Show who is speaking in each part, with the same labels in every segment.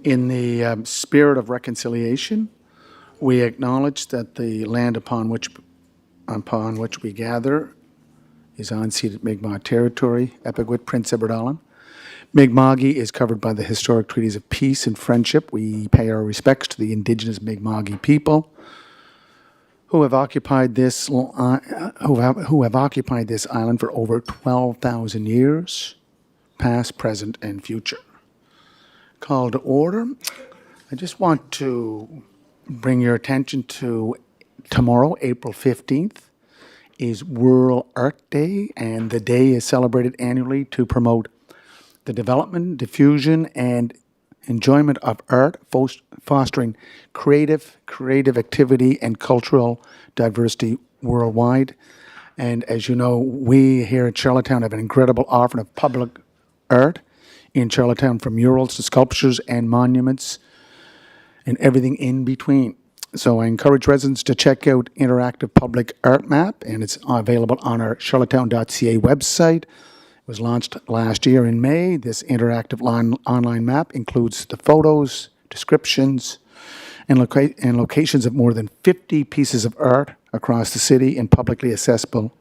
Speaker 1: In the spirit of reconciliation, we acknowledge that the land upon which we gather is unceded Mi'kmaq territory, Epigwit, Prince Edward Island. Mi'kma'ki is covered by the historic treaties of peace and friendship. We pay our respects to the indigenous Mi'kma'ki people who have occupied this island for over 12,000 years, past, present, and future. Call to order. I just want to bring your attention to tomorrow, April 15th, is World Art Day, and the day is celebrated annually to promote the development, diffusion, and enjoyment of art, fostering creative activity and cultural diversity worldwide. And as you know, we here at Charlottetown have an incredible offering of public art in Charlottetown, from murals to sculptures and monuments and everything in between. So I encourage residents to check out Interactive Public Art Map, and it's available on our charlottetown.ca website. It was launched last year in May. This interactive online map includes the photos, descriptions, and locations of more than 50 pieces of art across the city in publicly accessible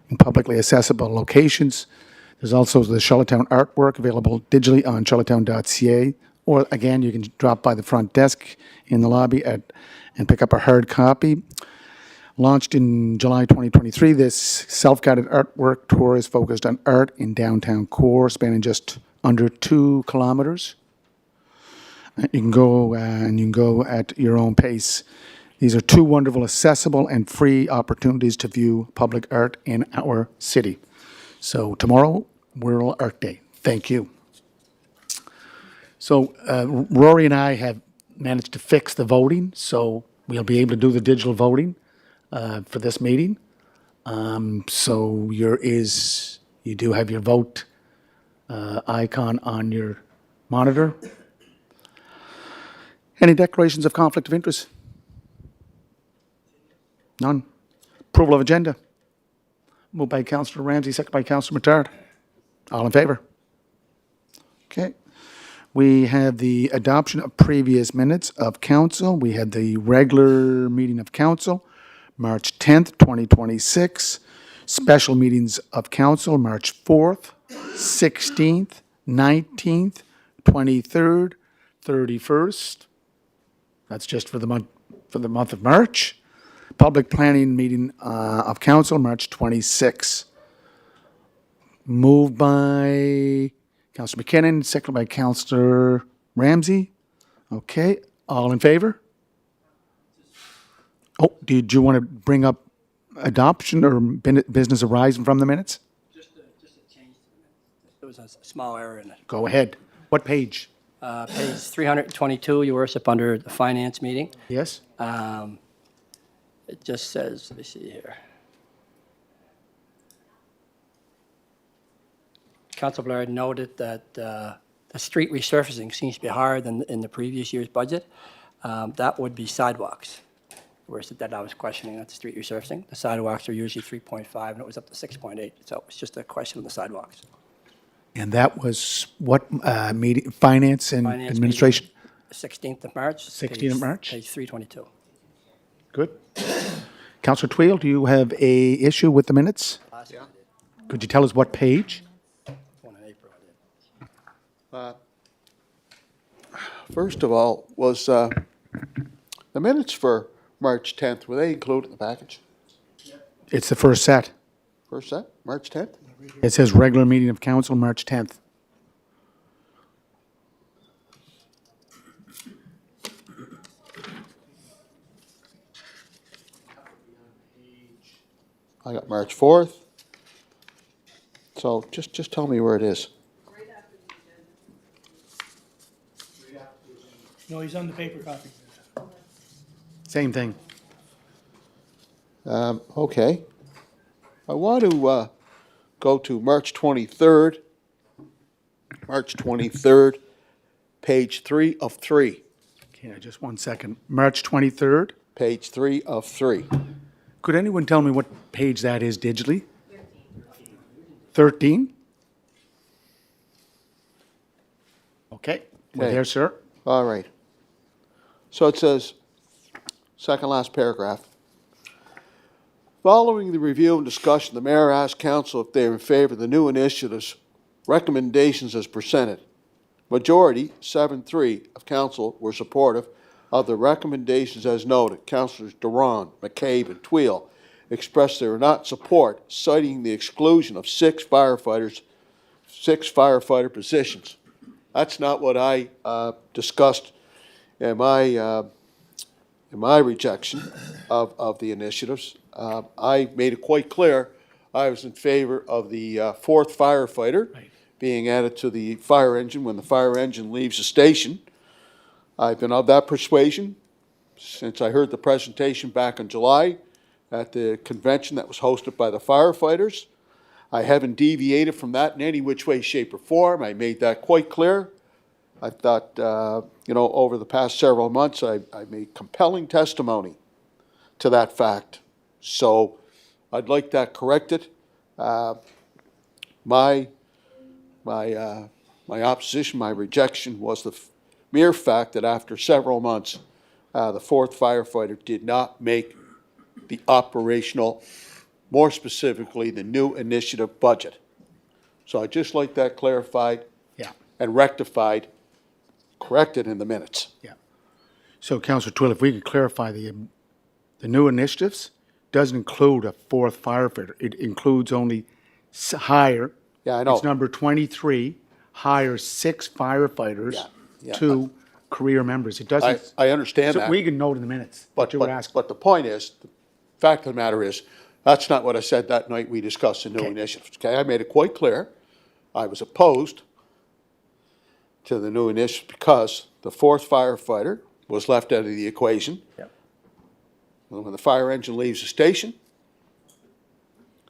Speaker 1: locations. There's also the Charlottetown artwork available digitally on charlottetown.ca, or again, you can drop by the front desk in the lobby and pick up a hard copy. Launched in July 2023, this self-guided artwork tour is focused on art in downtown core, spanning just under 2 kilometers. You can go at your own pace. These are 2 wonderful, accessible, and free opportunities to view public art in our city. So tomorrow, World Art Day. Thank you. So Rory and I have managed to fix the voting, so we'll be able to do the digital voting for this meeting. So you do have your vote icon on your monitor. Any declarations of conflict of interest? None. Approval of agenda. Moved by Councillor Ramsey, second by Councillor Mattard. All in favour? Okay. We have the adoption of previous minutes of council. We had the regular meeting of council, March 10th, 2026. Special meetings of council, March 4th, 16th, 19th, 23rd, 31st. That's just for the month of March. Public planning meeting of council, March 26th. Moved by Councillor McKinnon, seconded by Councillor Ramsey. Okay, all in favor? Oh, did you want to bring up adoption or business arising from the minutes?
Speaker 2: Just a change to the minutes. There was a small error in it.
Speaker 1: Go ahead. What page?
Speaker 2: Page 322, Your Worship, under the finance meeting.
Speaker 1: Yes?
Speaker 2: It just says, let me see here. Council Blair noted that the street resurfacing seems to be higher than in the previous year's budget. That would be sidewalks. Whereas that I was questioning at the street resurfacing. The sidewalks are usually 3.5 and it was up to 6.8. So it was just a question of the sidewalks.
Speaker 1: And that was what meeting? Finance and administration?
Speaker 2: Meeting, 16th of March.
Speaker 1: 16th of March?
Speaker 2: Page 322.
Speaker 1: Good. Councillor Tweel, do you have a issue with the minutes?
Speaker 2: Yeah.
Speaker 1: Could you tell us what page?
Speaker 2: One in April I did.
Speaker 3: First of all, was the minutes for March 10th, were they included in the package?
Speaker 1: It's the first set.
Speaker 3: First set, March 10th?
Speaker 1: It says regular meeting of council, March 10th.
Speaker 3: I got March 4th. So just tell me where it is.
Speaker 4: No, he's on the paper copy.
Speaker 1: Same thing.
Speaker 3: Okay. I want to go to March 23rd. March 23rd, page 3 of 3.
Speaker 1: Okay, just 1 second. March 23rd.
Speaker 3: Page 3 of 3.
Speaker 1: Could anyone tell me what page that is digitally? 13? Okay, we're
Speaker 3: Okay.
Speaker 1: there, sir.
Speaker 3: All right. So it says, second last paragraph. Following the review and discussion, the mayor asked council if they are in favor of the new initiatives recommendations as presented. Majority, 7-3, of council were supportive of the recommendations as noted. Councilors Duran, McCabe, and Tweel expressed they were not in support, citing the exclusion of 6 firefighter positions. That's not what I discussed in my rejection of the initiatives. I made it quite clear I was in favor of the 4th firefighter being added to the fire engine when the fire engine leaves the station. I've been of that persuasion since I heard the presentation back in July at the convention that was hosted by the firefighters. I haven't deviated from that in any which way, shape, or form. I made that quite clear. I thought, over the past several months, I made compelling testimony to that fact. So I'd like that corrected. My opposition, my rejection was the mere fact that after several months, the 4th firefighter did not make the operational, more specifically, the new initiative budget. So I'd just like that clarified and rectified, corrected in the minutes.
Speaker 1: Yeah. So, Councillor Twill, if we could clarify, the new initiatives doesn't include a 4th firefighter. It includes only hire.
Speaker 3: Yeah, I know.
Speaker 1: It's number 23, hire 6 firefighters,
Speaker 3: Yeah.
Speaker 1: 2 career members. It doesn't.
Speaker 3: I understand
Speaker 1: So
Speaker 3: that.
Speaker 1: we can note in the minutes what you were asking.
Speaker 3: But the point is, the fact of the matter is, that's not what I said that night we discussed the new initiatives. Okay, I made it quite clear. I was opposed to the new initiative because the 4th firefighter was left out of the equation.
Speaker 1: Yep.
Speaker 3: When the fire engine leaves the station,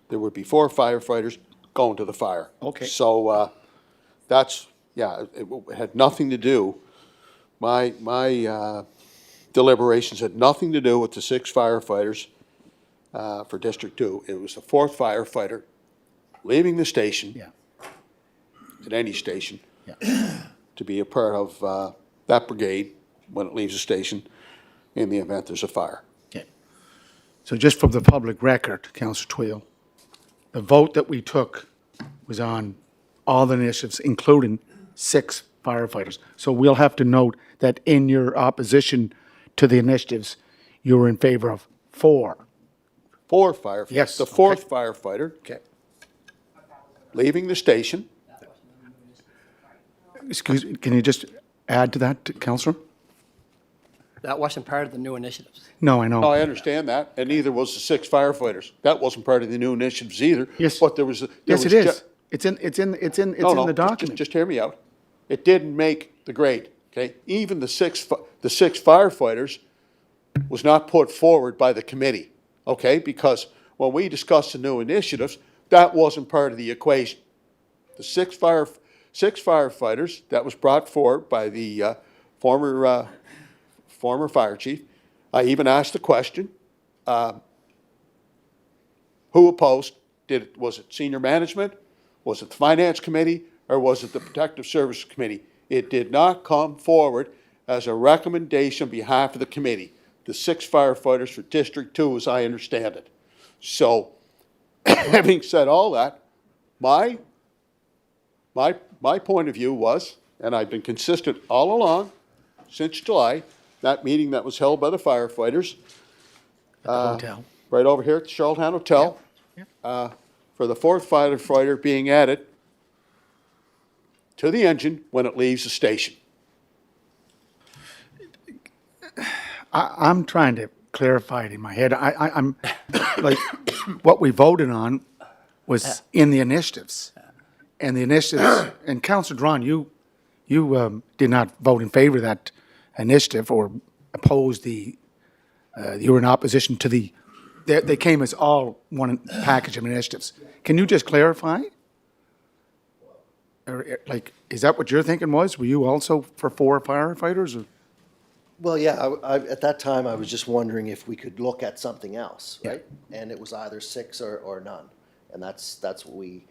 Speaker 3: there would be 4 firefighters going to the fire.
Speaker 1: Okay.
Speaker 3: So it had nothing to do, my deliberations had nothing to do with the 6 firefighters for District 2. It was the 4th firefighter leaving the station, at any station, to be a part of that brigade when it leaves the station in the event there's a fire.
Speaker 1: Okay. So just from the public record, Councillor Twill, the vote that we took was on all the initiatives, including 6 firefighters. So we'll have to note that in your opposition to the initiatives, you were in favor of 4.
Speaker 3: 4 firefighters.
Speaker 1: Yes,
Speaker 3: The 4th firefighter leaving the station.
Speaker 1: Excuse me, can you just add to that, Councillor?
Speaker 2: That wasn't part of the new initiatives.
Speaker 1: No, I know.
Speaker 3: No, I understand that, and neither was the 6 firefighters. That wasn't part of the new initiatives either.
Speaker 1: Yes.
Speaker 3: But there was.
Speaker 1: Yes, it is. It's in the document.
Speaker 3: Just hear me out. It didn't make the grade, okay? Even the 6 firefighters was not put forward by the committee, okay? Because when we discussed the new initiatives, that wasn't part of the equation. The 6 firefighters that was brought forward by the former fire chief. I even asked the question, who opposed? Was it senior management? Was it the finance committee? Or was it the protective services committee? It did not come forward as a recommendation on behalf of the committee. The 6 firefighters for District 2, as I understand it. So, having said all that, my point of view was, and I've been consistent all along, since July, that meeting that was held by the firefighters.
Speaker 1: At the hotel.
Speaker 3: Right over here at the Charlottetown Hotel. For the 4th firefighter being added to the engine when it leaves the station.
Speaker 1: I'm trying to clarify it in my head. I'm like, what we voted on was in the initiatives. And the initiatives, and Councillor Drawn, you did not vote in favor of that initiative or oppose you were in opposition to they came as all one package of initiatives. Can you just clarify? Or, like, is that what your thinking was? Were you also for 4 firefighters? Or?
Speaker 4: Well, yeah, at that time, I was just wondering if we could look at something else, right? And it was either 6 or none, and that's what we.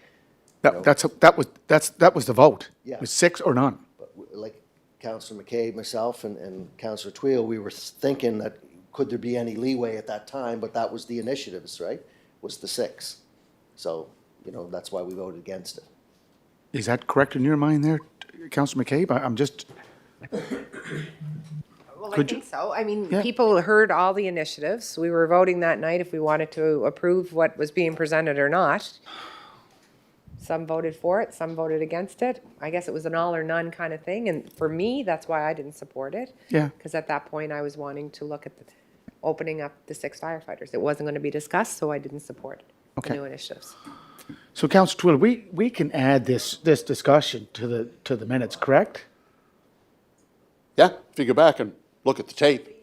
Speaker 1: That was the vote.
Speaker 4: Yeah.
Speaker 1: It was 6 or none.
Speaker 4: But like, Councillor McCabe, myself, and Councillor Tweel, we were thinking that could there be any leeway at that time, but that was the initiatives, right? Was the 6. So, you know, that's why we voted against it.
Speaker 1: Is that correct in your mind there, Councillor McCabe? I'm just,
Speaker 5: Well, I
Speaker 1: Could you-
Speaker 5: think so. I mean,
Speaker 1: Yeah.
Speaker 5: people heard all the initiatives. We were voting that night if we wanted to approve what was being presented or not. Some voted for it, some voted against it. I guess it was an all or none kind of thing, and for me, that's why I didn't support it.
Speaker 1: Yeah.
Speaker 5: Because at that point, I was wanting to look at opening up the 6 firefighters. It wasn't going to be discussed, so I didn't support the
Speaker 1: Okay.
Speaker 5: new initiatives.
Speaker 1: so Councillor Twill, we can add this discussion to the minutes, correct?
Speaker 3: Yeah, if you go back and look at the tape.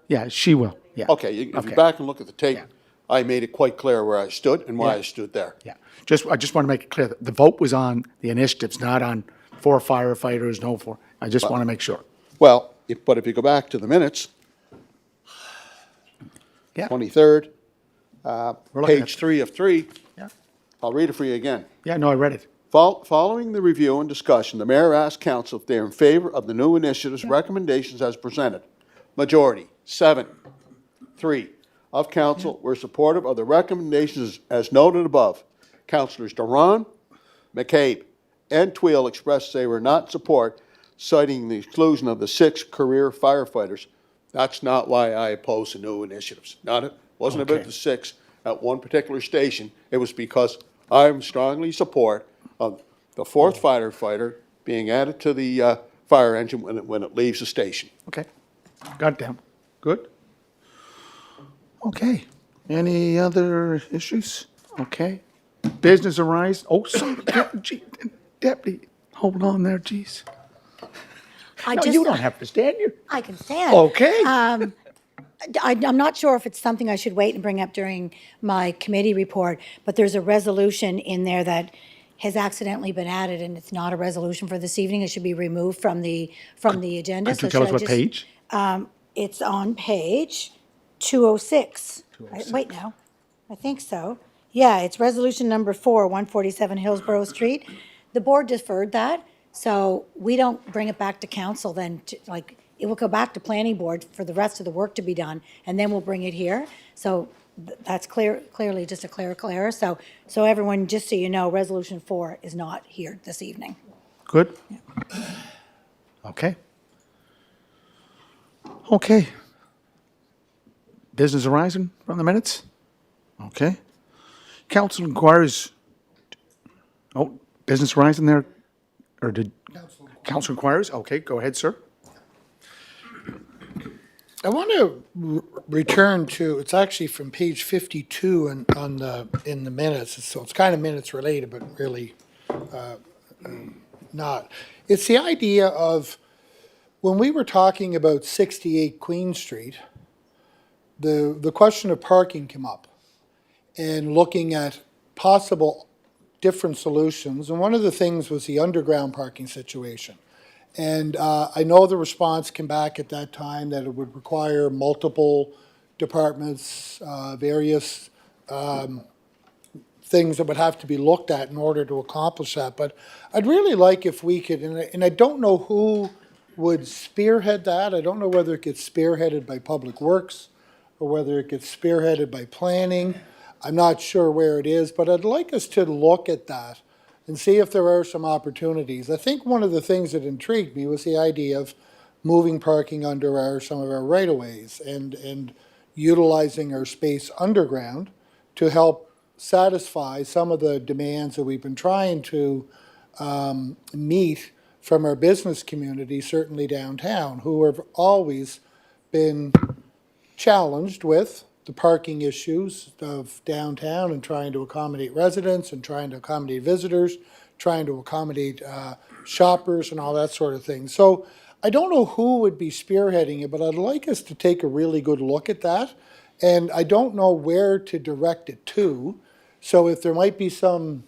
Speaker 1: Yeah, she will, yeah.
Speaker 3: Okay, if
Speaker 1: Okay.
Speaker 3: you back and look at the tape,
Speaker 1: Yeah.
Speaker 3: I made it quite clear where I stood and why
Speaker 1: Yeah.
Speaker 3: I stood there.
Speaker 1: Yeah, I just want to make it clear that the vote was on the initiatives, not on 4 firefighters, no 4. I just want to make sure.
Speaker 3: Well, but if you go back to the minutes,
Speaker 1: Yeah.
Speaker 3: 23rd,
Speaker 1: We're looking
Speaker 3: page
Speaker 1: at-
Speaker 3: 3 of 3,
Speaker 1: Yeah,
Speaker 3: I'll read it for you again.
Speaker 1: yeah, no, I read it.
Speaker 3: Following the review and discussion, the mayor asked council if they are in favor of the new initiative's recommendations as presented. Majority, 7. 3 of council were supportive of the recommendations as noted above. Councilors Duran, McCabe, and Tweel expressed they were not in support, citing the exclusion of the 6 career firefighters. That's not why I oppose the new initiatives. Wasn't about
Speaker 1: Okay.
Speaker 3: the 6 at one particular station. It was because I'm strongly support of the 4th firefighter being added to the fire engine when it leaves the station.
Speaker 1: Okay, got it down. Good. Okay, any other issues? Okay. Business arise, oh, sorry, gee, Deputy, hold on there, geez.
Speaker 6: I
Speaker 1: No,
Speaker 6: just,
Speaker 1: you don't have to stand here.
Speaker 6: I can stand.
Speaker 1: Okay.
Speaker 6: I'm not sure if it's something I should wait and bring up during my committee report, but there's a resolution in there that has accidentally been added, and it's not a resolution for this evening. It should be removed from the agenda.
Speaker 1: Could you
Speaker 6: So
Speaker 1: tell us
Speaker 6: should I
Speaker 1: what
Speaker 6: just-
Speaker 1: page?
Speaker 6: It's on page 206. Wait now, I think so. Yeah, it's resolution number 4, 147 Hillsborough Street. The board deferred that, so we don't bring it back to council then, it will go back to planning board for the rest of the work to be done, and then we'll bring it here. So that's clearly just a clerical error. So everyone, just so you know, resolution 4 is not here this evening.
Speaker 1: Good? Okay. Okay. Business arising from the minutes? Okay. Council inquires, oh, business arising there, or did? Council inquires, okay, go ahead, sir.
Speaker 7: I want to return to, it's actually from page 52 in the minutes, so it's kind of minutes related, but really not. It's the idea of, when we were talking about 68 Queen Street, the question of parking came up, and looking at possible different solutions, and one of the things was the underground parking situation. And I know the response came back at that time that it would require multiple departments, various things that would have to be looked at in order to accomplish that. But I'd really like if we could, and I don't know who would spearhead that. I don't know whether it gets spearheaded by Public Works or whether it gets spearheaded by planning. I'm not sure where it is, but I'd like us to look at that and see if there are some opportunities. I think one of the things that intrigued me was the idea of moving parking under some of our right-of-ways and utilizing our space underground to help satisfy some of the demands that we've been trying to meet from our business community, certainly downtown, who have always been challenged with the parking issues of downtown and trying to accommodate residents and trying to accommodate visitors, trying to accommodate shoppers and all that sort of thing. So I don't know who would be spearheading it, but I'd like us to take a really good look at that. And I don't know where to direct it to. So if there might be some,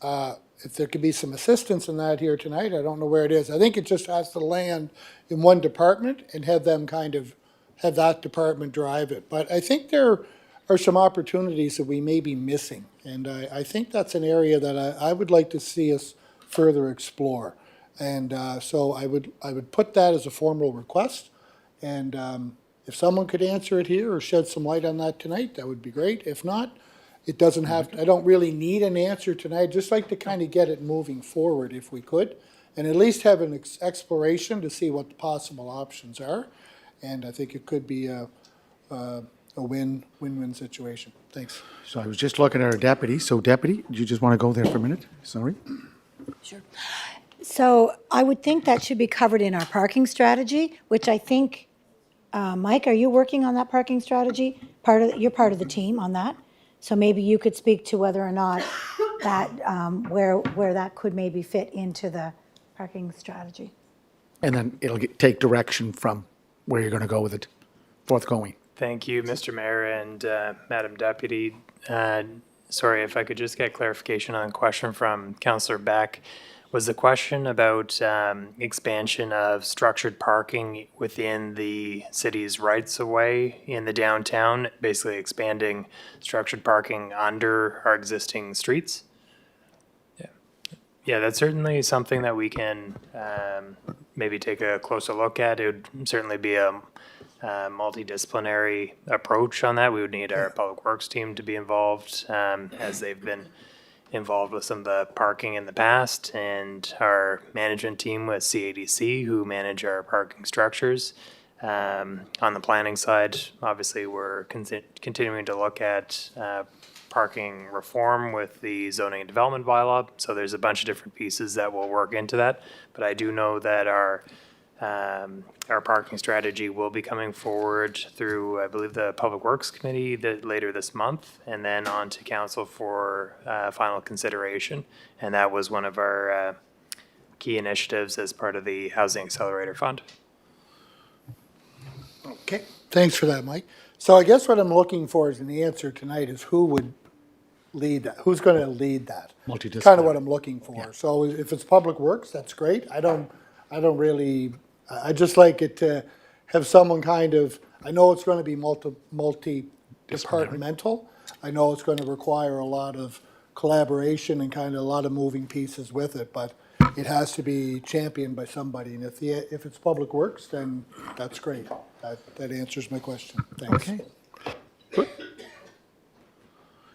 Speaker 7: if there could be some assistance in that here tonight, I don't know where it is. I think it just has to land in one department and have them kind of have that department drive it. But I think there are some opportunities that we may be missing. And I think that's an area that I would like to see us further explore. And so I would put that as a formal request. And if someone could answer it here or shed some light on that tonight, that would be great. If not, it doesn't have, I don't really need an answer tonight. I'd just like to kind of get it moving forward if we could. And at least have an exploration to see what the possible options are. And I think it could be a win-win situation. Thanks.
Speaker 1: So I was just looking at our deputy. So deputy, do you just want to go there for a minute? Sorry.
Speaker 6: Sure. So I would think that should be covered in our parking strategy, which I think, Mike, are you working on that parking strategy? You're part of the team on that. So maybe you could speak to whether or not that, where that could maybe fit into the parking strategy.
Speaker 1: And then it'll take direction from where you're going to go with it forthgoing.
Speaker 8: Thank you, Mr. Mayor and Madam Deputy. Sorry, if I could just get clarification on a question from Councillor Beck. Was the question about expansion of structured parking within the city's rights-of-way in the downtown, basically expanding structured parking under our existing streets? Yeah, that's certainly something that we can maybe take a closer look at. It would certainly be a multidisciplinary approach on that. We would need our Public Works team to be involved, as they've been involved with some of the parking in the past, and our management team with CADC, who manage our parking structures. On the planning side, obviously, we're continuing to look at parking reform with the zoning and development bylaw. So there's a bunch of different pieces that will work into that. But I do know that our parking strategy will be coming forward through, I believe, the Public Works Committee later this month, and then on to council for final consideration. And that was one of our key initiatives as part of the Housing Accelerator Fund.
Speaker 7: Okay, thanks for that, Mike. So I guess what I'm looking for as an answer tonight is who would lead that? Who's going to lead that?
Speaker 1: Multidisciplinary.
Speaker 7: Kind of what I'm looking for. So if it's Public Works, that's great. I don't really, I just like it to have someone kind of, I know it's going to be multi-departmental. I know it's going to require a lot of collaboration and kind of a lot of moving pieces with it, but it has to be championed by somebody. And if it's Public Works, then that's great. That answers my question. Thanks.
Speaker 1: Okay. Good.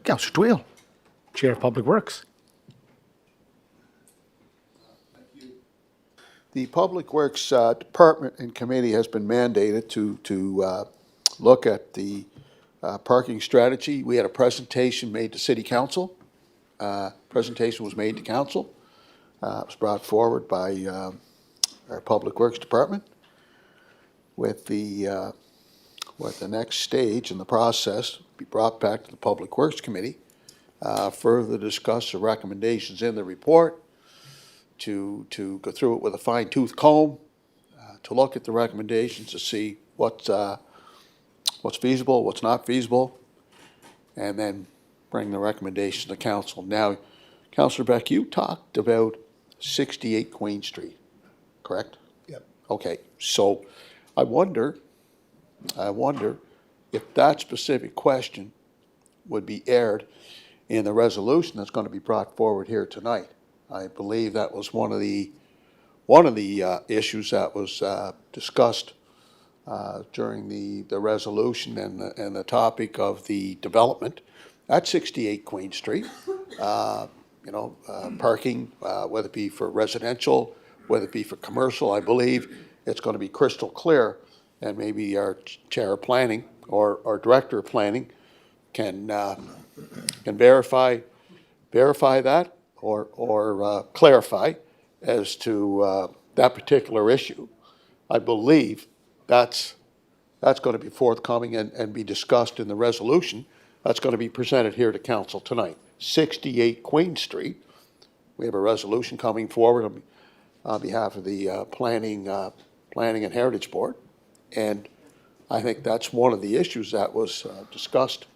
Speaker 1: Councillor Twill, Chair of Public Works.
Speaker 3: The Public Works Department and Committee has been mandated to look at the parking strategy. We had a presentation made to City Council. Presentation was made to Council. It was brought forward by our Public Works Department with the next stage in the process be brought back to the Public Works Committee, further discuss the recommendations in the report, to go through it with a fine-tooth comb, to look at the recommendations to see what's feasible, what's not feasible, and then bring the recommendation to council. Now, Councillor Beck, you talked about 68 Queen Street, correct?
Speaker 7: Yep.
Speaker 3: Okay, so I wonder if that specific question would be aired in the resolution that's going to be brought forward here tonight. I believe that was one of the issues that was discussed during the resolution and the topic of the development at 68 Queen Street. Parking, whether it be for residential, whether it be for commercial, I believe it's going to be crystal clear, and maybe our chair of planning or director of planning can verify that or clarify as to that particular issue. I believe that's going to be forthcoming and be discussed in the resolution that's going to be presented here to council tonight. 68 Queen Street. We have a resolution coming forward on behalf of the Planning and Heritage Board, and I think that's one of the issues that was discussed.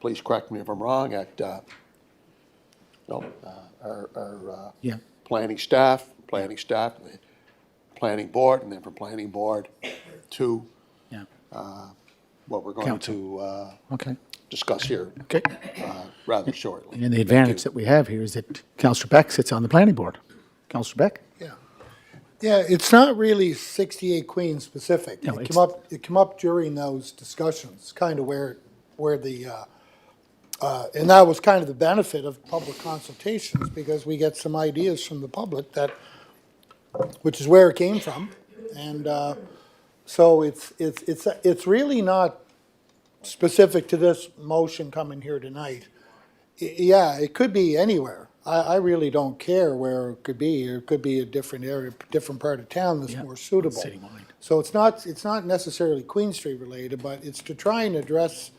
Speaker 3: Please correct me if I'm wrong. At our planning staff, planning board, and then from planning board to what we're going
Speaker 1: Council.
Speaker 3: to
Speaker 1: Okay.
Speaker 3: discuss here
Speaker 1: Okay.
Speaker 3: rather shortly.
Speaker 1: And the advantage that we have here is that Councillor Beck sits on the planning board. Councillor Beck?
Speaker 7: Yeah. Yeah, it's not really 68 Queen specific.
Speaker 1: No,
Speaker 7: It
Speaker 1: it's-
Speaker 7: came up during those discussions, kind of where the, and that was kind of the benefit of public consultations, because we get some ideas from the public that, which is where it came from. And, so it's really not specific to this motion coming here tonight. Yeah, it could be anywhere. I really don't care where it could be. It could be a different area, different part of town that's
Speaker 1: Yeah,
Speaker 7: more suitable.
Speaker 1: citywide.
Speaker 7: So it's not necessarily Queen Street related, but it's to try and address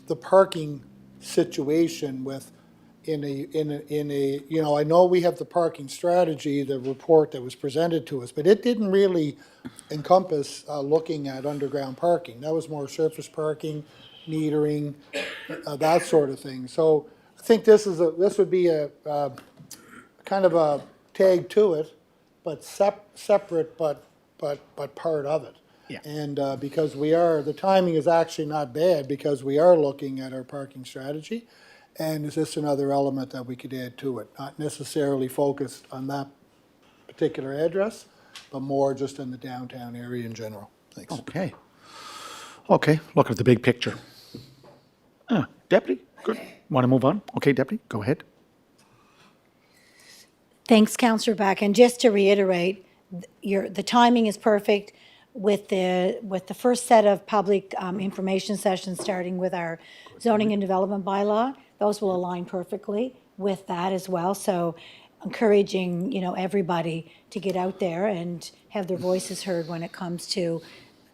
Speaker 7: the parking situation with, in a, you know, I know we have the parking strategy, the report that was presented to us, but it didn't really encompass, looking at underground parking. That was more surface parking, metering, that sort of thing. So I think this would be a kind of a tag to it, but separate, but part of it.
Speaker 1: Yeah.
Speaker 7: And because the timing is actually not bad, because we are looking at our parking strategy. And it's just another element that we could add to it, not necessarily focused on that particular address, but more just in the downtown area in general. Thanks.
Speaker 1: Okay. Okay, look at the big picture. Deputy, good. Want to move on? Okay, Deputy, go ahead.
Speaker 6: Thanks, Councillor Beck. And just to reiterate, the timing is perfect with the first set of public information sessions, starting with our zoning and development bylaw. Those will align perfectly with that as well. So encouraging, you know, everybody to get out there and have their voices heard when it comes to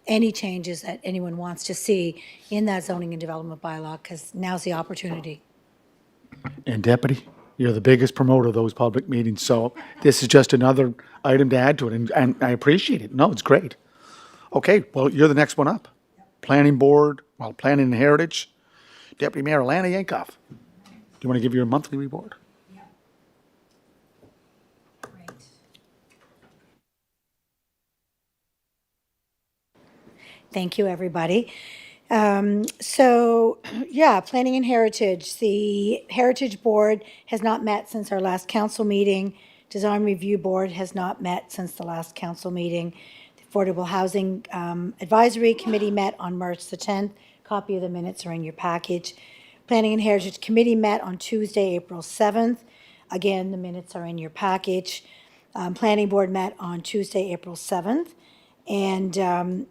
Speaker 6: any changes that anyone wants to see in that zoning and development bylaw, because now's the opportunity.
Speaker 1: And Deputy, you're the biggest promoter of those public meetings, so this is just another item to add to it, and I appreciate it. No, it's great. Okay, well, you're the next one up. Planning Board, Planning and Heritage, Deputy Mayor Alana Yankoff. Do you want to give your monthly report?
Speaker 6: Thank you, everybody. So, yeah, Planning and Heritage. The Heritage Board has not met since our last council meeting. Design Review Board has not met since the last council meeting. The Affordable Housing Advisory Committee met on March the 10th. Copy of the minutes are in your package. Planning and Heritage Committee met on Tuesday, April 7th. Again, the minutes are in your package. Planning Board met on Tuesday, April 7th. And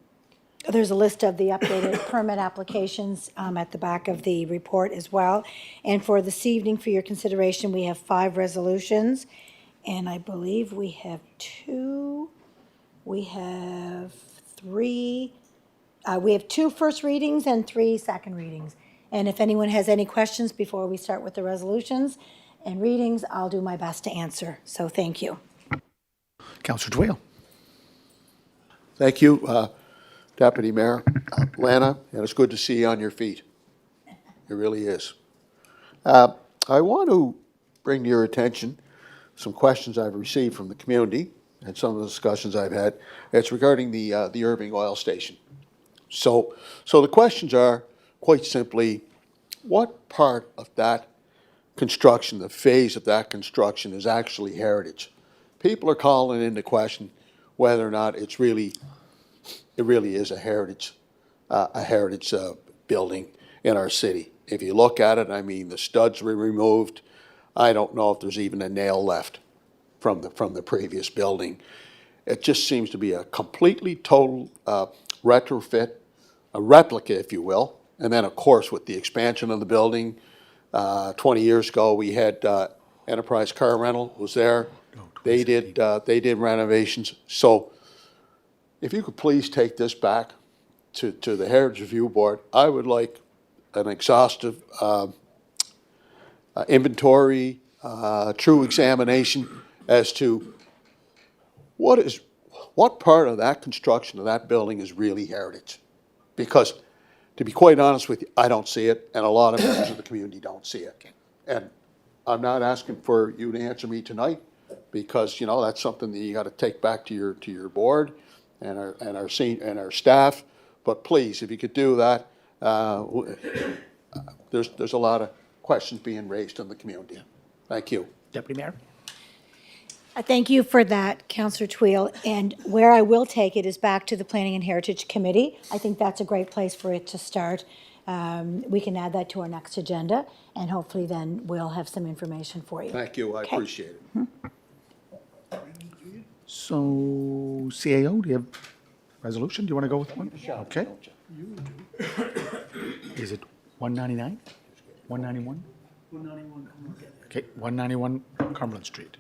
Speaker 6: there's a list of the updated permit applications at the back of the report as well. And for this evening, for your consideration, we have 5 resolutions. And I believe we have 2 first readings and 3 second readings. And if anyone has any questions before we start with the resolutions and readings, I'll do my best to answer. So thank you.
Speaker 1: Councillor Twill.
Speaker 3: Thank you, Deputy Mayor. Lana, and it's good to see you on your feet. It really is. I want to bring to your attention some questions I've received from the community and some of the discussions I've had. It's regarding the Irving Oil Station. So the questions are, quite simply, what part of that construction, the phase of that construction, is actually heritage? People are calling into question whether or not it really is a heritage building in our city. If you look at it, I mean, the studs were removed. I don't know if there's even a nail left from the previous building. It just seems to be a completely total retrofit, a replica, if you will. And then, of course, with the expansion of the building, 20 years ago, we had Enterprise Car Rental was there. They did renovations. So if you could please take this back to the Heritage Review Board, I would like an exhaustive inventory, true examination as to what part of that construction of that building is really heritage. Because, to be quite honest with you, I don't see it, and a lot of members of the community don't see it. And I'm not asking for you to answer me tonight, because, you know, that's something that you got to take back to your board and our staff. But please, if you could do that, there's a lot of questions being raised in the community. Thank you.
Speaker 1: Deputy Mayor.
Speaker 6: Thank you for that, Councillor Tweel. And where I will take it is back to the Planning and Heritage Committee. I think that's a great place for it to start. We can add that to our next agenda, and hopefully then we'll have some information for you.
Speaker 3: Thank you, I
Speaker 6: Okay.
Speaker 3: appreciate it.
Speaker 1: So, CAO, do you have resolution? Do you want to go with one? Okay. Is it 199? 191? 191. Okay, 191 Cumberland Street.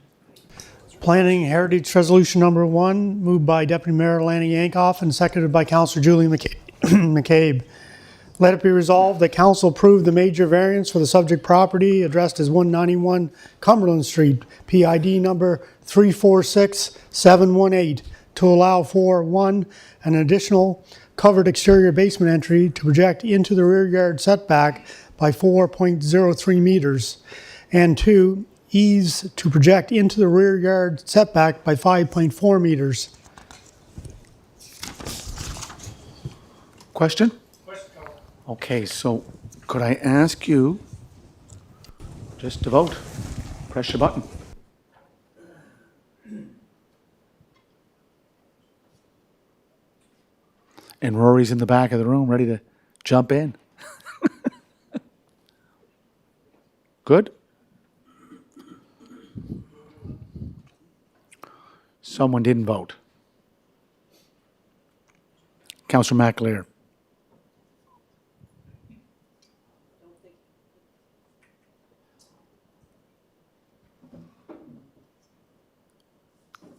Speaker 9: Planning Heritage Resolution Number 1, moved by Deputy Mayor Lanny Yankoff and seconded by Councillor Julie McCabe. Let it be resolved that council approve the major variance for the subject property addressed as 191 Cumberland Street, PID number 346718, to allow for, 1, an additional covered exterior basement entry to project into the rear yard setback by 4.03 meters, and 2, eaves to project into the rear yard setback by 5.4 meters.
Speaker 1: Question? Okay, so could I ask you just to vote? Press your button. And Rory's in the back of the room, ready to jump in. Good? Someone didn't vote. Councillor McAleer.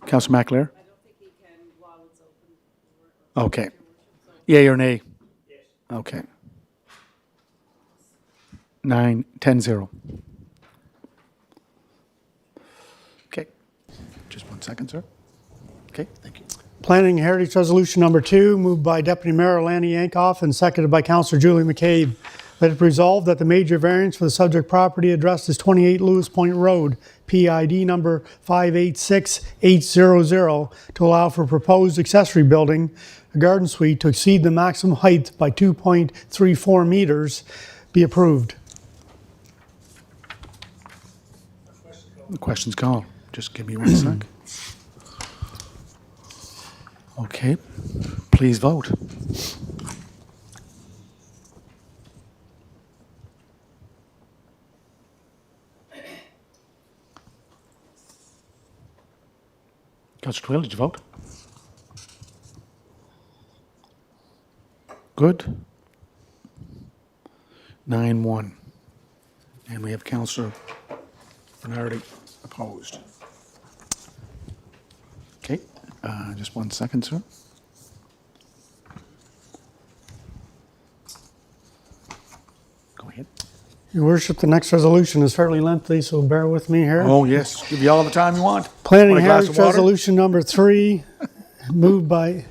Speaker 1: Councillor McAleer? I don't think he can while it's open. Okay. Yea or nay? Yes. Okay. 9-10-0. Okay. Just 1 second, sir. Okay, thank you.
Speaker 9: Planning Heritage Resolution Number 2, moved by Deputy Mayor Lanny Yankoff and seconded by Councillor Julie McCabe. Let it be resolved that the major variance for the subject property addressed as 28 Lewis Point Road, PID number 586800, to allow for proposed accessory building, a garden suite, to exceed the maximum height by 2.34 meters, be approved.
Speaker 1: Questions called. Just give me 1 sec. Okay, please vote. Councillor Twill, did you vote? Good. 9-1. And we have Councillor Bernardi opposed. Okay, just 1 second, sir. Go ahead.
Speaker 9: Your Worship, the next resolution is fairly lengthy, so bear with me here.
Speaker 1: Oh, yes, give you all the time you want.
Speaker 9: Planning
Speaker 1: Want a glass of
Speaker 9: Heritage
Speaker 1: water?
Speaker 9: Resolution Number 3, moved by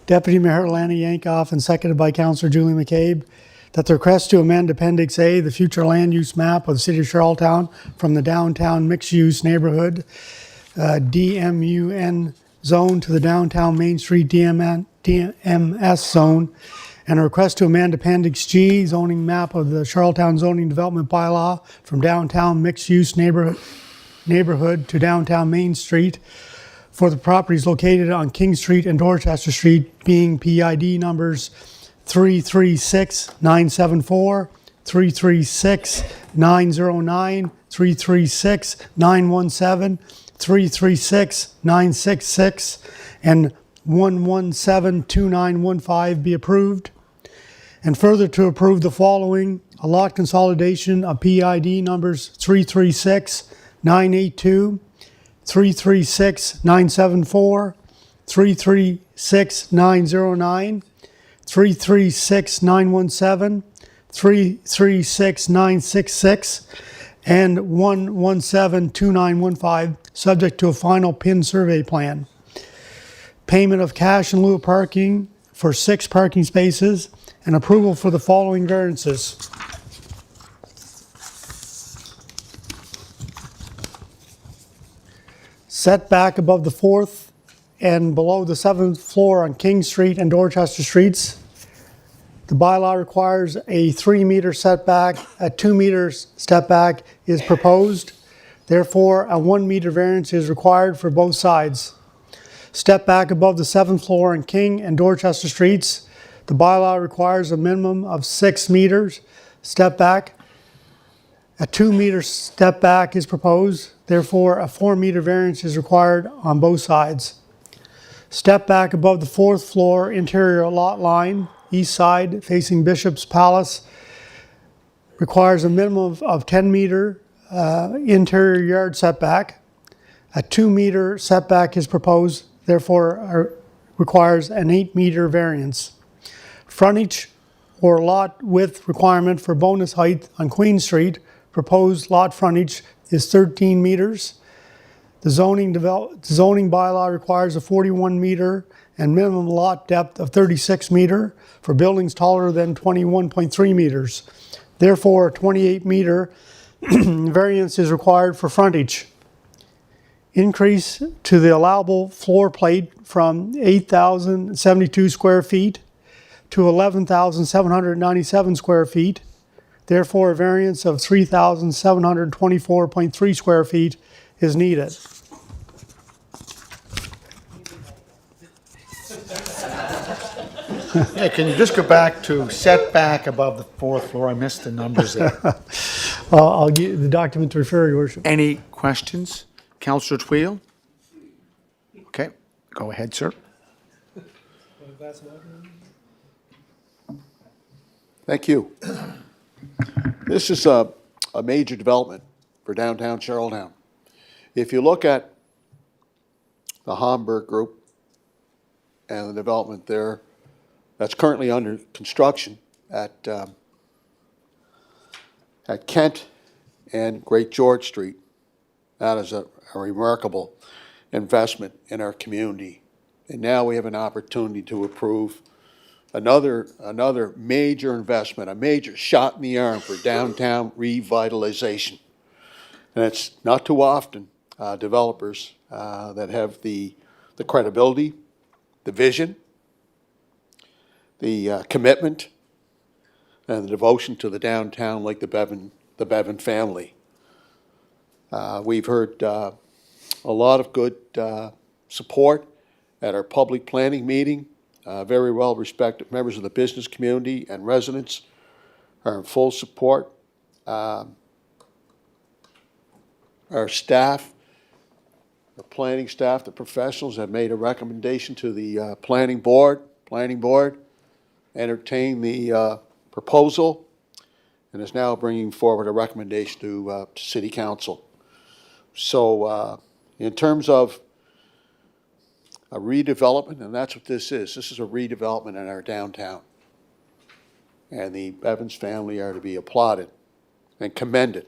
Speaker 9: Deputy Mayor Lanny Yankoff and seconded by Councillor Julie McCabe, that the request to amend Appendix A, the future land use map of the City of Charlottetown from the downtown mixed-use neighborhood, DMUN zone, to the downtown Main Street DMS zone, and a request to amend Appendix G, zoning map of the Charlottetown zoning development bylaw from downtown mixed-use neighborhood to downtown Main Street for the properties located on King Street and Dorchester Street, being PID numbers 336974, 336909, 336917, 336966, and 1172915 be approved. And further to approve the following: a lot consolidation of PID numbers 336982, 336974, 336909, 336917, 336966, and 1172915, subject to a final PIN survey plan. Payment of cash in lieu of parking for 6 parking spaces, and approval for the following variances. Setback above the 4th and below the 7th floor on King Street and Dorchester Streets. The bylaw requires a 3-meter setback. A 2-meter step back is proposed. Therefore, a 1 meter variance is required for both sides. Step back above the 7th floor in King and Dorchester Streets. The bylaw requires a minimum of 6 meters. Step back. A 2 meter step back is proposed. Therefore, a 4 meter variance is required on both sides. Step back above the 4th floor interior lot line, east side facing Bishop's Palace, requires a minimum of 10 meter interior yard setback. A 2 meter setback is proposed, therefore requires an 8 meter variance. Frontage or lot width requirement for bonus height on Queen Street, proposed lot frontage is 13 meters. The zoning bylaw requires a 41 meter and minimum lot depth of 36 meter for buildings taller than 21.3 meters. Therefore, a 28 meter variance is required for frontage. Increase to the allowable floor plate from 8,072 square feet to 11,797 square feet. Therefore, a variance of 3,724.3 square feet is needed.
Speaker 1: Yeah, can you just go back to setback above the 4th floor? I missed the numbers there.
Speaker 9: I'll give the document to refer, Your Worship.
Speaker 1: Any questions? Councillor Twill? Okay, go ahead, sir.
Speaker 3: Thank you. This is a major development for downtown Charlottetown. If you look at the Homburg Group and the development there, that's currently under construction at Kent and Great George Street. That is a remarkable investment in our community. And now we have an opportunity to approve another major investment, a major shot in the arm for downtown revitalization. And it's not too often developers that have the credibility, the vision, the commitment, and the devotion to the downtown like the Bevan family. We've heard a lot of good support at our public planning meeting. Very well respected members of the business community and residents are in full support. Our staff, the planning staff, the professionals have made a recommendation to the planning board. Planning board entertained the proposal and is now bringing forward a recommendation to City Council. So in terms of a redevelopment, and that's what this is a redevelopment in our downtown. And the Evans family are to be applauded and commended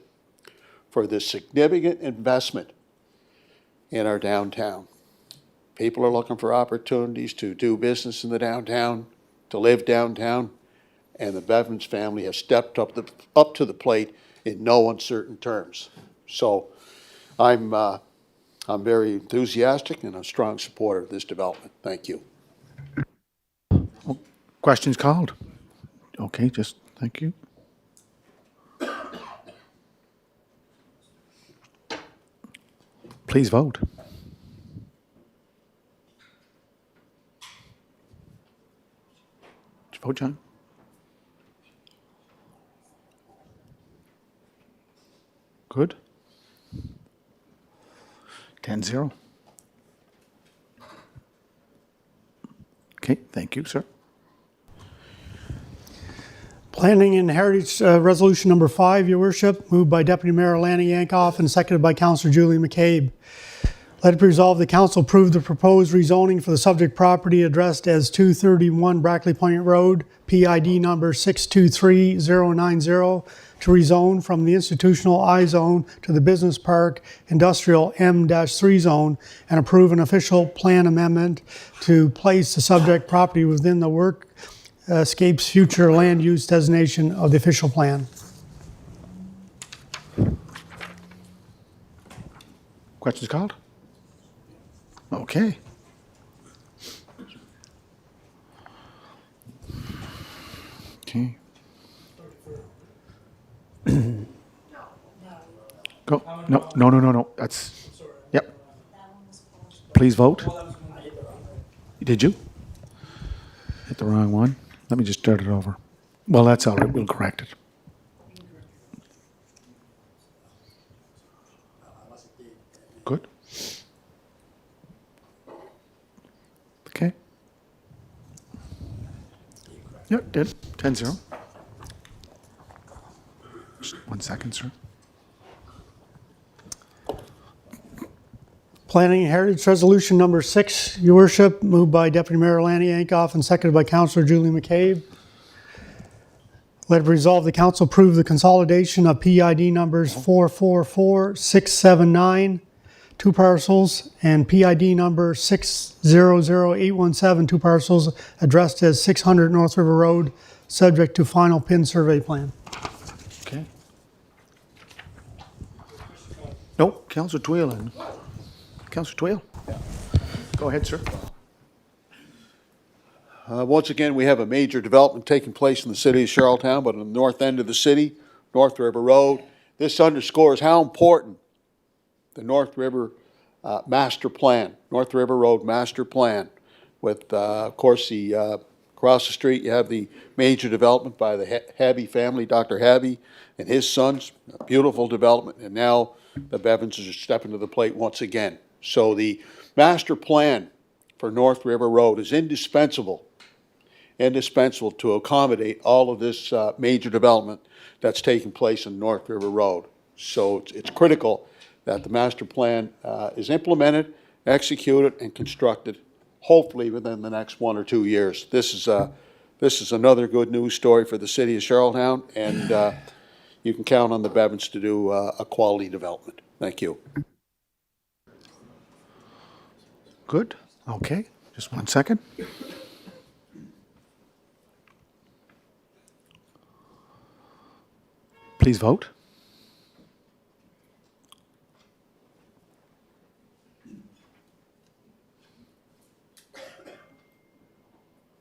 Speaker 3: for this significant investment in our downtown. People are looking for opportunities to do business in the downtown, to live downtown, and the Bevans family has stepped up to the plate in no uncertain terms. So I'm very enthusiastic and a strong supporter of this development. Thank you.
Speaker 1: Questions called? Okay, just thank you. Please vote. Did you vote, John? Good. 10-0. Okay, thank you, sir.
Speaker 9: Planning and Heritage Resolution Number 5, Your Worship, moved by Deputy Mayor Lanny Yankoff and seconded by Councillor Julie McCabe. Let it be resolved the council approve the proposed rezoning for the subject property addressed as 231 Brackley Point Road, PID number 623090, to rezone from the institutional I zone to the business park industrial M-3 zone and approve an official plan amendment to place the subject property within the Workscape's future land use designation of the official plan.
Speaker 1: Questions called? Okay. Okay. Go. No. That's, yep. Please vote. Did you? Hit the wrong one. Let me just start it over. Well, that's all right. We'll correct it. Good. Okay. Yep, did. 10-0. Just 1 second, sir.
Speaker 9: Planning and Heritage Resolution Number 6, Your Worship, moved by Deputy Mayor Lanny Yankoff and seconded by Councillor Julie McCabe. Let it resolve the council approve the consolidation of PID numbers 444679, 2 parcels, and PID number 600817, 2 parcels, addressed as 600 North River Road, subject to final PIN survey plan.
Speaker 1: Okay. Nope, Councillor Twill and Councillor Twill. Go ahead, sir.
Speaker 3: Once again, we have a major development taking place in the city of Charlottetown, but on the north end of the city, North River Road. This underscores how important the North River master plan, North River Road master plan, with, of course, the across the street, you have the major development by the Habby family, Dr. Habby and his sons, a beautiful development, and now the Bevins are stepping to the plate once again. So the master plan for North River Road is indispensable to accommodate all of this major development that's taking place in North River Road. So it's critical that the master plan is implemented, executed, and constructed, hopefully within the next 1 or 2 years. This is another good news story for the city of Charlottetown, and you can count on the Bevins to do a quality development. Thank you.
Speaker 1: Good. Okay. Just 1 second. Please vote.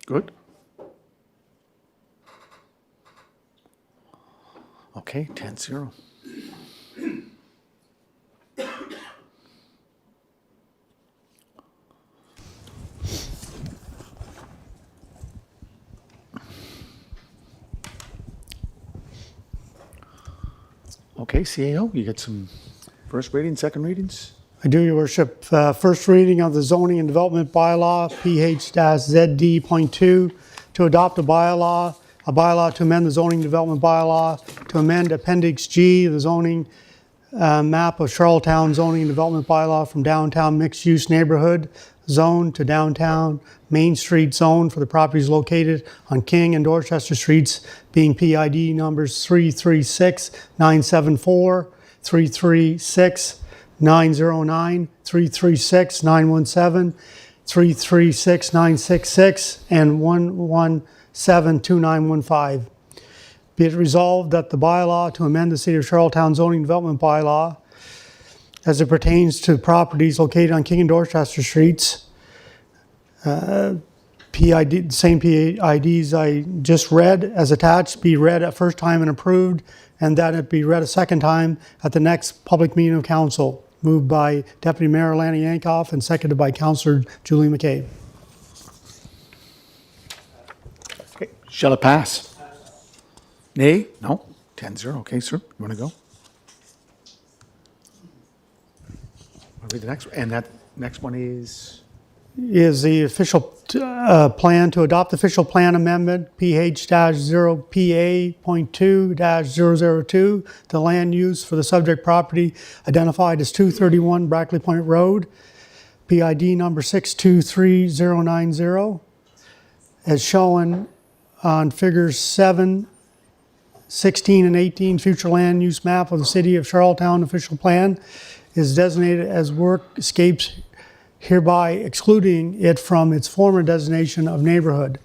Speaker 1: Good. Okay, 10-0. Okay, CAO, you get some first reading, second readings?
Speaker 9: I do, Your Worship. First reading of the Zoning and Development Bylaw, PH-ZD.2, to adopt a bylaw to amend the Zoning and Development Bylaw, to amend Appendix G, the zoning map of Charlottetown Zoning and Development Bylaw from downtown mixed-use neighborhood zone to downtown Main Street zone for the properties located on King and Dorchester Streets, being PID numbers 336-974, 336-909, 336-917, 336-966, and 117-2915. Be it resolved that the bylaw to amend the City of Charlottetown Zoning Development Bylaw as it pertains to properties located on King and Dorchester Streets, PID, same PIDs I just read as attached, be read a first time and approved, and that it be read a second time at the next public meeting of council. Moved by Deputy Mayor Lanny Yankoff and seconded by Councillor Julie McCabe.
Speaker 1: Okay, shall it pass? Nay? No? 10-0. Okay, sir. You want to go? I'll read the next one. And that next one is?
Speaker 9: Is the official plan to adopt the official plan amendment PH-0PA.2-002, the land use for the subject property identified as 231 Brackley Point Road, PID number 623090, as shown on figures 7, 16, and 18, future land use map of the City of Charlottetown official plan, is designated as workscapes, hereby excluding it from its former designation of neighborhood.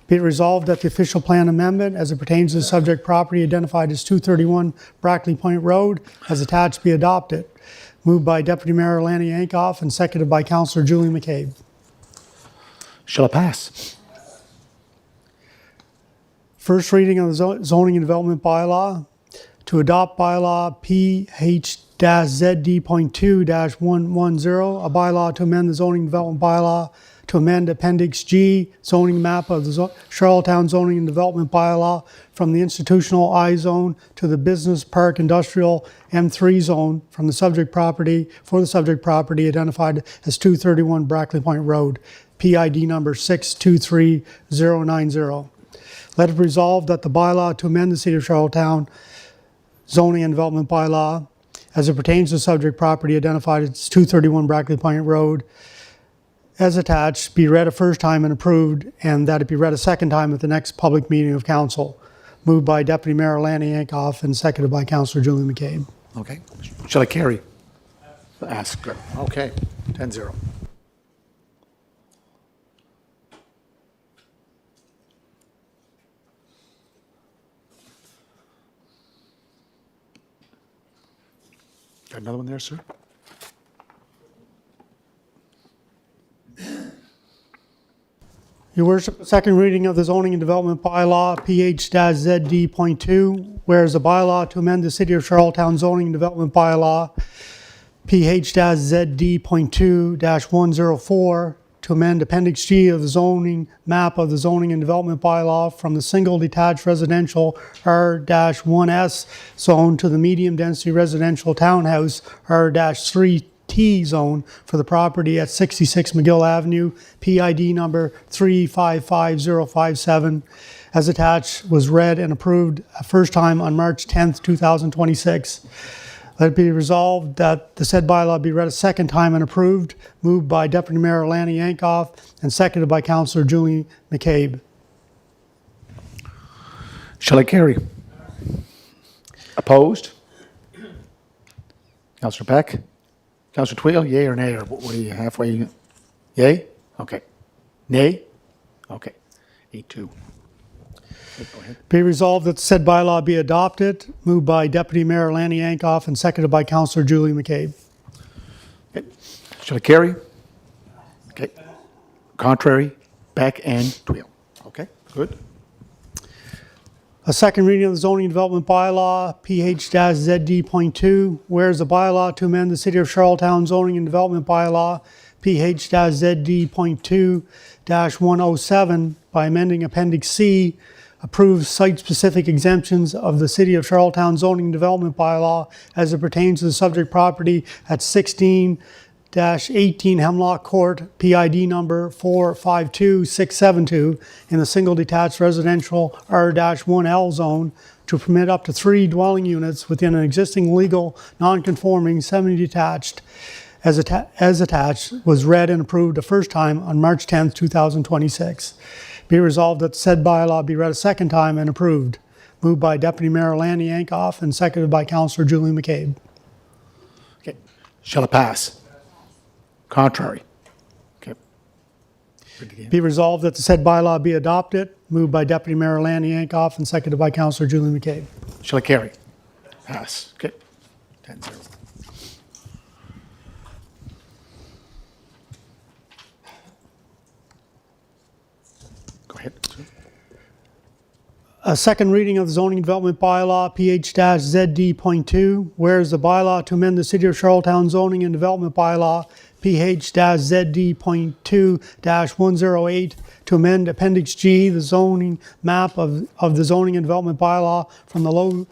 Speaker 9: Be it resolved that the official plan amendment as it pertains to the subject property identified as 231 Brackley Point Road as attached be adopted. Moved by Deputy Mayor Lanny Yankoff and seconded by Councillor Julie McCabe.
Speaker 1: Shall it pass?
Speaker 9: First reading of the zoning and development bylaw, to adopt bylaw PH-ZD PH-ZD.2-110, a bylaw to amend the zoning development bylaw to amend Appendix G zoning map of the Charlottetown zoning and development bylaw from the institutional I zone to the business park industrial M3 zone from the subject property, for the subject property identified as 231 Brackley Point Road, PID number 623090. Let it be resolved that the bylaw to amend the City of Charlottetown zoning and development bylaw as it pertains to subject property identified as 231 Brackley Point Road as attached be read a first time and approved, and that it be read a second time at the next public meeting of council. Moved by Deputy Mayor Lanny Yankoff and seconded by Councillor Julie McCabe.
Speaker 1: Okay. Shall I carry? Ask. Good. Okay. 10-0. Got another one there, sir?
Speaker 9: Your Worship, second reading of the zoning and development bylaw, PH-ZD.2, whereas the bylaw to amend the City of Charlottetown zoning and development bylaw, PH-ZD.2-104, to amend Appendix G of the zoning map of the zoning and development bylaw from the single detached residential R-1S zone to the medium density residential townhouse R-3T zone for the property at 66 McGill Avenue, PID number 355057, as attached, was read and approved a first time on March 10th, 2026. Let it be resolved that the said bylaw be read a second time and approved, moved by Deputy Mayor Lanny Yankoff and seconded by Councillor Julie McCabe.
Speaker 1: Shall I carry? Opposed? Councillor Peck? Councillor Twill, yay or nay, or what are you, halfway? Yay? Okay. Nay? Okay. 8-2. Go ahead.
Speaker 9: Be resolved that the said bylaw be adopted, moved by Deputy Mayor Lanny Yankoff and seconded by Councillor Julie McCabe.
Speaker 1: Okay. Shall I carry? Okay. Contrary, Beck and Twill. Okay, good.
Speaker 9: A second reading of the zoning development bylaw, PH-ZD.2, whereas the bylaw to amend the City of Charlottetown zoning and development bylaw, PH-ZD.2-107, by amending Appendix C, approves site-specific exemptions of the City of Charlottetown zoning and development bylaw as it pertains to the subject property at 16-18 Hemlock Court, PID number 452672, in the single detached residential R-1L zone to permit up to 3 dwelling units within an existing legal non-conforming semi-detached as attached, was read and approved the first time on March 10th, 2026. Be resolved that said bylaw be read a second time and approved. Moved by Deputy Mayor Lanny Yankoff and seconded by Councillor Julie McCabe.
Speaker 1: Okay. Shall it pass? Contrary. Okay. Read it again.
Speaker 9: Be resolved that the said bylaw be adopted. Moved by Deputy Mayor Lanny Yankoff and seconded by Councillor Julie McCabe.
Speaker 1: Shall I carry? Pass. Okay. 10-0. Go ahead.
Speaker 9: A second reading of the zoning development bylaw, PH-ZD.2, whereas the bylaw to amend the City of Charlottetown zoning and development bylaw, PH-ZD.2-108, to amend Appendix G, the zoning map of the zoning and development bylaw from the low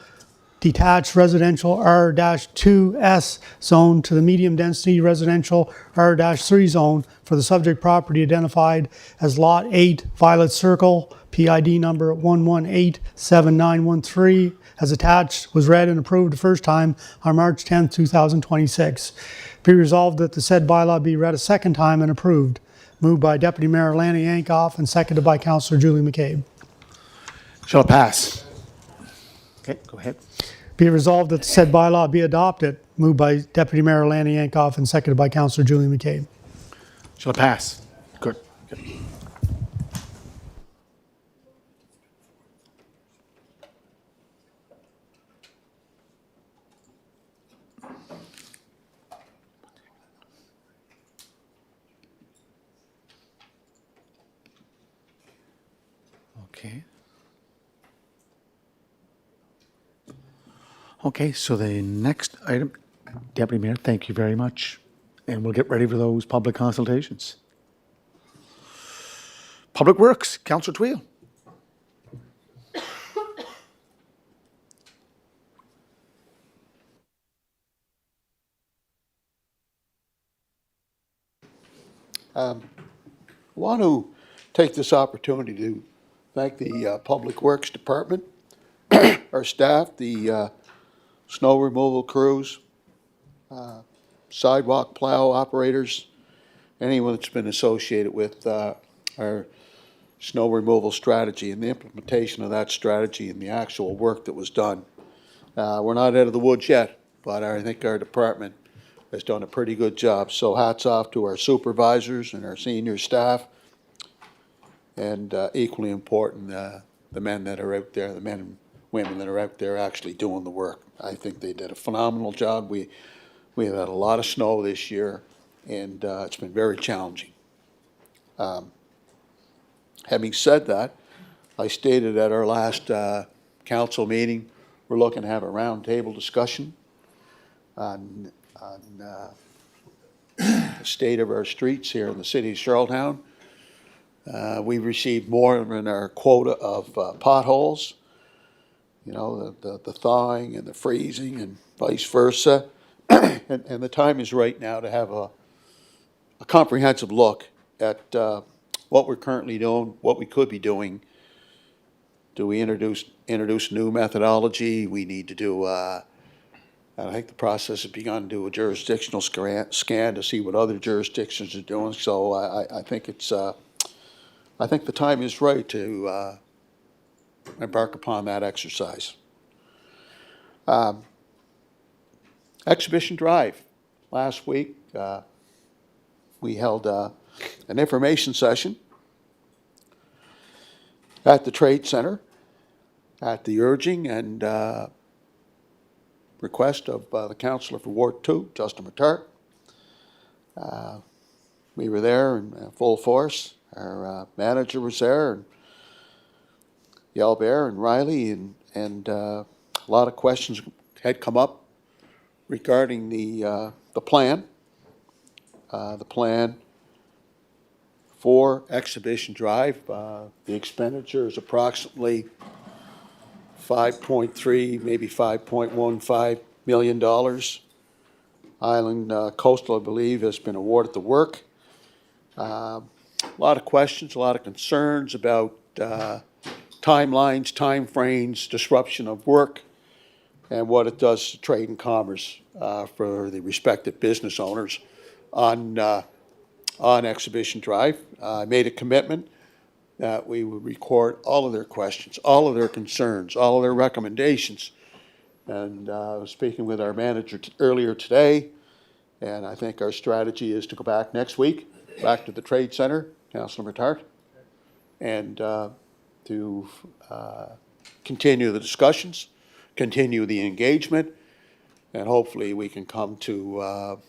Speaker 9: detached residential R-2S zone to the medium density residential R-3 zone for the subject property identified as Lot 8, Violet Circle, PID number 1187913, as attached, was read and approved the first time on March 10th, 2026. Be resolved that the said bylaw be read a second time and approved. Moved by Deputy Mayor Lanny Yankoff and seconded by Councillor Julie McCabe.
Speaker 1: Shall it pass? Okay, go ahead.
Speaker 9: Be resolved that the said bylaw be adopted. Moved by Deputy Mayor Lanny Yankoff and seconded by Councillor Julie McCabe.
Speaker 1: Shall it pass? Good. Good. Okay. Okay, so the next item, Deputy Mayor, thank you very much. And we'll get ready for those public consultations. Public Works, Councillor Twill.
Speaker 3: Want to take this opportunity to thank the Public Works Department, our staff, the snow removal crews, sidewalk plow operators, anyone that's been associated with our snow removal strategy and the implementation of that strategy and the actual work that was done. We're not out of the woods yet, but I think our department has done a pretty good job. So hats off to our supervisors and our senior staff. And equally important, the men that are out there, the men and women that are out there actually doing the work. I think they did a phenomenal job. We have had a lot of snow this year, and it's been very challenging. Having said that, I stated at our last council meeting, we're looking to have a roundtable discussion on the state of our streets here in the city of Charlottetown. We've received more than our quota of potholes, you know, the thawing and the freezing and vice versa. And the time is right now to have a comprehensive look at what we're currently doing, what we could be doing. Do we introduce new methodology? We need to do, I think the process has begun to do a jurisdictional scan to see what other jurisdictions are doing. So I think it's, I think the time is right to embark upon that exercise. Exhibition Drive. Last week, we held an information session at the Trade Center at the urging and request of the Councillor for Ward 2, Justin Matart. We were there in full force. Our manager was there, and Yelbear and Riley, and a lot of questions had come up regarding the plan. The plan for Exhibition Drive. The expenditure is approximately $5.3, maybe $5.15 million. Island Coastal, I believe, has been awarded the work. A lot of questions, a lot of concerns about timelines, timeframes, disruption of work, and what it does to trade and commerce for the respective business owners on Exhibition Drive. I made a commitment that we would record all of their questions, all of their concerns, all of their recommendations. And I was speaking with our manager earlier today, and I think our strategy is to go back next week, back to the Trade Center, Councillor Matart, and to continue the discussions, continue the engagement, and hopefully we can come to,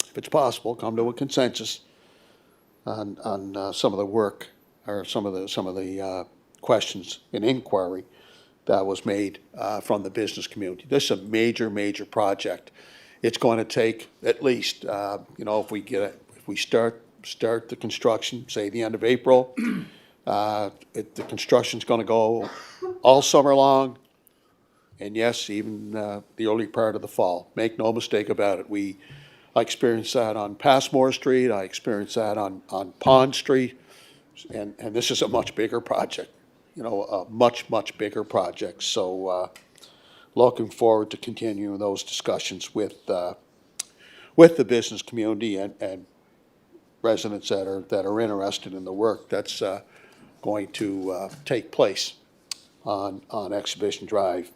Speaker 3: if it's possible, come to a consensus on some of the work or some of the questions and inquiry that was made from the business community. This is a major project. It's going to take at least, you know, if we start the construction, say the end of April, the construction's going to go all summer long, and yes, even the early part of the fall. Make no mistake about it. I experienced that on Passmore Street. I experienced that on Pond Street, and this is a much bigger project. You know, a much bigger project. So, looking forward to continuing those discussions with the business community and residents that are interested in the work that's going to take place on Exhibition Drive.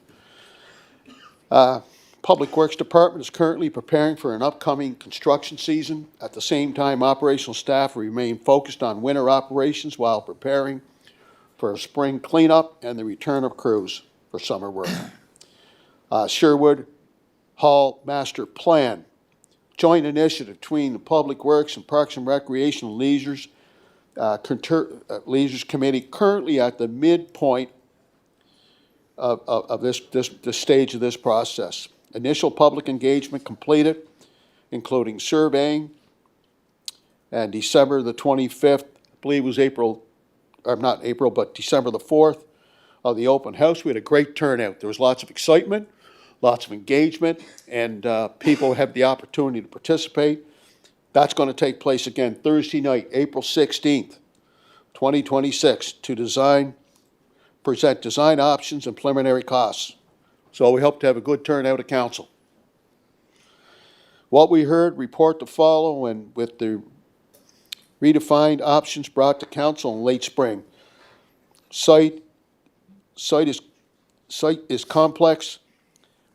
Speaker 3: Public Works Department is currently preparing for an upcoming construction season. At the same time, operational staff remain focused on winter operations while preparing for a spring cleanup and the return of crews for summer work. Sherwood Hall Master Plan, joint initiative between the Public Works and Parks and Recreation and Leisures Committee, currently at the midpoint of this stage of this process. initial public engagement completed, including surveying. And December the 25th, I believe it was not April, but December the 4th, of the open house. We had a great turnout. There was lots of excitement, lots of engagement, and people have the opportunity to participate. That's going to take place again Thursday night, April 16th, 2026, to present design options and preliminary costs. So we hope to have a good turnout of council. What we heard, report to follow, and with the redefined options brought to council in late spring. Site is complex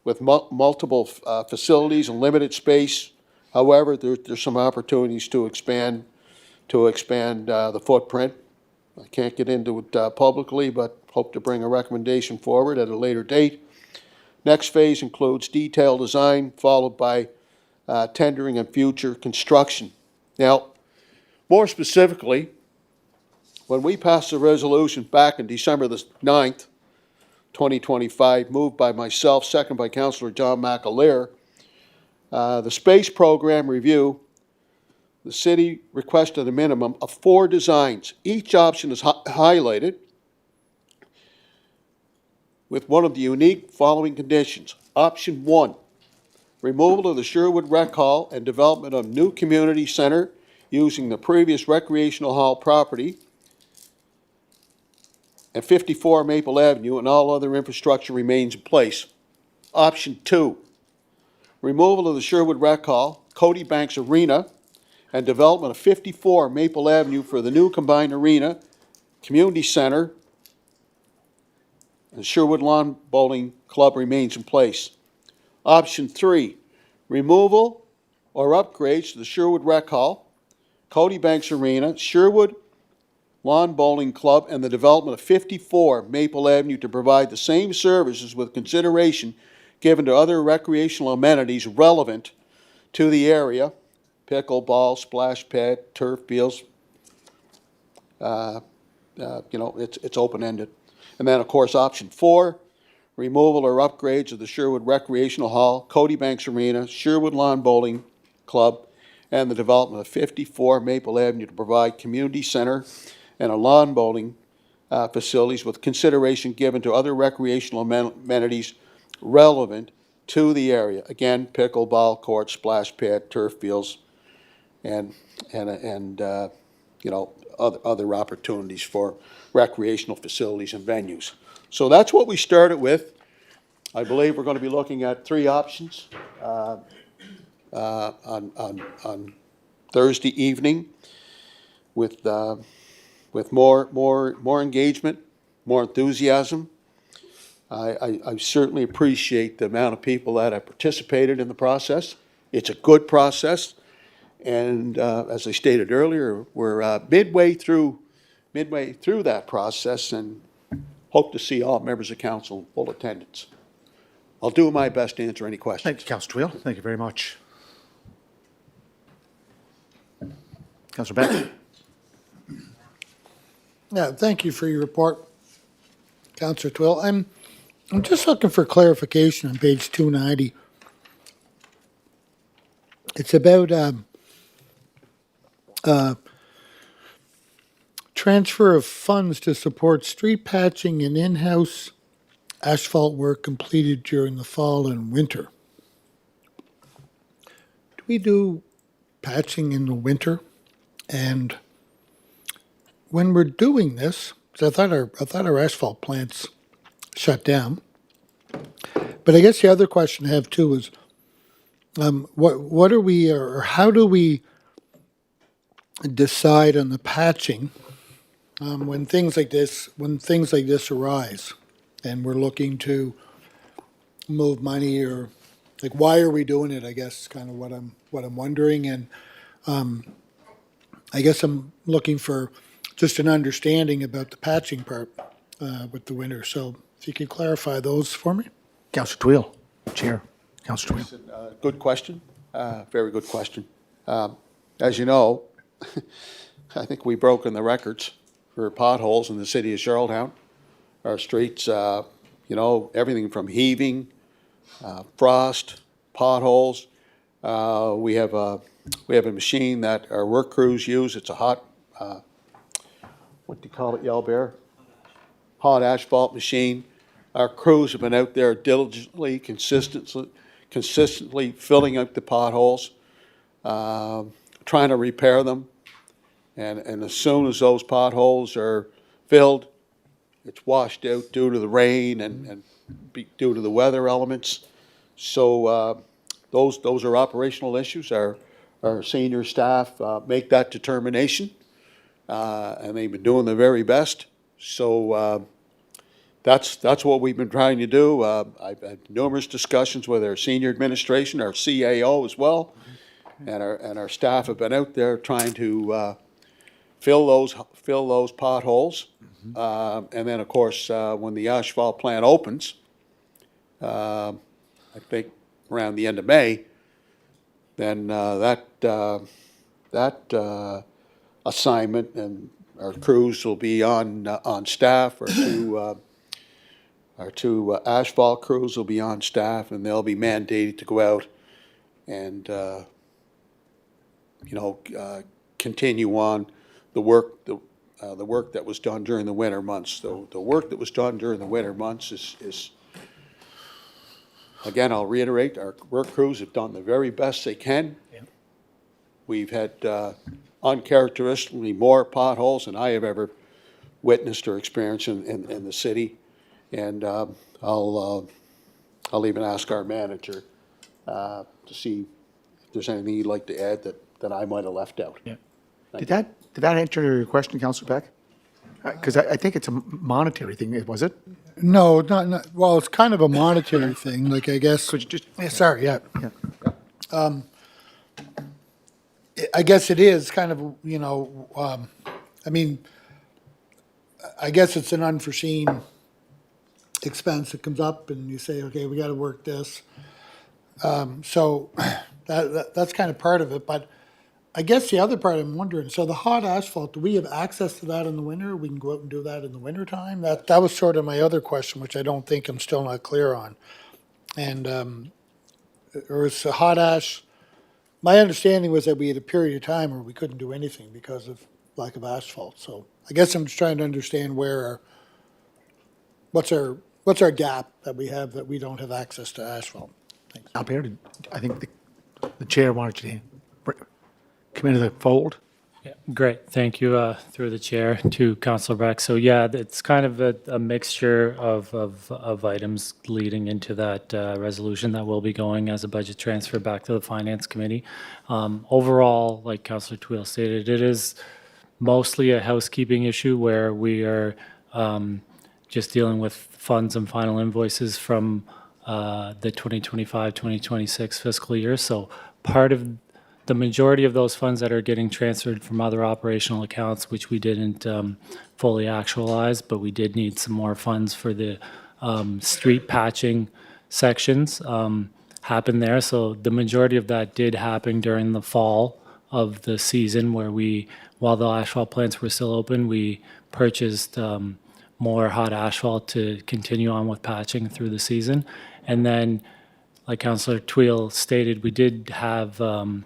Speaker 3: with multiple facilities and limited space. However, there's some opportunities to expand the footprint. I can't get into it publicly, but hope to bring a recommendation forward at a later date. Next phase includes detailed design, followed by tendering and future construction. Now, more specifically, when we passed the resolution back in December the 9th, 2025, moved by myself, second by Councillor John McAleer, the space program review, the city requested a minimum of 4 designs. Each option is highlighted with one of the unique following conditions. Option 1, removal of the Sherwood Rec Hall and development of new community center using the previous recreational hall property and 54 Maple Avenue, and all other infrastructure remains in place. Option 2, removal of the Sherwood Rec Hall, Cody Banks Arena, and development of 54 Maple Avenue for the new combined arena, community center, and Sherwood Lawn Bowling Club remains in place. Option 3, removal or upgrades to the Sherwood Rec Hall, Cody Banks Arena, Sherwood Lawn Bowling Club, and the development of 54 Maple Avenue to provide the same services with consideration given to other recreational amenities relevant to the area, pickleball, splash pad, turf fields. It's open-ended. And then, of course, option 4, removal or upgrades of the Sherwood Recreational Hall, Cody Banks Arena, Sherwood Lawn Bowling Club, and the development of 54 Maple Avenue to provide community center and a lawn bowling facilities with consideration given to other recreational amenities relevant to the area. Again, pickleball court, splash pad, turf fields, and other opportunities for recreational facilities and venues. So that's what we started with. I believe we're going to be looking at 3 options on Thursday evening with more engagement, more enthusiasm. I certainly appreciate the amount of people that have participated in the process. It's a good process, and as I stated earlier, we're midway through that process, and hope to see all members of council in full attendance. I'll do my best to answer any questions.
Speaker 1: Thank you, Councillor Twill. Thank you very much. Councillor Beck.
Speaker 7: Yeah, thank you for your report, Councillor Twill. I'm just looking for clarification on page 290. It's about transfer of funds to support street patching and in-house asphalt work completed during the fall and winter. Do we do patching in the winter? And when we're doing this, 'cause I thought our asphalt plants shut down. But I guess the other question I have too is, what are we, or how do we decide on the patching when things like this arise, and we're looking to move money, or like why are we doing it? I guess is kind of what I'm wondering, and I guess I'm looking for just an understanding about the patching part with the winter. So if you could clarify those for me.
Speaker 1: Councillor Twill, Chair. Councillor Twill.
Speaker 3: Good question. Very good question. As you know, I think we've broken the records for potholes in the city of Charlottetown. Our streets, everything from heaving frost, potholes. We have a machine that our work crews use. It's a hot, what do you call it, Yell Bear? Hot asphalt machine. Our crews have been out there diligently, consistently filling up the potholes, trying to repair them. And as soon as those potholes are filled, it's washed out due to the rain and due to the weather elements. So those are operational issues. Our senior staff make that determination, and they've been doing their very best. So that's what we've been trying to do. I've had numerous discussions with our senior administration, our CAO as well, and our staff have been out there trying to fill those potholes. And then, of course, when the asphalt plant opens, I think around the end of May, then that assignment and our crews will be on staff. Our two asphalt crews will be on staff, and they'll be mandated to go out and continue on the work that was done during the winter months. The work that was done during the winter months is again, I'll reiterate, our work crews have done the very best they can.
Speaker 1: Yeah.
Speaker 3: We've had uncharacteristically more potholes than I have ever witnessed or experienced in the city. And I'll even ask our manager to see if there's anything he'd like to add that I might have left out.
Speaker 1: Yeah. Did that answer your question, Councillor Peck? Because I think it's a monetary thing, was it?
Speaker 7: No, not, well, it's kind of a monetary thing, like, I guess.
Speaker 1: Could you just?
Speaker 7: Yeah, sorry, yeah.
Speaker 1: Yeah.
Speaker 7: I guess it is kind of, I mean, I guess it's an unforeseen expense that comes up and you say, okay, we gotta work this. So that's kind of part of it, but I guess the other part I'm wondering, so the hot asphalt, do we have access to that in the winter? We can go out and do that in the winter time? That was sort of my other question, which I don't think I'm still not clear on. And, or is the hot ash, my understanding was that we had a period of time where we couldn't do anything because of lack of asphalt. So I guess I'm just trying to understand what's our gap that we have that we don't have access to asphalt? Thanks.
Speaker 1: Albert, I think the chair wanted you to come into the fold.
Speaker 10: Yeah, great. Thank you, through the chair, to Councillor Beck. So yeah, it's kind of a mixture of items leading into that resolution that will be going as a budget transfer back to the Finance Committee. Overall, like Councillor Tweel stated, it is mostly a housekeeping issue where we are just dealing with funds and final invoices from the 2025-2026 fiscal year. So part of the majority of those funds that are getting transferred from other operational accounts, which we didn't fully actualize, but we did need some more funds for the street patching sections, happened there. So the majority of that did happen during the fall of the season where while the asphalt plants were still open, we purchased more hot asphalt to continue on with patching through the season. And then, like Councillor Tweel stated, we did have a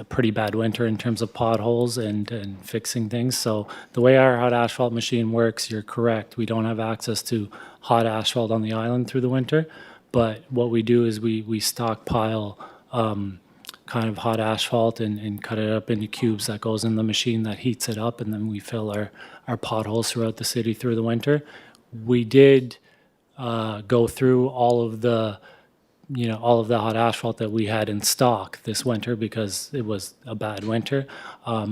Speaker 10: pretty bad winter in terms of potholes and fixing things. So the way our hot asphalt machine works, you're correct. We don't have access to hot asphalt on the island through the winter. But what we do is we stockpile kind of hot asphalt and cut it up into cubes that goes in the machine that heats it up. And then we fill our potholes throughout the city through the winter. We did go through all of the hot asphalt that we had in stock this winter because it was a bad winter.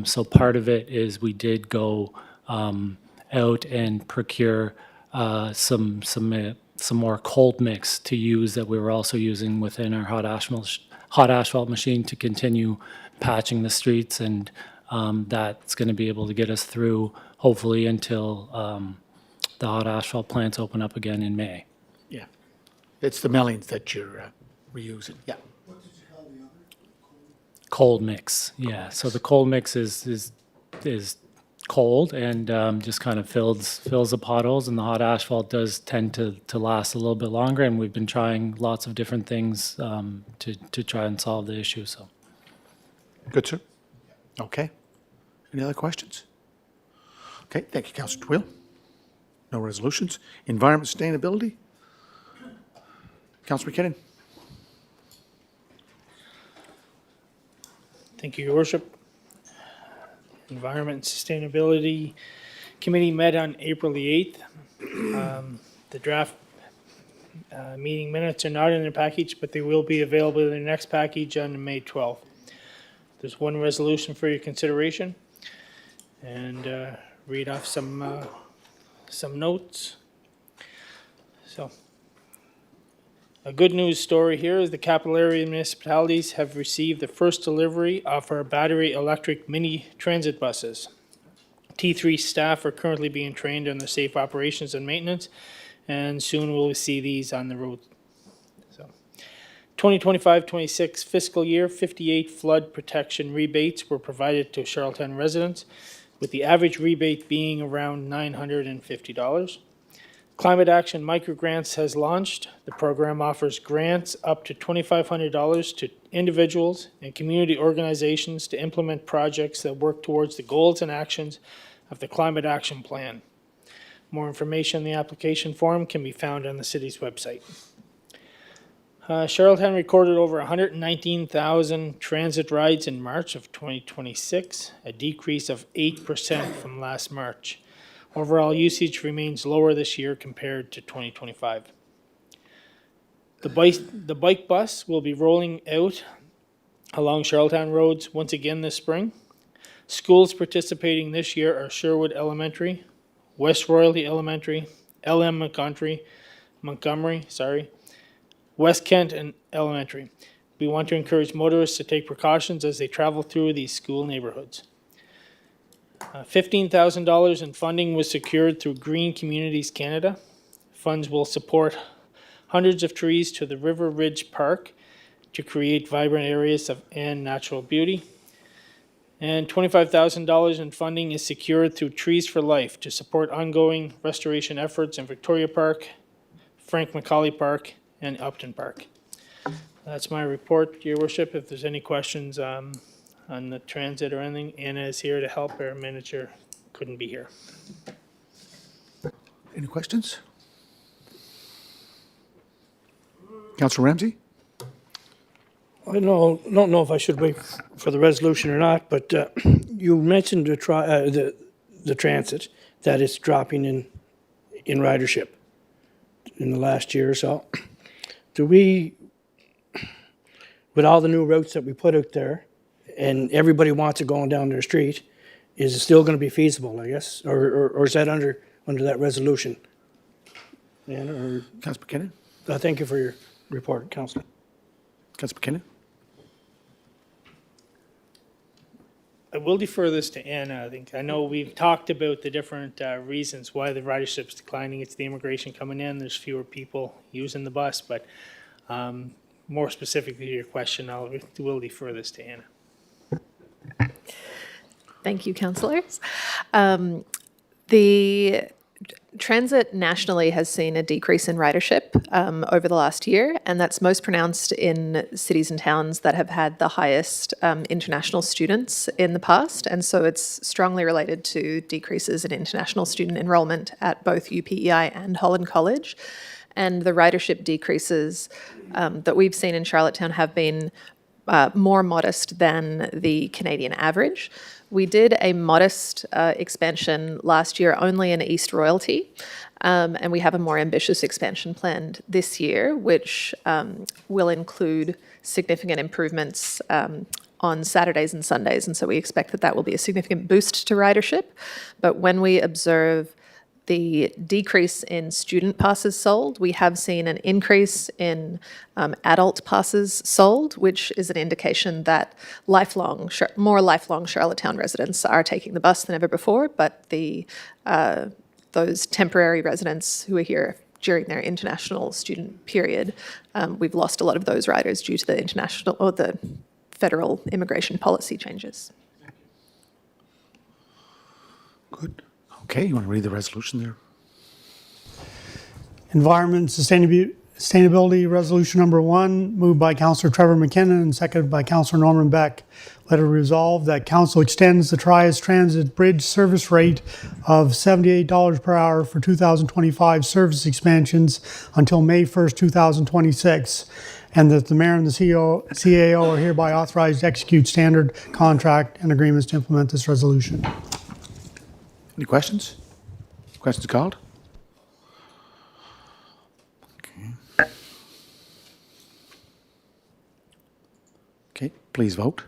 Speaker 10: So part of it is we did go out and procure some more cold mix to use that we were also using within our hot asphalt machine to continue patching the streets, and that's going to be able to get us through hopefully until the hot asphalt plants open up again in May.
Speaker 1: Yeah. It's the millions that you're reusing. Yeah.
Speaker 10: Cold mix, yeah. So the cold mix is cold and just kind of fills the potholes, and the hot asphalt does tend to last a little bit longer, and we've been trying lots of different things to try and solve the issue, so.
Speaker 1: Good, sir. Okay. Any other questions? Okay, thank you, Councillor Twill. No resolutions. Environment sustainability? Councillor McKinnon?
Speaker 11: Thank you, Your Worship. Environment and Sustainability Committee met on April the 8th. The draft meeting minutes are not in the package, but they will be available in the next package on May 12th. There's one resolution for your consideration, and read off some notes. So, a good news story here is the capital area municipalities have received the first delivery of our battery electric mini transit buses. T3 staff are currently being trained on the safe operations and maintenance, and soon we'll see these on the road. So, 2025-26 fiscal year, 58 flood protection rebates were provided to Charlottetown residents, with the average rebate being around $950. Climate Action Microgrants has launched. The program offers grants up to $2,500 to individuals and community organizations to implement projects that work towards the goals and actions of the Climate Action Plan. More information on the application form can be found on the city's website. Charlottetown recorded over 119,000 transit rides in March of 2026, a decrease of 8% from last March. Overall usage remains lower this year compared to 2025. The bike bus will be rolling out along Charlottetown roads once again this spring. Schools participating this year are Sherwood Elementary, West Royalty Elementary, LM Montgomery, West Kent and Elementary. We want to encourage motorists to take precautions as they travel through these school neighborhoods. $15,000 in funding was secured through Green Communities Canada. Funds will support hundreds of trees to the River Ridge Park to create vibrant areas and natural beauty. And $25,000 in funding is secured through Trees for Life to support ongoing restoration efforts in Victoria Park, Frank Macaulay Park, and Upton Park. That's my report, Your Worship. If there's any questions on the transit or anything, Anna is here to help. Our manager couldn't be here.
Speaker 1: Any questions? Councillor Ramsey?
Speaker 12: I don't know if I should wait for the resolution or not, but you mentioned the transit, that it's dropping in ridership in the last year or so. Do we, with all the new routes that we put out there, and everybody wants it going down their street, is it still going to be feasible, I guess? Or is that under that resolution? Councillor
Speaker 1: McKinnon?
Speaker 12: Thank you for your report, Councillor.
Speaker 1: Councillor McKinnon?
Speaker 11: I will defer this to Anna. I know we've talked about the different reasons why the ridership's declining. It's the immigration coming in. There's fewer people using the bus, but more specifically to your question, I will defer this to Anna.
Speaker 13: Thank you, councillors. The transit nationally has seen a decrease in ridership over the last year, and that's most pronounced in cities and towns that have had the highest international students in the past, and so it's strongly related to decreases in international student enrolment at both UPEI and Holland College. And the ridership decreases that we've seen in Charlottetown have been more modest than the Canadian average. We did a modest expansion last year only in East Royalty, and we have a more ambitious expansion planned this year, which will include significant improvements on Saturdays and Sundays, and so we expect that that will be a significant boost to ridership. But when we observe the decrease in student passes sold, we have seen an increase in adult passes sold, which is an indication that more lifelong Charlottetown residents are taking the bus than ever before, but those temporary residents who are here during their international student period, we've lost a lot of those riders due to the international or the federal immigration policy changes.
Speaker 1: Good. Okay, you want to read the resolution there?
Speaker 9: Environment and Sustainability Resolution Number 1, moved by Councillor Trevor McKinnon and seconded by Councillor Norman Beck. Let it resolve that Council extends the Trias Transit Bridge service rate of $78 per hour for 2025 service expansions until May 1st, 2026, and that the Mayor and the CAO are hereby authorized to execute standard contract and agreements to implement this resolution.
Speaker 1: Any questions? Questions called? Okay, please vote.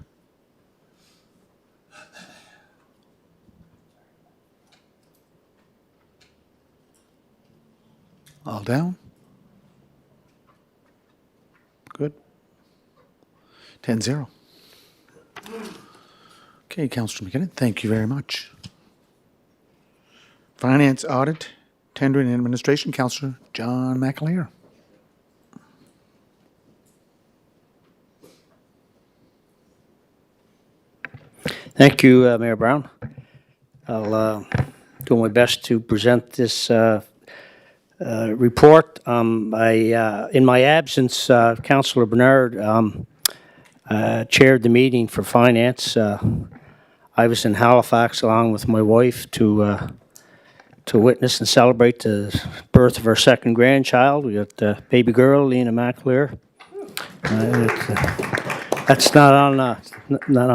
Speaker 1: All down? Good. 10-0. Okay, Councillor McKinnon, thank you very much. Finance, Audit, Tendering and Administration, Councillor John McAleer.
Speaker 14: Thank you, Mayor Brown. I'll do my best to present this report. In my absence, Councillor Bernard chaired the meeting for Finance. I was in Halifax along with my wife to witness and celebrate the birth of our second grandchild. We got baby girl, Lena McAleer. That's not on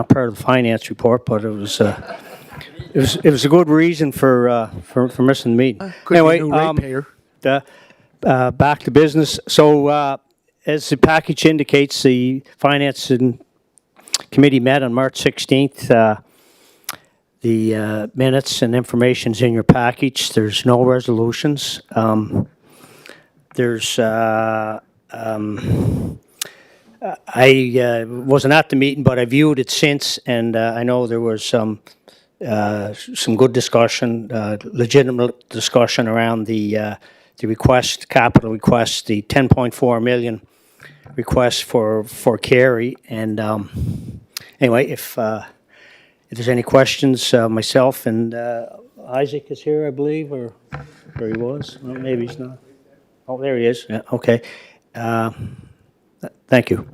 Speaker 14: part of the finance report, but it was a good reason for missing the meeting.
Speaker 1: Could
Speaker 14: Anyway,
Speaker 1: be a new ratepayer.
Speaker 14: back to business. So, as the package indicates, the Finance Committee met on March 16th. The minutes and information's in your package. There's no resolutions. I wasn't at the meeting, but I viewed it since, and I know there was some good discussion, legitimate discussion around the request, capital request, the 10.4 million request for Kerry. And anyway, if there's any questions, myself and Isaac is here, I believe, or where he was. Well, maybe he's not. Oh, there he is. Yeah, okay. Thank you.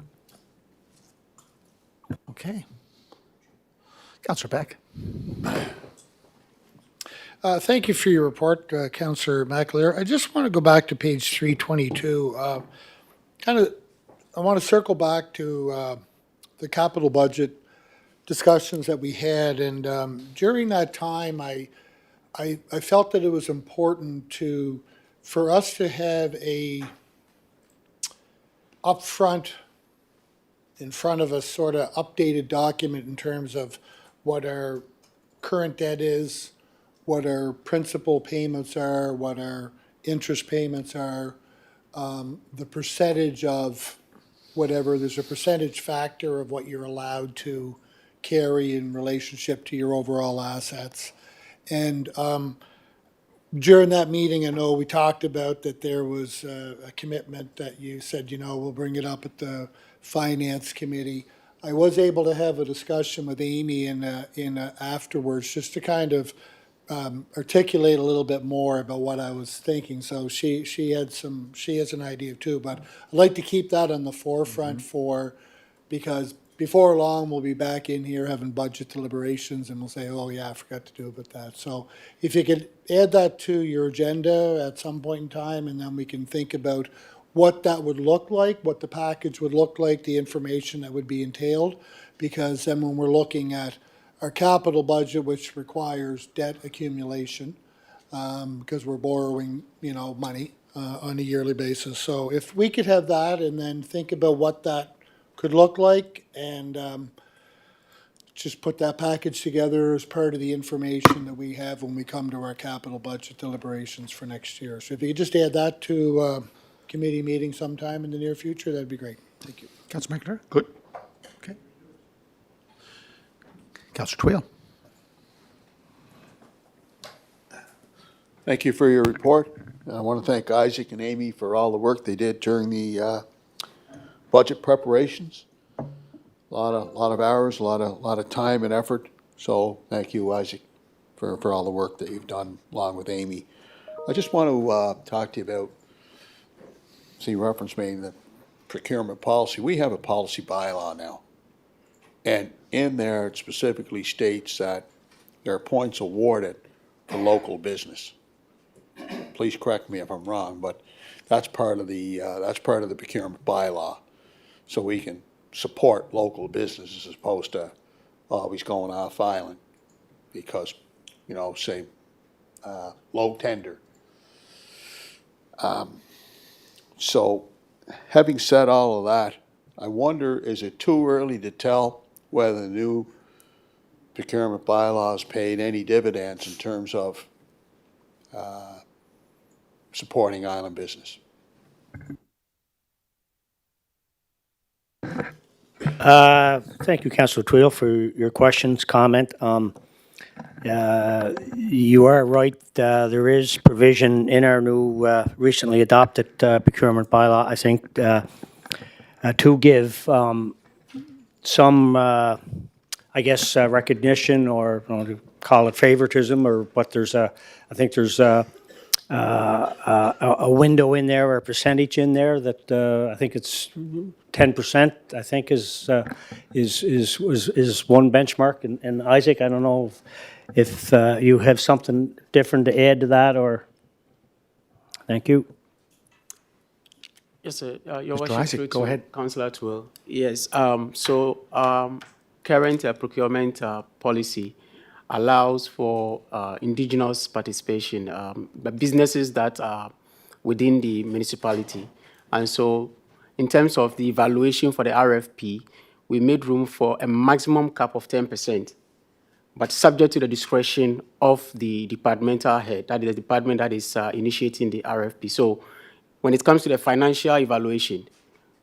Speaker 1: Okay. Councillor Beck.
Speaker 7: Thank you for your report, Councillor McAleer. I just want to go back to page 322. I want to circle back to the capital budget discussions that we had, and during that time, I felt that it was important for us to have a upfront, in front of us, sort of updated document in terms of what our current debt is, what our principal payments are, what our interest payments are, the percentage of whatever, there's a percentage factor of what you're allowed to carry in relationship to your overall assets. And during that meeting, I know we talked about that there was a commitment that you said, we'll bring it up at the Finance Committee. I was able to have a discussion with Amy in afterwards, just to kind of articulate a little bit more about what I was thinking. So she has an idea too, but I'd like to keep that on the forefront because before long, we'll be back in here having budget deliberations, and we'll say, oh yeah, I forgot to do about that. So if you could add that to your agenda at some point in time, and then we can think about what that would look like, what the package would look like, the information that would be entailed, because then when we're looking at our capital budget, which requires debt accumulation, because we're borrowing, money on a yearly basis. So if we could have that, and then think about what that could look like, and just put that package together as part of the information that we have when we come to our capital budget deliberations for next year. So if you could just add that to committee meeting sometime in the near future, that'd be great. Thank you.
Speaker 1: Councillor McIntyre? Good. Okay. Councillor Twill.
Speaker 3: Thank you for your report. I want to thank Isaac and Amy for all the work they did during the budget preparations. A lot of hours, a lot of time and effort. So thank you, Isaac. for all the work that you've done along with Amy. I just want to talk to you about, see, reference made the procurement policy. We have a policy bylaw now. And in there, it specifically states that there are points awarded for local business. Please correct me if I'm wrong, but that's part of the procurement bylaw. So we can support local businesses as opposed to always going off island because, say, low tender. So having said all of that, I wonder, is it too early to tell whether the new procurement bylaws paid any dividends in terms of supporting island business?
Speaker 14: Thank you, Councillor Twill, for your questions, comment. You are right. There is provision in our new recently adopted procurement bylaw, I think, to give some, I guess, recognition or call it favoritism or what I think there's a window in there or a percentage in there that I think it's 10%. I think is one benchmark. And Isaac, I don't know if you have something different to add to that, or thank you.
Speaker 15: Yes, sir. Your
Speaker 1: Mr.
Speaker 15: worship,
Speaker 1: Isaac,
Speaker 15: through
Speaker 1: go
Speaker 15: to
Speaker 1: ahead.
Speaker 15: Councillor Twill. Yes. Current procurement policy allows for indigenous participation, the businesses that are within the municipality. And so in terms of the evaluation for the RFP, we made room for a maximum cap of 10%, but subject to the discretion of the departmental head, that is the department that is initiating the RFP. So when it comes to the financial evaluation,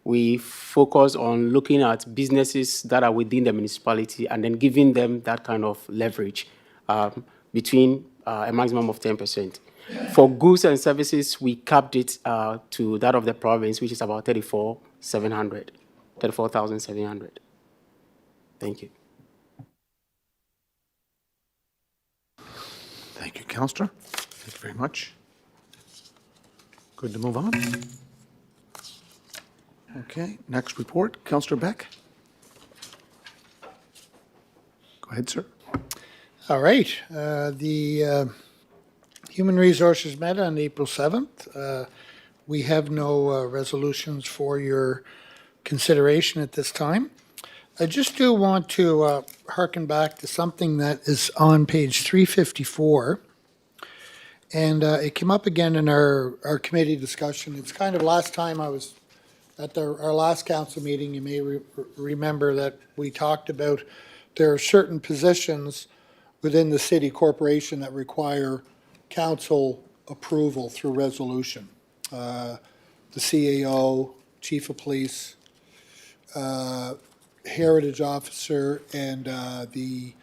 Speaker 15: we focus on looking at businesses that are within the municipality and then giving them that kind of leverage between a maximum of 10%. For goods and services, we capped it to that of the province, which is about 34,700. Thank you.
Speaker 1: Thank you, Councillor. Thank you very much. Good to move on. Okay, next report, Councillor Beck. Go ahead, sir.
Speaker 7: All right, the Human Resources met on April 7th. We have no resolutions for your consideration at this time. I just do want to hearken back to something that is on page 354. And it came up again in our committee discussion. It's kind of last time I was at our last council meeting, you may remember that we talked about there are certain positions within the city corporation that require council approval through resolution. The CAO, chief of police, heritage officer, and the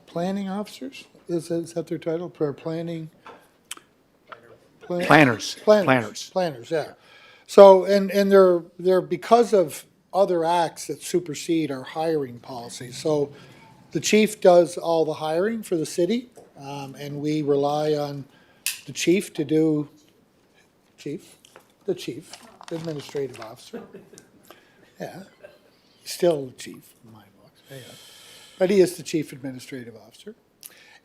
Speaker 7: planning officers? Is that their title? Planning?
Speaker 1: Planners.
Speaker 7: Planners, yeah. So, and they're because of other acts that supersede our hiring policy. So the chief does all the hiring for the city, and we rely on the chief to do, the chief, the administrative officer. Yeah, still the chief in my book, yeah. But he is the chief administrative officer.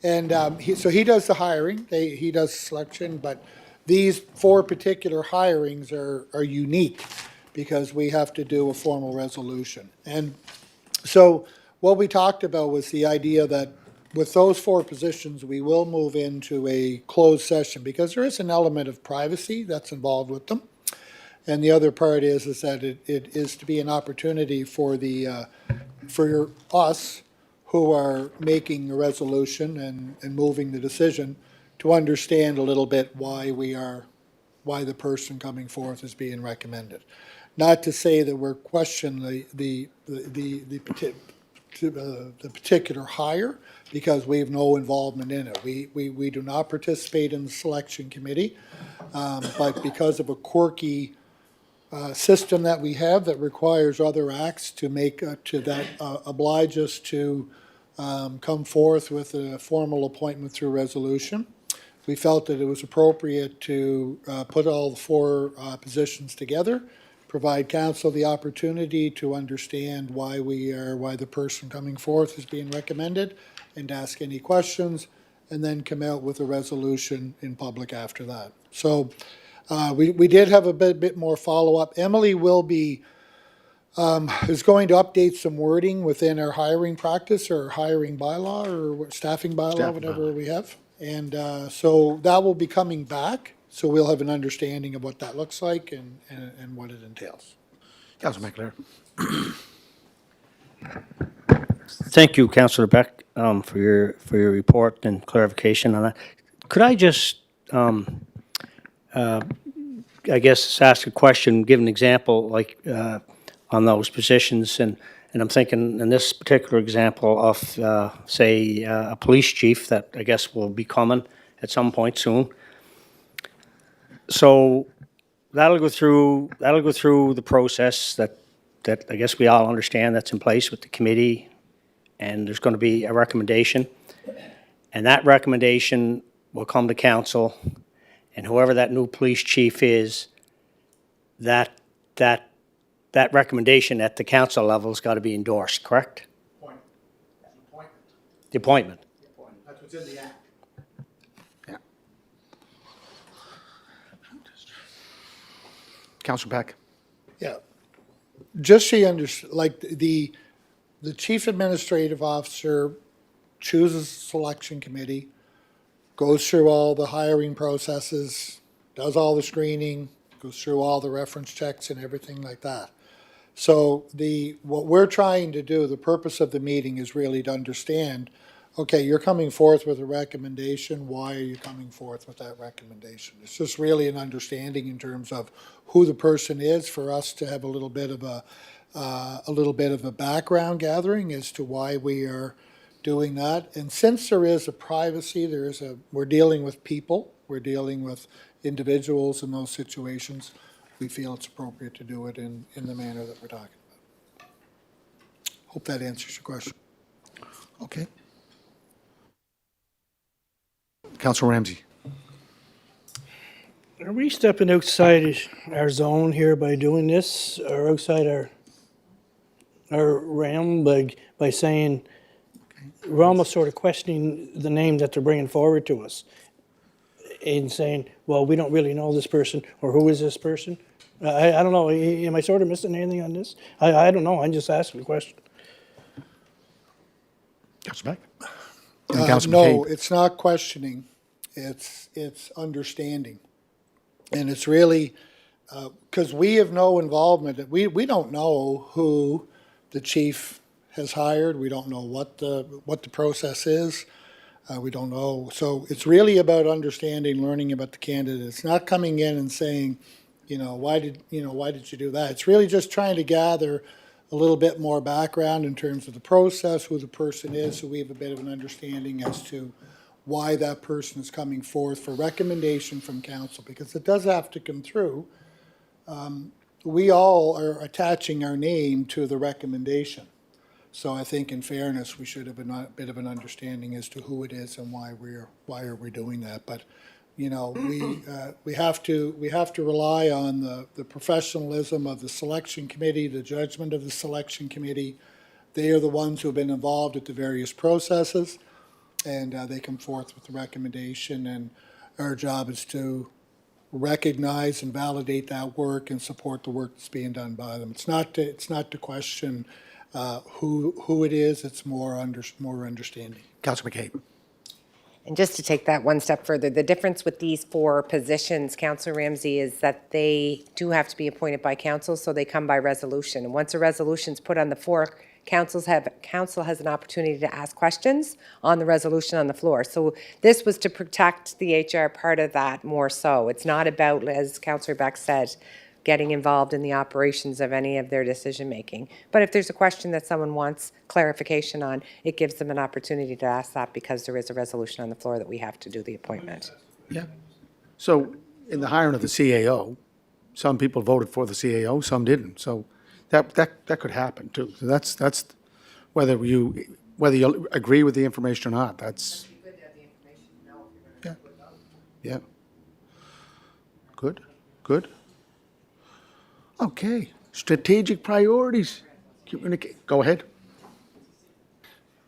Speaker 7: And so he does the hiring, he does selection, but these 4 particular hirings are unique because we have to do a formal resolution. And so what we talked about was the idea that with those 4 positions, we will move into a closed session because there is an element of privacy that's involved with them. And the other part is that it is to be an opportunity for us who are making the resolution and moving the decision to understand a little bit why the person coming forth is being recommended. Not to say that we're questioning the particular hire, because we have no involvement in it. We do not participate in the selection committee, but because of a quirky system that we have that requires other acts to make, oblige us to come forth with a formal appointment through resolution. We felt that it was appropriate to put all the four positions together, provide council the opportunity to understand why the person coming forth is being recommended, and ask any questions, and then come out with a resolution in public after that. So we did have a bit more follow-up. Emily will be is going to update some wording within our hiring practice or hiring bylaw or staffing bylaw, whatever we have. And so that will be coming back. So we'll have an understanding of what that looks like and what it entails.
Speaker 1: Councilor McAleer.
Speaker 14: Thank you, Councillor Beck, for your report and clarification on that. Could I just, I guess, ask a question, give an example, like on those positions, and I'm thinking in this particular example of, say, a police chief that I guess will be coming at some point soon. So that'll go through the process that I guess we all understand that's in place with the committee, and there's going to be a recommendation, and that recommendation will come to council, and whoever that new police chief is, that recommendation at the council level has got to be endorsed, correct? The appointment.
Speaker 1: That's what's in the act. Yeah. Councilor Beck.
Speaker 7: Yeah. Just so you understand, like the chief administrative officer chooses a selection committee, goes through all the hiring processes, does all the screening, goes through all the reference checks and everything like that. So what we're trying to do, the purpose of the meeting is really to understand, okay, you're coming forth with a recommendation, why are you coming forth with that recommendation? It's just really an understanding in terms of who the person is, for us to have a little bit of a background gathering as to why we are doing that. And since there is a privacy, we're dealing with people, we're dealing with individuals in those situations, we feel it's appropriate to do it in the manner that we're talking about. Hope that answers your question.
Speaker 1: Okay. Councilor Ramsey.
Speaker 12: Are we stepping outside our zone here by doing this, or outside our realm by saying, we're almost sort of questioning the name that they're bringing forward to us, and saying, well, we don't really know this person, or who is this person? I don't know, am I sort of missing anything on this? I don't know, I'm just asking a question.
Speaker 1: Councilor Beck.
Speaker 7: No, it's not questioning, it's understanding. And it's really, because we have no involvement, we don't know who the chief has hired, we don't know what the process is, we don't know. So it's really about understanding, learning about the candidate. It's not coming in and saying, why did you do that? It's really just trying to gather a little bit more background in terms of the process, who the person is, so we have a bit of an understanding as to why that person is coming forth for recommendation from council, because it does have to come through. We all are attaching our name to the recommendation. So I think in fairness, we should have a bit of an understanding as to who it is and why are we doing that. But, we have to rely on the professionalism of the selection committee, the judgment of the selection committee. They are the ones who have been involved at the various processes, and they come forth with the recommendation, and our job is to recognize and validate that work and support the work that's being done by them. It's not to question who it is, it's more understanding.
Speaker 1: Councilor McCabe.
Speaker 5: And just to take that one step further, the difference with these four positions, Councillor Ramsey, is that they do have to be appointed by council, so they come by resolution. And once a resolution's put on the floor, council has an opportunity to ask questions on the resolution on the floor. So this was to protect the HR part of that more so. It's not about, as Councillor Beck said, getting involved in the operations of any of their decision-making. But if there's a question that someone wants clarification on, it gives them an opportunity to ask that, because there is a resolution on the floor that we have to do the appointment.
Speaker 1: Yeah. So in the hiring of the CAO, some people voted for the CAO, some didn't. So that could happen too. So that's whether you whether you agree with the information or not, that's. Yeah. Yeah. Good, good. Okay, strategic priorities. Go ahead.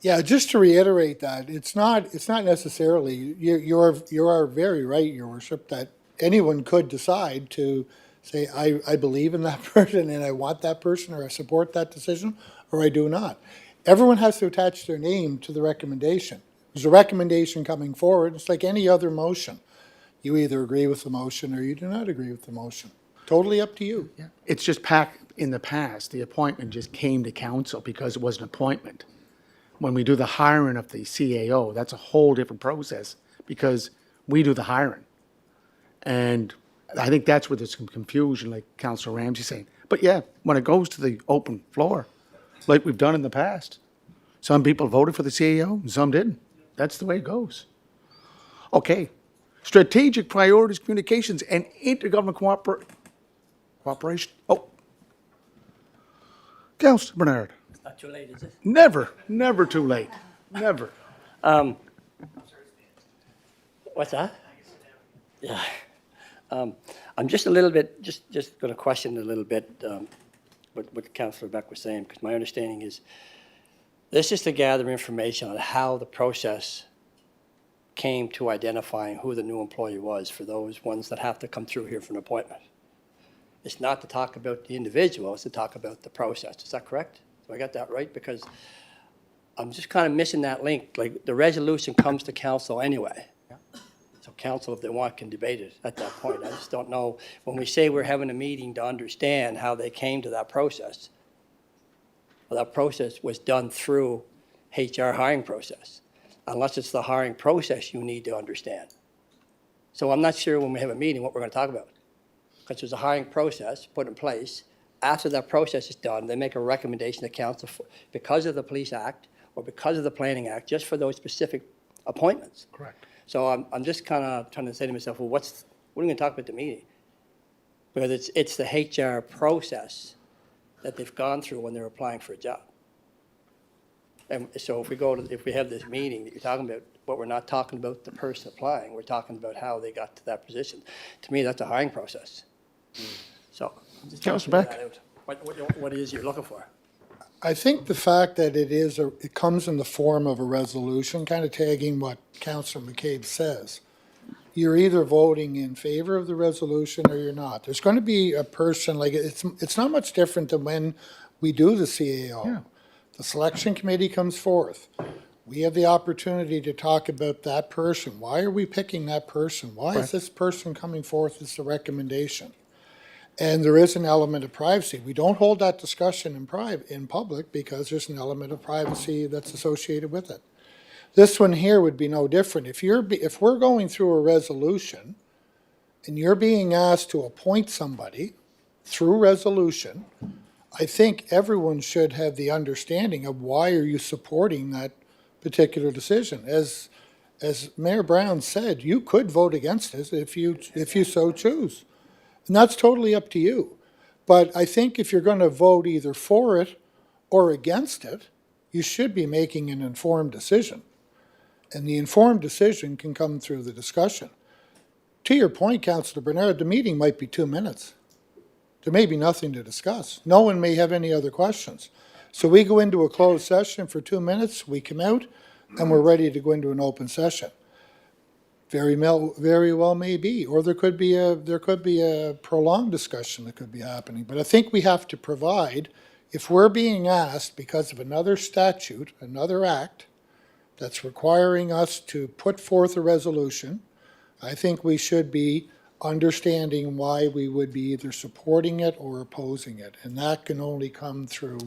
Speaker 7: Yeah, just to reiterate that, it's not necessarily, you are very right, your worship, that anyone could decide to say, I believe in that person and I want that person, or I support that decision, or I do not. Everyone has to attach their name to the recommendation. There's a recommendation coming forward, it's like any other motion. You either agree with the motion or you do not agree with the motion. Totally up to you.
Speaker 1: Yeah. It's just in the past, the appointment just came to council because it was an appointment. When we do the hiring of the CAO, that's a whole different process because we do the hiring. And I think that's where there's some confusion, like Councillor Ramsey's saying. But yeah, when it goes to the open floor, like we've done in the past, some people voted for the CAO and some didn't. That's the way it goes. Okay. Strategic priorities, communications, and intergovernmental cooperation. Oh. Councillor Bernard.
Speaker 2: It's not too late, is it?
Speaker 1: Never too late. Never.
Speaker 2: What's that? Yeah. I'm just a little bit, just going to question a little bit what Councillor Beck was saying, because my understanding is this is to gather information on how the process came to identifying who the new employee was for those ones that have to come through here for an appointment. It's not to talk about the individual, it's to talk about the process. Is that correct? Do I got that right? Because I'm just kind of missing that link. Like, the resolution comes to council anyway. So council, if they want, can debate it at that point. I just don't know. When we say we're having a meeting to understand how they came to that process, well, that process was done through HR hiring process, unless it's the hiring process you need to understand. So I'm not sure when we have a meeting what we're going to talk about, because there's a hiring process put in place. After that process is done, they make a recommendation to council because of the Police Act or because of the Planning Act, just for those specific appointments.
Speaker 1: Correct.
Speaker 2: So I'm just kind of trying to say to myself, well, what are we going to talk about at the meeting? Because it's the HR process that they've gone through when they're applying for a job. And so if we have this meeting that you're talking about, but we're not talking about the person applying, we're talking about how they got to that position. To me, that's a hiring process. So I'm just trying to
Speaker 1: Councillor
Speaker 2: figure
Speaker 1: Beck.
Speaker 2: that out. What it is you're looking for?
Speaker 7: I think the fact that it comes in the form of a resolution, kind of tagging what Councillor McCabe says. You're either voting in favor of the resolution or you're not. There's going to be a person, like, it's not much different than when we do the CAO.
Speaker 1: Yeah.
Speaker 7: The selection committee comes forth. We have the opportunity to talk about that person. Why are we picking that person? Why is this person coming forth as a recommendation? And there is an element of privacy. We don't hold that discussion in public because there's an element of privacy that's associated with it. This one here would be no different. If we're going through a resolution and you're being asked to appoint somebody through resolution, I think everyone should have the understanding of why are you supporting that particular decision. As Mayor Brown said, you could vote against it if you so choose. And that's totally up to you. But I think if you're going to vote either for it or against it, you should be making an informed decision. And the informed decision can come through the discussion. To your point, Councillor Bernard, the meeting might be 2 minutes. There may be nothing to discuss. No one may have any other questions. So we go into a closed session for 2 minutes, we come out, and we're ready to go into an open session. Very well may be, or there could be a prolonged discussion that could be happening. But I think we have to provide, if we're being asked because of another statute, another act, that's requiring us to put forth a resolution, I think we should be understanding why we would be either supporting it or opposing it. And that can only come through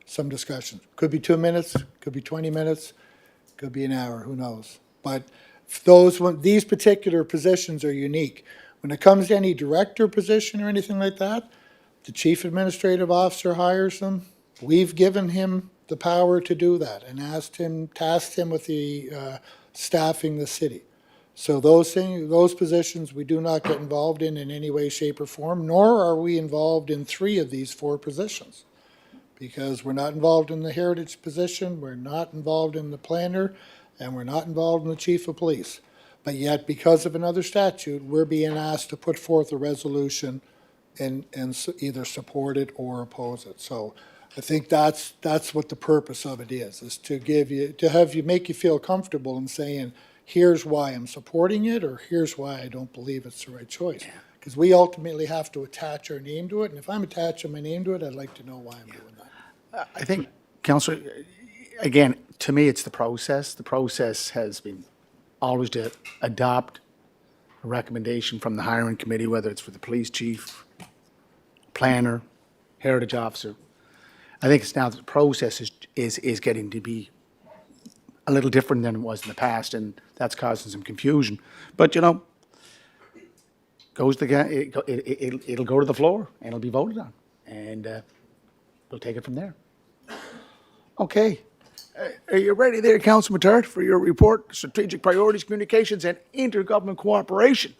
Speaker 7: some discussion. Could be 2 minutes, could be 20 minutes, could be an hour, who knows. But these particular positions are unique. When it comes to any director position or anything like that, the chief administrative officer hires them. We've given him the power to do that and tasked him with the staffing the city. So those positions we do not get involved in any way, shape, or form, nor are we involved in 3 of these 4 positions. because we're not involved in the heritage position, we're not involved in the planner, and we're not involved in the chief of police. But yet, because of another statute, we're being asked to put forth a resolution and either support it or oppose it. So I think that's what the purpose of it is to give you, to have you, make you feel comfortable in saying, here's why I'm supporting it, or here's why I don't believe it's the right choice. Because we ultimately have to attach our name to it, and if I'm attaching my name to it, I'd like to know why I'm doing that.
Speaker 1: I think, Councillor, again, to me, it's the process. The process has been always to adopt a recommendation from the hiring committee, whether it's for the police chief, planner, heritage officer. I think it's now that the process is getting to be a little different than it was in the past, and that's causing some confusion. But, you know, it'll go to the floor, and it'll be voted on, and we'll take it from there. Okay. Are you ready there, Councilor Matart, for your report, strategic priorities, communications, and intergovernmental cooperation?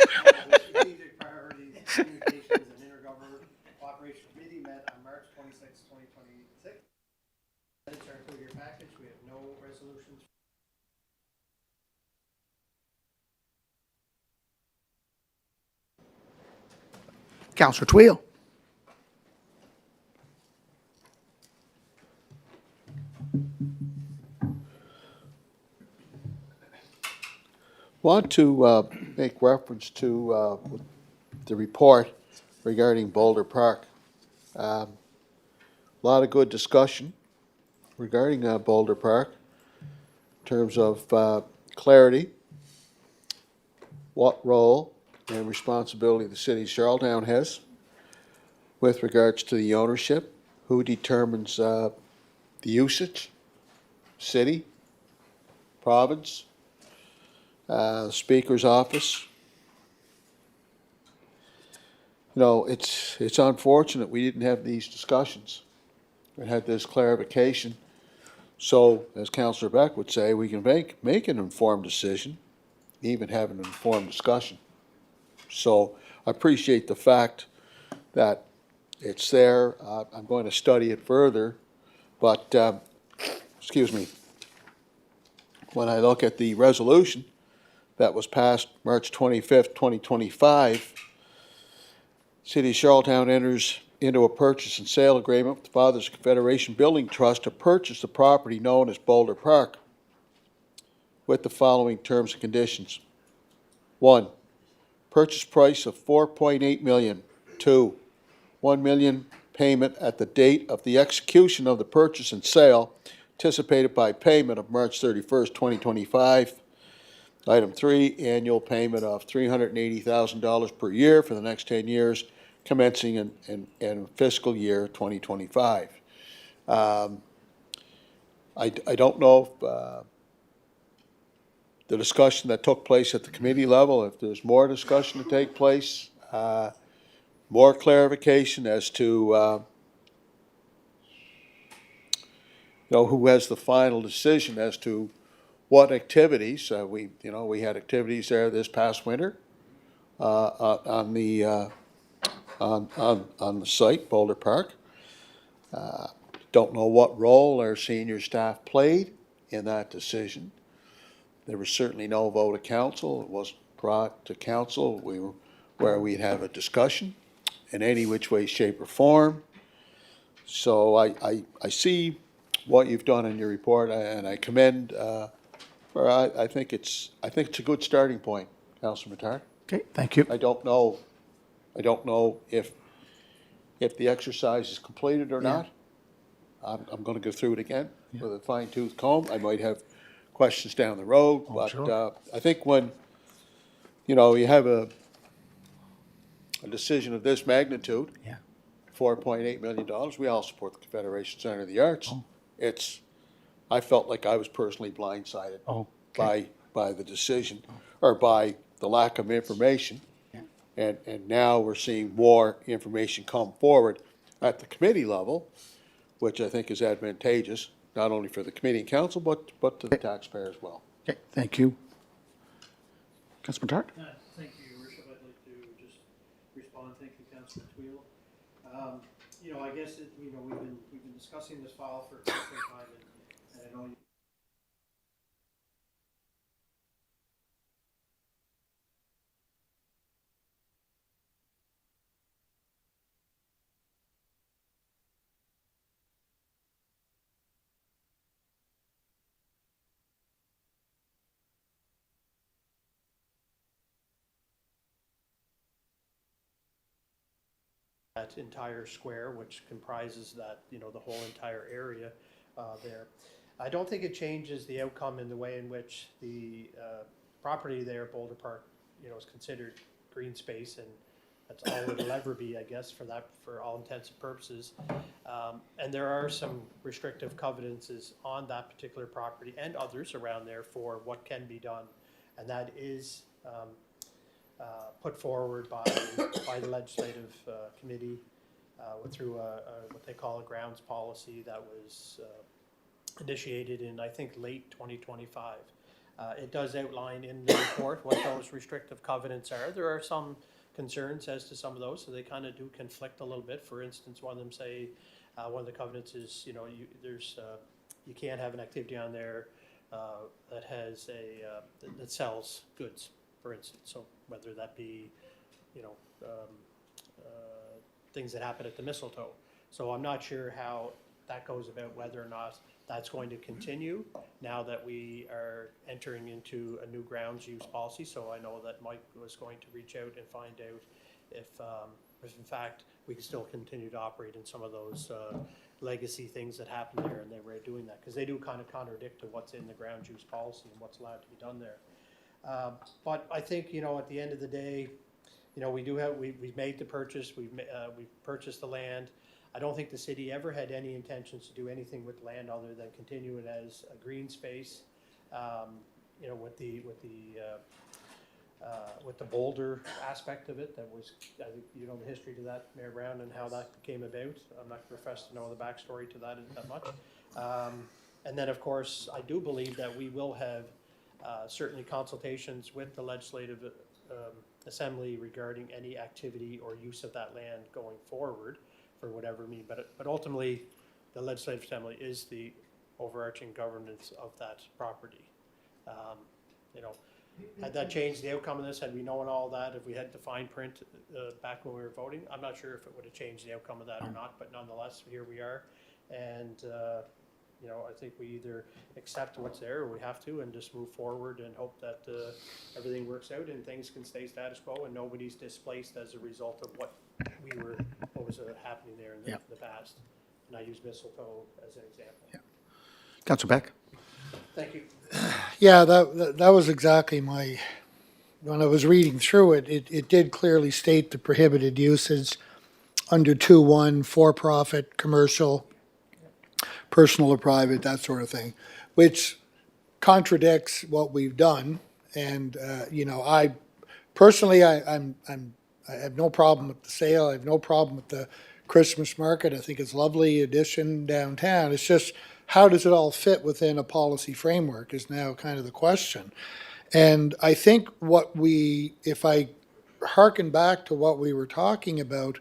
Speaker 14: Strategic Priorities, Communications, and Intergovernmental Cooperation Committee met on March 26, 2026. Minutes are included in your package. We have no resolutions.
Speaker 1: Councillor Twill.
Speaker 3: Want to make reference to the report regarding Boulder Park. A lot of good discussion regarding Boulder Park in terms of clarity, what role and responsibility the city of Charlottetown has with regards to the ownership, who determines the usage, city, province, Speaker's office. You know, it's unfortunate we didn't have these discussions. We had this clarification. So, as Councillor Beck would say, we can make an informed decision, even have an informed discussion. So, I appreciate the fact that it's there. I'm going to study it further, but, excuse me, when I look at the resolution that was passed March 25th, 2025, City of Charlottetown enters into a purchase and sale agreement with the Fathers Confederation Building Trust to purchase the property known as Boulder Park with the following terms and conditions. 1, purchase price of $4.8 million. 2, $1 million payment at the date of the execution of the purchase and sale, anticipated by payment of March 31st, 2025. Item 3, annual payment of $380,000 per year for the next 10 years, commencing in fiscal year 2025. I don't know if the discussion that took place at the committee level, if there's more discussion to take place, more clarification as to who has the final decision as to what activities. We had activities there this past winter on the site, Boulder Park. Don't know what role our senior staff played in that decision. There was certainly no vote of council. It wasn't brought to council. Where we'd have a discussion in any which way, shape, or form. So I see what you've done in your report, and I commend. I think it's a good starting point, Councilor Mattar.
Speaker 1: Okay, thank you.
Speaker 3: I don't know if the exercise is completed or not. I'm going to go through it again with a fine-tooth comb. I might have questions down the road, but
Speaker 1: sure.
Speaker 3: I think when you have a decision of this magnitude, $4.8 million, we all support the Confederation Center of the Arts. I felt like I was personally blindsided by the decision or by the lack of information. And now we're seeing more information come forward at the committee level, which I think is advantageous, not only for the committee and council, but to the taxpayer as well.
Speaker 1: Okay, thank you. Councilor Matart?
Speaker 12: Thank you, Your Worship. I'd like to just respond. Thank you,
Speaker 16: Councilor Twill. You know, I guess, you know, we've been discussing this file for quite some time, and I know that entire square, which comprises that, you know, the whole entire area there. I don't think it changes the outcome in the way in which the property there, Boulder Park, you know, is considered green space, and that's all it'll ever be, I guess, for that, for all intents and purposes. And there are some restrictive covenances on that particular property and others around there for what can be done, and that is put forward by the legislative committee through what they call a grounds policy that was initiated in, I think, late 2025. It does outline in the report what those restrictive covenants are. There are some concerns as to some of those, so they kind of do conflict a little bit. For instance, one of them say, one of the covenants is, you know, you can't have an activity on there that has that sells goods, for instance. So whether that be, you know, things that happen at the mistletoe. So I'm not sure how that goes about, whether or not that's going to continue now that we are entering into a new grounds use policy. So I know that Mike was going to reach out and find out if in fact we can still continue to operate in some of those legacy things that happened there, and they were doing that, because they do kind of contradict to what's in the ground use policy and what's allowed to be done there. But I think, you know, at the end of the day, you know, we've made the purchase, we've purchased the land. I don't think the city ever had any intentions to do anything with land other than continue it as a green space. You know, with the boulder aspect of it, that was, I think, you know, the history to that, Mayor Brown, and how that came about. I'm not professed to know the backstory to that much. And then, of course, I do believe that we will have certainly consultations with the legislative assembly regarding any activity or use of that land going forward for whatever mean. But ultimately, the legislative assembly is the overarching governance of that property. You know, had that changed the outcome of this, had we known all that, if we had the fine print back when we were voting, I'm not sure if it would have changed the outcome of that or not, but nonetheless, here we are. And you know, I think we either accept what's there or we have to and just move forward and hope that everything works out and things can stay status quo and nobody's displaced as a result of what was happening there in the past. And I use mistletoe as an example.
Speaker 1: Yeah. Councillor Beck.
Speaker 16: Thank you.
Speaker 7: Yeah, that was exactly my, when I was reading through it, it did clearly state the prohibited uses under 2.1, for-profit, commercial, personal or private, that sort of thing, which contradicts what we've done. And, you know, I personally, I have no problem with the sale. I have no problem with the Christmas market. I think it's a lovely addition downtown. It's just, how does it all fit within a policy framework is now kind of the question. And I think if I hearken back to what we were talking about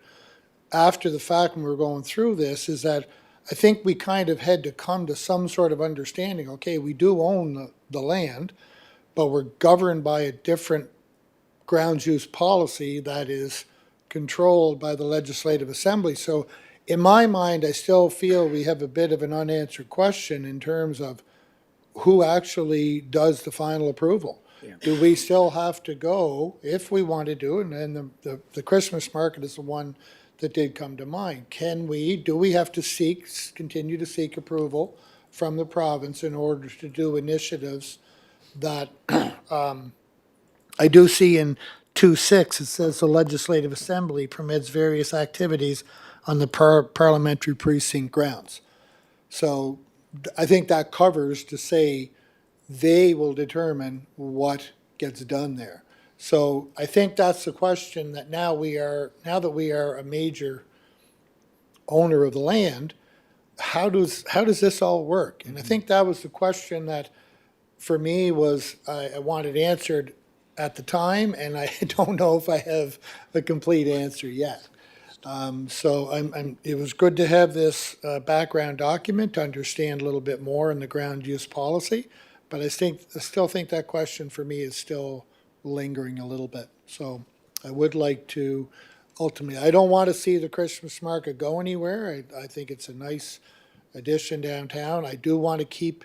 Speaker 7: after the fact when we were going through this, is that I think we kind of had to come to some sort of understanding. Okay, we do own the land, but we're governed by a different grounds use policy that is controlled by the Legislative Assembly. So in my mind, I still feel we have a bit of an unanswered question in terms of who actually does the final approval. Yeah. Do we still have to go, if we want to do it, and the Christmas market is the one that did come to mind. Do we have to continue to seek approval from the province in order to do initiatives that I do see in 2.6, it says the Legislative Assembly permits various activities on the parliamentary precinct grounds. So I think that covers to say they will determine what gets done there. So I think that's the question that now that we are a major owner of the land, how does this all work? And I think that was the question that for me was I wanted answered at the time, and I don't know if I have a complete answer yet. It was good to have this background document to understand a little bit more in the ground use policy. But I still think that question for me is still lingering a little bit. So I would like to ultimately, I don't want to see the Christmas market go anywhere. I think it's a nice addition downtown. I do want to keep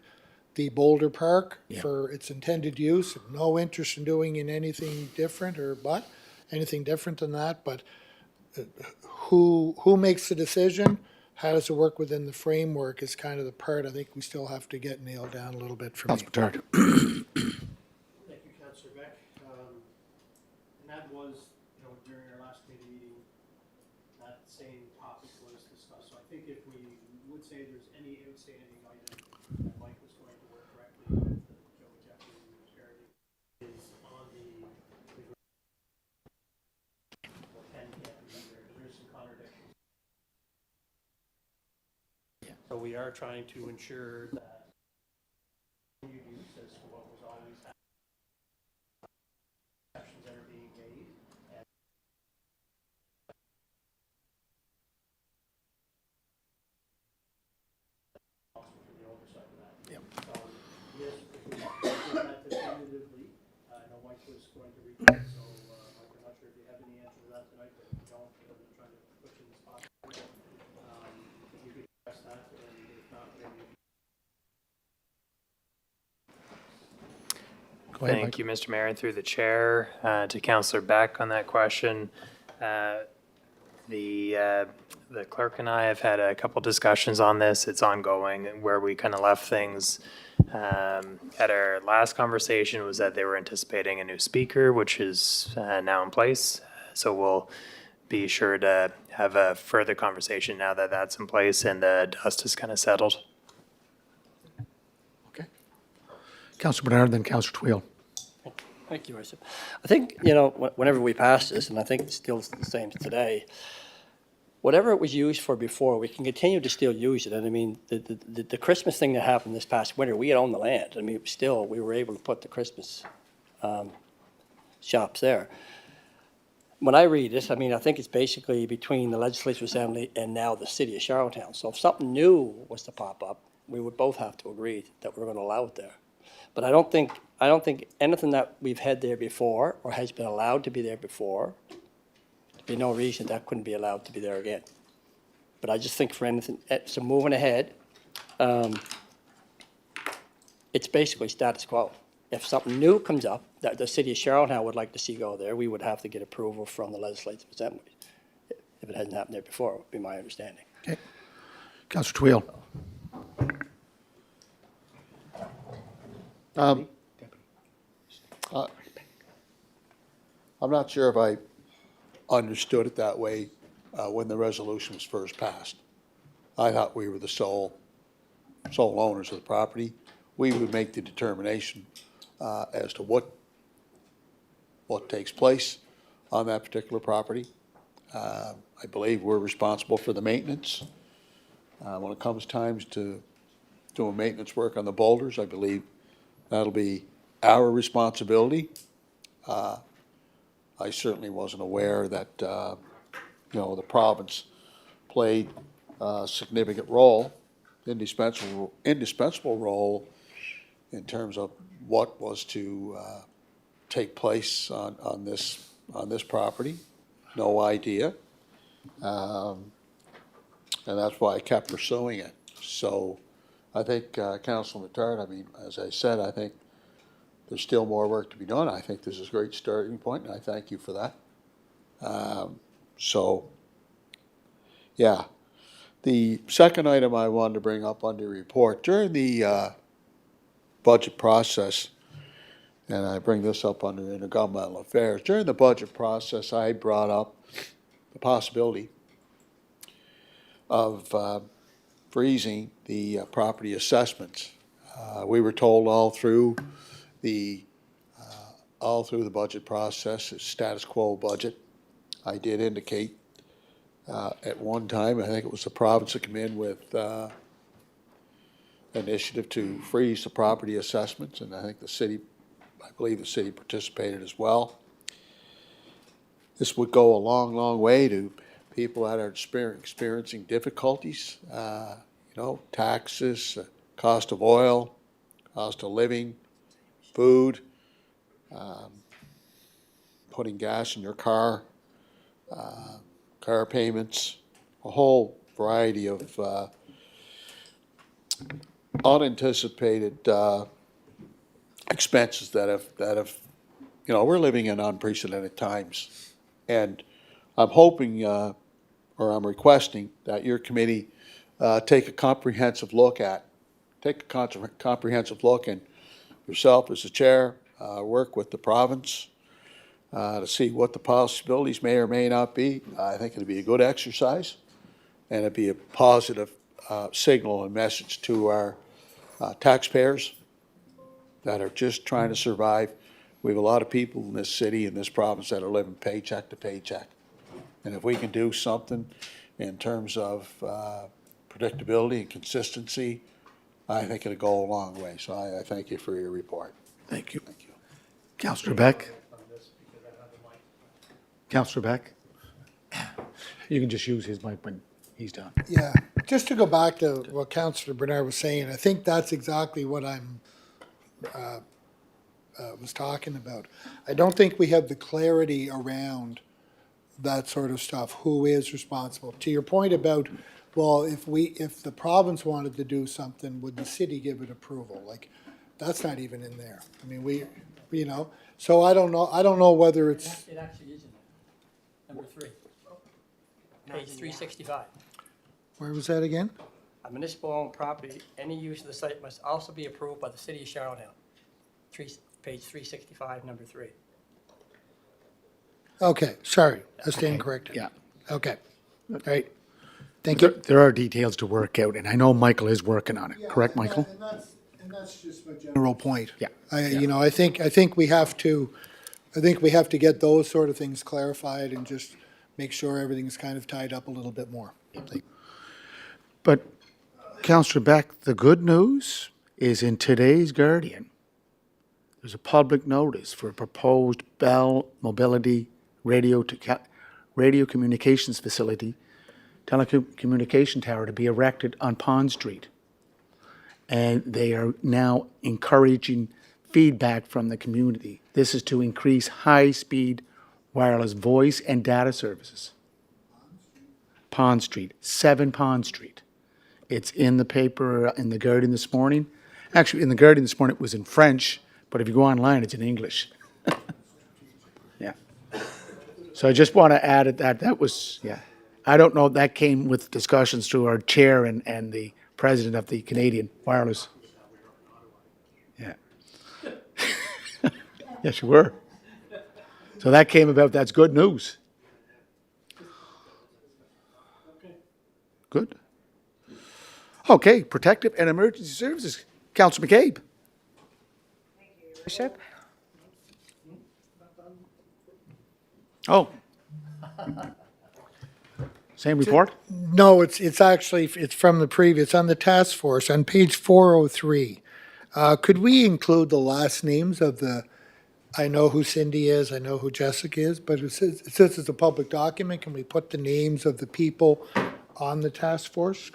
Speaker 7: the Boulder Park for its intended use. No interest in doing in anything different anything different than that. But who makes the decision? How does it work within the framework is kind of the part I think we still have to get nailed down a little bit for me.
Speaker 1: Councilor Bedard.
Speaker 16: Thank you, Councillor Beck. And that was, during our last committee meeting, that same topic was discussed. So I think if we would say there's any outstanding item that Mike was going to work directly with Joe Jeffrey and Charity is on the 10 can't be there. There's some contradictions. So we are trying to ensure that continued use as to what was always happening. Exceptions that are being made and responsible for the oversight of that.
Speaker 1: Yep.
Speaker 16: So yes, if we do that definitively, I know Mike was going to reach out, so Mike, I'm not sure if you have any answer to that tonight, but if you don't, I'm trying to put you in the spot. If you could address that, and if not, maybe.
Speaker 1: Go ahead,
Speaker 8: Thank
Speaker 1: Mike.
Speaker 8: you, Mr. Mayor, and through the chair to Councillor Beck on that question. The clerk and I have had a couple discussions on this. It's ongoing. Where we kind of left things at our last conversation was that they were anticipating a new speaker, which is now in place. So we'll be sure to have a further conversation now that that's in place and the dust is kind of settled.
Speaker 1: Okay. Councilor Bedard, then Councilor Twill.
Speaker 2: Thank you, Isaac. I think, whenever we pass this, and I think it's still the same today, whatever it was used for before, we can continue to still use it. And I mean, the Christmas thing that happened this past winter, we had owned the land. I mean, still, we were able to put the Christmas shops there. When I read this, I mean, I think it's basically between the Legislative Assembly and now the city of Charlottetown. So if something new was to pop up, we would both have to agree that we're going to allow it there. But I don't think anything that we've had there before or has been allowed to be there before, there'd be no reason that couldn't be allowed to be there again. But I just think for anything, so moving ahead, it's basically status quo. If something new comes up that the city of Charlottetown would like to see go there, we would have to get approval from the Legislative Assembly. If it hasn't happened there before, would be my understanding.
Speaker 1: Okay. Councilor Twill.
Speaker 3: I'm not sure if I understood it that way when the resolution was first passed. I thought we were the sole owners of the property. We would make the determination as to what takes place on that particular property. I believe we're responsible for the maintenance. When it comes times to doing maintenance work on the boulders, I believe that'll be our responsibility. I certainly wasn't aware that, the province played a significant role, indispensable role in terms of what was to take place on this property. No idea. And that's why I kept pursuing it. So I think, Councilman Bedard, I mean, as I said, I think there's still more work to be done. I think this is a great starting point, and I thank you for that. Yeah. The second item I wanted to bring up on the report, during the budget process, and I bring this up under intergovernmental affairs, during the budget process, I brought up the possibility of freezing the property assessments. We were told all through the budget process, it's status quo budget. I did indicate at one time, I think it was the province that came in with initiative to freeze the property assessments, and I think I believe the city participated as well. This would go a long, long way to people that are experiencing difficulties, taxes, cost of oil, cost of living, food, putting gas in your car, car payments, a whole variety of unanticipated expenses that have, we're living in unprecedented times. And I'm hoping, or I'm requesting that your committee take a comprehensive look and yourself as the chair, work with the province to see what the possibilities may or may not be. I think it'd be a good exercise, and it'd be a positive signal and message to our taxpayers that are just trying to survive. We have a lot of people in this city, in this province, that are living paycheck to paycheck. And if we can do something in terms of predictability and consistency, I think it'll go a long way. So I thank you for your report.
Speaker 1: Thank you. Councillor Beck? Councillor Beck? You can just use his mic when he's done.
Speaker 7: Yeah, just to go back to what Councillor Bernard was saying, I think that's exactly what I'm was talking about. I don't think we have the clarity around that sort of stuff, who is responsible. To your point about, well, if the province wanted to do something, would the city give it approval? Like, that's not even in there. I mean, so I don't know whether it's,
Speaker 2: It actually is in there. Number 3. Page 365.
Speaker 7: where was that again?
Speaker 2: A municipal owned property, any use of the site must also be approved by the city of Charlottetown. Page 365, number 3.
Speaker 7: Okay, sorry, I stand corrected.
Speaker 1: Yeah.
Speaker 7: Okay, all right, thank you.
Speaker 1: There are details to work out, and I know Michael is working on it. Correct, Michael?
Speaker 7: And that's just my general point.
Speaker 1: Yeah.
Speaker 7: I think we have to get those sort of things clarified and just make sure everything's kind of tied up a little bit more.
Speaker 1: But, Councillor Beck, the good news is in today's Guardian, there's a public notice for a proposed Bell Mobility radio communications facility, telecommunication tower to be erected on Pond Street. And they are now encouraging feedback from the community. This is to increase high-speed wireless voice and data services. Pond Street, 7 Pond Street. It's in the paper, in the Guardian this morning. Actually, in the Guardian this morning, it was in French, but if you go online, it's in English. Yeah. So I just want to add that was, yeah. I don't know if that came with discussions through our chair and the president of the Canadian Wireless. Yeah. Yes, you were. So that came about, that's good news. Good. Okay, protective and emergency services. Councillor McCabe.
Speaker 5: Worship?
Speaker 1: Oh. Same report?
Speaker 7: No, it's actually, it's from the previous, on the task force, on page 403. Could we include the last names of I know who Cindy is, I know who Jessica is, but it says it's a public document. Can we put the names of the people on the task force?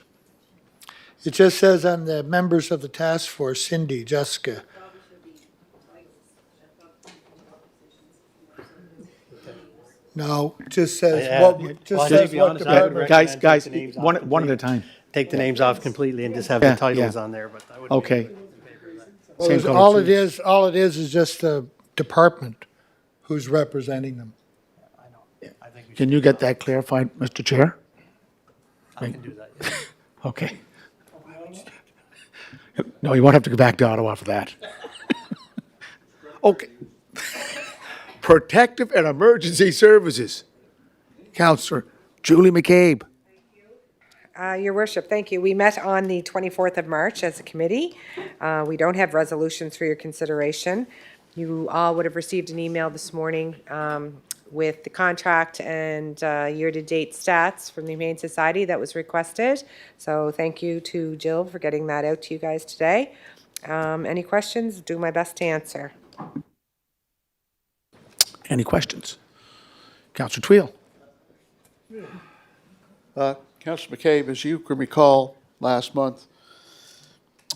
Speaker 7: It just says on the members of the task force, Cindy, Jessica. No, it just says what department.
Speaker 1: Guys, one at a time.
Speaker 17: Take the names off completely and just have
Speaker 1: Yeah,
Speaker 17: the titles
Speaker 1: yeah.
Speaker 17: on there, but I would.
Speaker 1: Okay.
Speaker 7: Well,
Speaker 1: Same color
Speaker 7: all it
Speaker 1: suits.
Speaker 7: is just the department who's representing them.
Speaker 1: Can you get that clarified, Mr. Chair?
Speaker 17: I can do that, yes.
Speaker 1: Okay. No, you won't have to go back to Ottawa for that. Okay. Protective and emergency services. Councillor Julie McCabe.
Speaker 5: Your worship, thank you. We met on the 24th of March as a committee. We don't have resolutions for your consideration. You all would have received an email this morning with the contract and year-to-date stats from the Humane Society that was requested. So thank you to Jill for getting that out to you guys today. Any questions? Do my best to answer.
Speaker 1: Any questions? Councillor Tweel.
Speaker 3: Councillor McCabe, as you can recall, last month,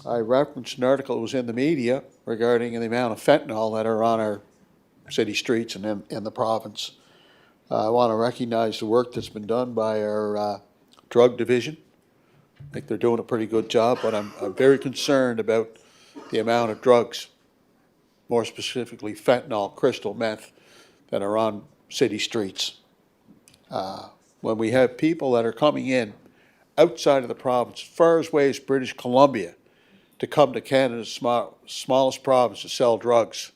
Speaker 3: I referenced an article that was in the media regarding the amount of fentanyl that are on our city streets and in the province. I want to recognize the work that's been done by our drug division. I think they're doing a pretty good job, but I'm very concerned about the amount of drugs, more specifically fentanyl, crystal meth, that are on city streets. When we have people that are coming in outside of the province, as far away as British Columbia, to come to Canada's smallest province to sell drugs,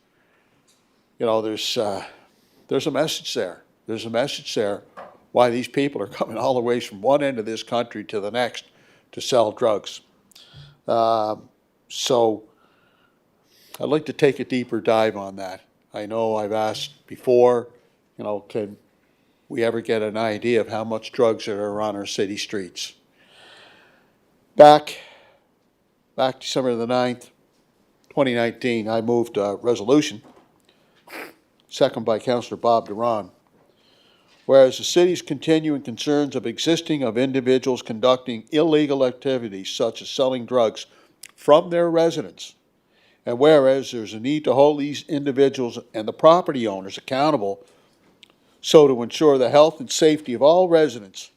Speaker 3: you know, there's a message there. There's a message there why these people are coming all the way from one end of this country to the next to sell drugs. So I'd like to take a deeper dive on that. I know I've asked before, you know, can we ever get an idea of how much drugs are on our city streets? Back December the 9th, 2019, I moved a resolution, second by Councillor Bob Duran. Whereas the city's continuing concerns of individuals conducting illegal activities such as selling drugs from their residence, and whereas there's a need to hold these individuals and the property owners accountable so to ensure the health and safety of all residents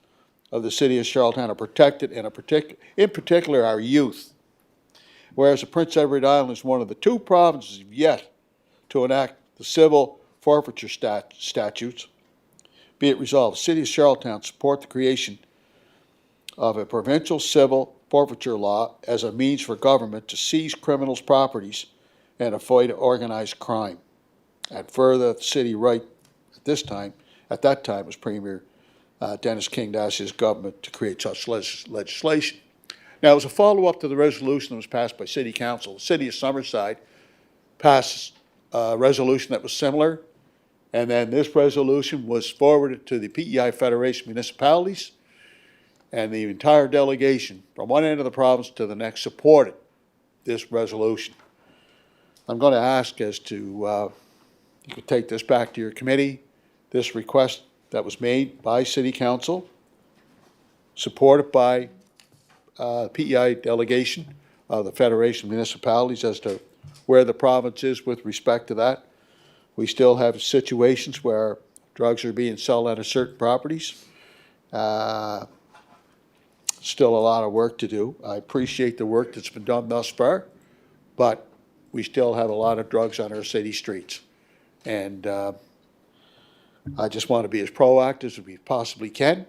Speaker 3: of the city of Charlottetown are protected, and in particular our youth. Whereas the Prince Edward Island is one of the two provinces yet to enact the civil forfeiture statutes, be it resolved, the city of Charlottetown support the creation of a provincial civil forfeiture law as a means for government to seize criminals' properties and avoid organized crime. And further, the city right at that time was Premier Dennis King to ask his government to create such legislation. Now, it was a follow-up to the resolution that was passed by City Council. The City of Summerside passed a resolution that was similar, and then this resolution was forwarded to the PEI Federation of Municipalities, and the entire delegation from one end of the province to the next supported this resolution. I'm going to ask as to, you could take this back to your committee, this request that was made by City Council, supported by PEI delegation of the Federation of Municipalities as to where the province is with respect to that. We still have situations where drugs are being sold out of certain properties. Still a lot of work to do. I appreciate the work that's been done thus far, but we still have a lot of drugs on our city streets. And I just want to be as proactive as we possibly can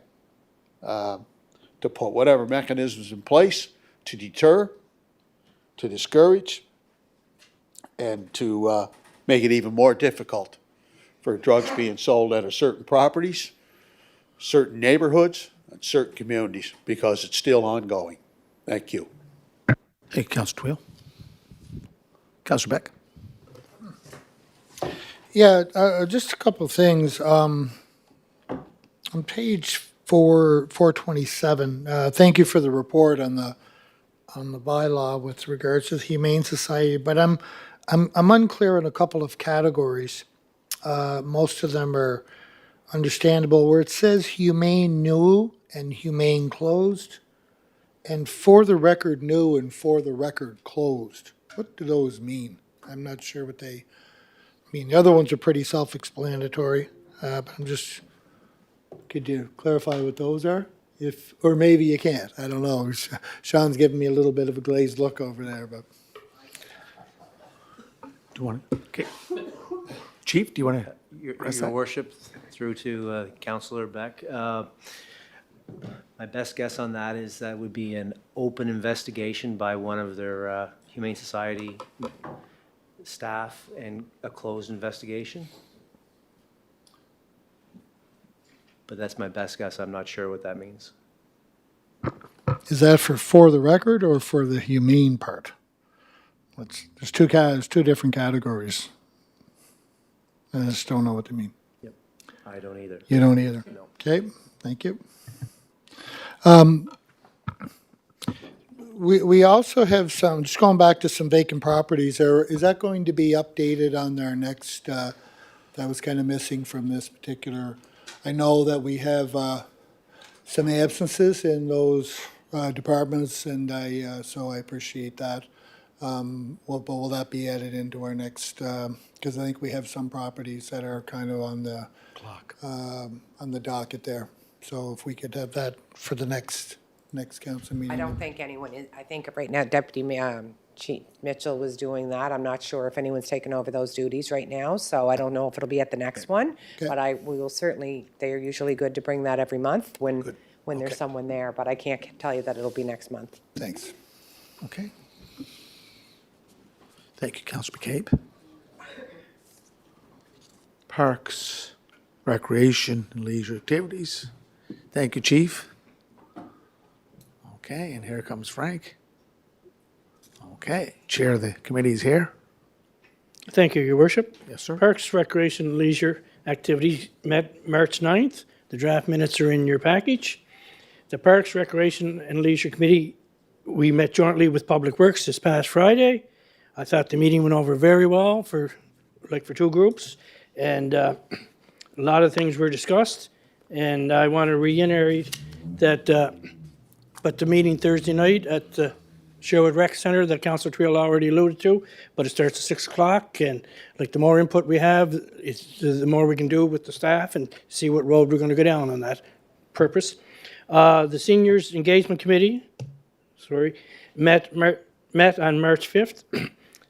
Speaker 3: to put whatever mechanisms in place to deter, to discourage, and to make it even more difficult for drugs being sold out of certain properties, certain neighborhoods, and certain communities, because it's still ongoing. Thank you.
Speaker 1: Hey, Councillor Twill. Councillor Beck.
Speaker 7: Yeah, just a couple of things. On page 427, thank you for the report on the bylaw with regards to the Humane Society, but I'm unclear on a couple of categories. Most of them are understandable, where it says humane new and humane closed, and for the record new and for the record closed. What do those mean? I'm not sure what they mean. The other ones are pretty self-explanatory, but I'm just, could you clarify what those are? Or maybe you can't, I don't know. Sean's giving me a little bit of a glazed look over there, but.
Speaker 1: Do you want to? Okay. Chief, do you want to?
Speaker 17: Your worship, through to Councillor Beck. My best guess on that is that would be an open investigation by one of their Humane Society staff and a closed investigation. But that's my best guess. I'm not sure what that means.
Speaker 7: Is that for the record or for the humane part? There's two different categories. I just don't know what they mean.
Speaker 17: Yep, I don't either.
Speaker 7: You don't either?
Speaker 17: No.
Speaker 7: Okay, thank you. We also have some, just going back to some vacant properties, is that going to be updated on our next, that was kind of missing from this particular, I know that we have some absences in those departments, and so I appreciate that. But will that be added into our next, because I think we have some properties that are kind of on the docket there. So if we could have that for the next council meeting.
Speaker 5: I don't think anyone is, I think right now Deputy Chief Mitchell was doing that. I'm not sure if anyone's taken over those duties right now, so I don't know if it'll be at the next one.
Speaker 7: Okay.
Speaker 5: But we will certainly, they are usually good to bring that every month when there's
Speaker 7: Okay.
Speaker 5: someone there, but I can't tell you that it'll be next month.
Speaker 7: Thanks.
Speaker 1: Okay. Thank you, Councillor McCabe. Parks, Recreation, and Leisure Activities. Thank you, Chief. Okay, and here comes Frank. Okay, Chair of the committee is here.
Speaker 12: Thank you, Your Worship.
Speaker 1: Yes, sir.
Speaker 12: Parks, Recreation, and Leisure Activities met March 9th. The draft minutes are in your package. The Parks, Recreation, and Leisure Committee, we met jointly with Public Works this past Friday. I thought the meeting went over very well for two groups, and a lot of things were discussed. And I want to reiterate that, but the meeting Thursday night at the Sherwood Rec Center that Councillor Twill already alluded to, but it starts at 6 o'clock, and the more input we have, the more we can do with the staff and see what road we're going to go down on that purpose. The Seniors Engagement Committee, met on March 5th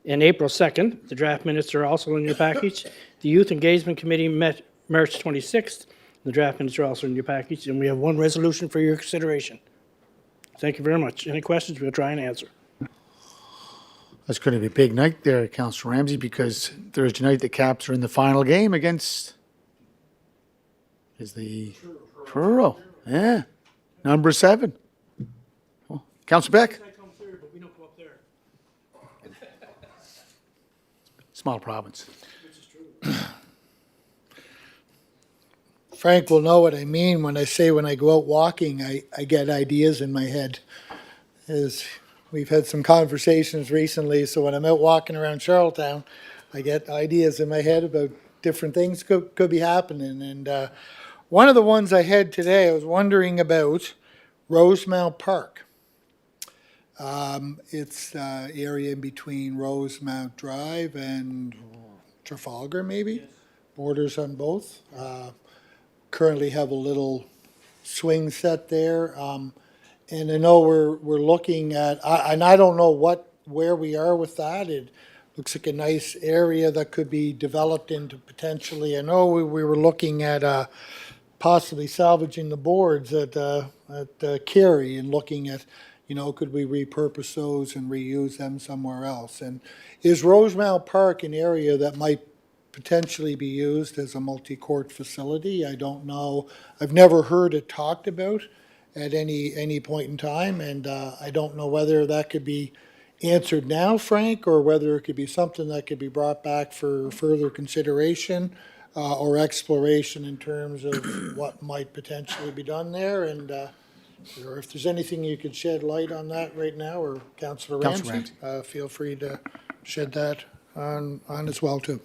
Speaker 12: and April 2nd. The draft minutes are also in your package. The Youth Engagement Committee met March 26th. The draft minutes are also in your package, and we have one resolution for your consideration. Thank you very much. Any questions, we'll try and answer.
Speaker 1: That's going to be a big night there, Councillor Ramsey, because Thursday night the Caps are in the final game against Truro. Yeah, number 7. Oh, Councillor Beck. Small province.
Speaker 7: Frank will know what I mean when I say when I go out walking, I get ideas in my head. We've had some conversations recently, so when I'm out walking around Charlottetown, I get ideas in my head about different things could be happening. And one of the ones I had today, I was wondering about Rosemount Park. It's area in between Rosemount Drive and Trafalgar, maybe? Borders on both. Currently have a little swing set there. And I know we're looking at, and I don't know where we are with that. It looks like a nice area that could be developed into potentially, I know we were looking at possibly salvaging the boards at Cary and looking at, could we repurpose those and reuse them somewhere else? And is Rosemount Park an area that might potentially be used as a multi-court facility? I don't know. I've never heard it talked about at any point in time, and I don't know whether that could be answered now, Frank, or whether it could be something that could be brought back for further consideration or exploration in terms of what might potentially be done there. And or if there's anything you could shed light on that right now, or Councillor Ramsey, feel free to shed that on as well too.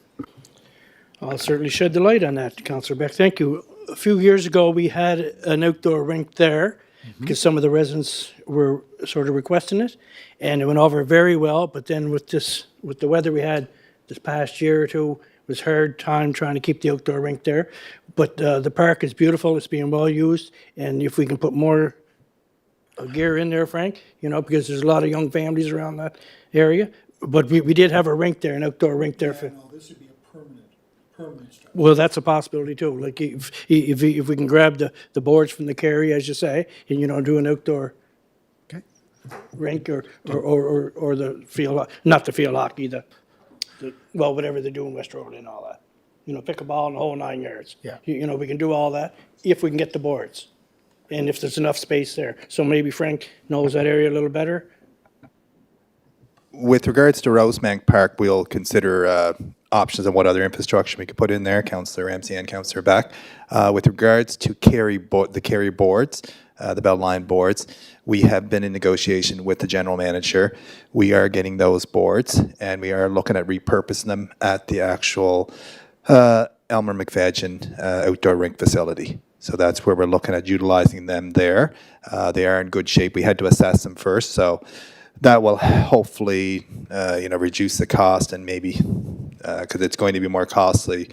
Speaker 12: I'll certainly shed the light on that, Councillor Beck. Thank you. A few years ago, we had an outdoor rink there because some of the residents were sort of requesting it, and it went over very well. But then with the weather we had this past year or two, it was hard time trying to keep the outdoor rink there. But the park is beautiful. It's being well used, and if we can put more gear in there, Frank, because there's a lot of young families around that area. But we did have a rink there, an outdoor rink there.
Speaker 7: This would be a permanent structure.
Speaker 12: Well, that's a possibility too. Like if we can grab the boards from the Cary, as you say, and do an outdoor rink or the field, not the field hockey, well, whatever they do in West Road and all that. Pick a ball in the whole 9 yards.
Speaker 1: Yeah.
Speaker 12: We can do all that if we can get the boards, and if there's enough space there. So maybe Frank knows that area a little better.
Speaker 18: With regards to Rosemount Park, we'll consider options on what other infrastructure we could put in there, Councillor Ramsey and Councillor Beck. With regards to the Cary boards, the Beltline boards, we have been in negotiation with the general manager. We are getting those boards, and we are looking at repurposing them at the actual Elmer McFadgen outdoor rink facility. So that's where we're looking at utilizing them there. They are in good shape. We had to assess them first, so that will hopefully, reduce the cost and maybe, because it's going to be more costly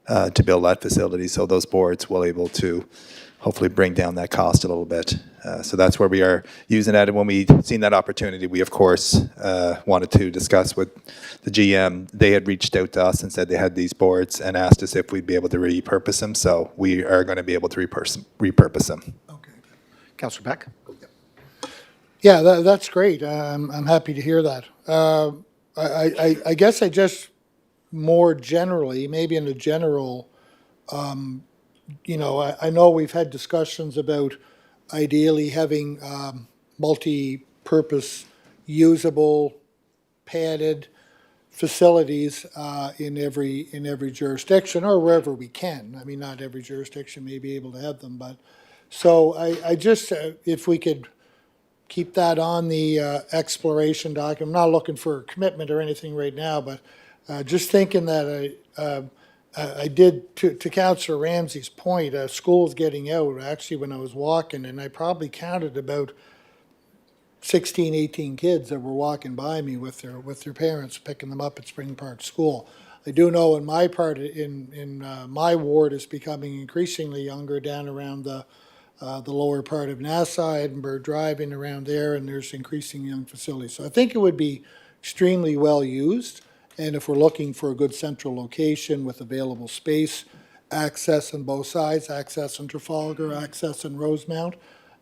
Speaker 18: to build that facility. So those boards will able to hopefully bring down that cost a little bit. So that's where we are using that. And when we seen that opportunity, we of course wanted to discuss with the GM. They had reached out to us and said they had these boards and asked us if we'd be able to repurpose them. So we are going to be able to repurpose them.
Speaker 1: Councillor Beck?
Speaker 7: Yeah, that's great. I'm happy to hear that. I guess I just more generally, maybe in a general, I know we've had discussions about ideally having multi-purpose, usable, padded facilities in every jurisdiction or wherever we can. I mean, not every jurisdiction may be able to have them, but so I just if we could keep that on the exploration document. I'm not looking for a commitment or anything right now, but just thinking that I did, to Councillor Ramsey's point, school's getting out, actually when I was walking, and I probably counted about 16, 18 kids that were walking by me with their parents, picking them up at Spring Park School. I do know in my part, in my ward, is becoming increasingly younger down around the lower part of Nassau, Edinburgh, driving around there, and there's increasing young facilities. So I think it would be extremely well used, and if we're looking for a good central location with available space, access on both sides, access on Trafalgar, access on Rosemount,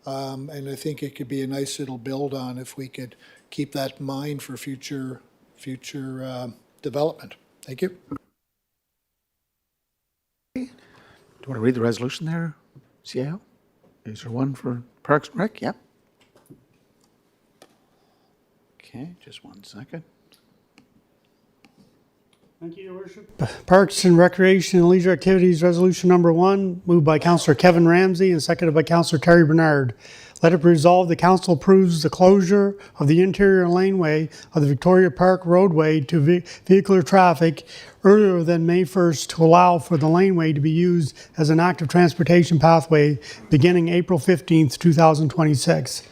Speaker 7: and I think it could be a nice little build on if we could keep that in mind for future development. Thank you.
Speaker 1: Do you want to read the resolution there, CAO? Is there one for Parks and Rec? Yep. Okay, just 1 second.
Speaker 9: Thank you, Your Worship. Parks and Recreation and Leisure Activities Resolution Number 1, moved by Councillor Kevin Ramsey and seconded by Councillor Terry Bernard. Let it be resolved, the council approves the closure of the interior laneway of the Victoria Park roadway to vehicular traffic earlier than May 1st to allow for the laneway to be used as an active transportation pathway beginning April 15th, 2026.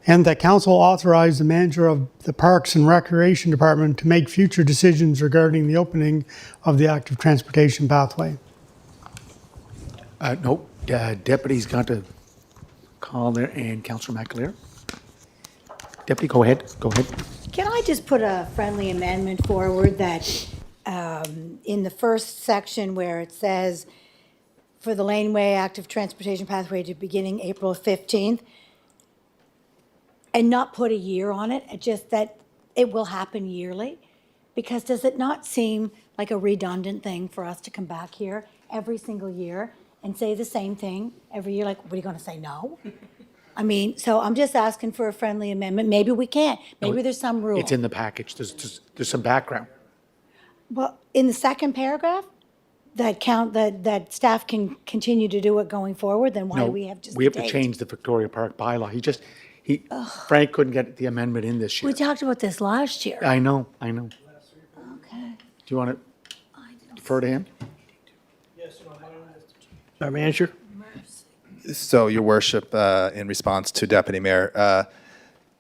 Speaker 9: And that council authorize the manager of the Parks and Recreation Department to make future decisions regarding the opening of the active transportation pathway.
Speaker 1: Nope, deputy's got to call there, and Councillor McAleer. Deputy, go ahead.
Speaker 6: Can I just put a friendly amendment forward that in the first section where it says for the laneway active transportation pathway to beginning April 15th, and not put a year on it, just that it will happen yearly? Because does it not seem like a redundant thing for us to come back here every single year and say the same thing every year? Like, what are you going to say, no? I mean, so I'm just asking for a friendly amendment. Maybe we can't. Maybe there's some rule.
Speaker 1: It's in the package. There's some background.
Speaker 6: Well, in the second paragraph, that staff can continue to do it going forward, then why do we have just
Speaker 1: We have
Speaker 6: the
Speaker 1: to
Speaker 6: date?
Speaker 1: change the Victoria Park bylaw. Frank couldn't get the amendment in this year.
Speaker 6: We talked about this last year.
Speaker 1: I know.
Speaker 6: Okay.
Speaker 1: Do you want to defer to him?
Speaker 12: Our manager?
Speaker 18: So, Your Worship, in response to Deputy Mayor,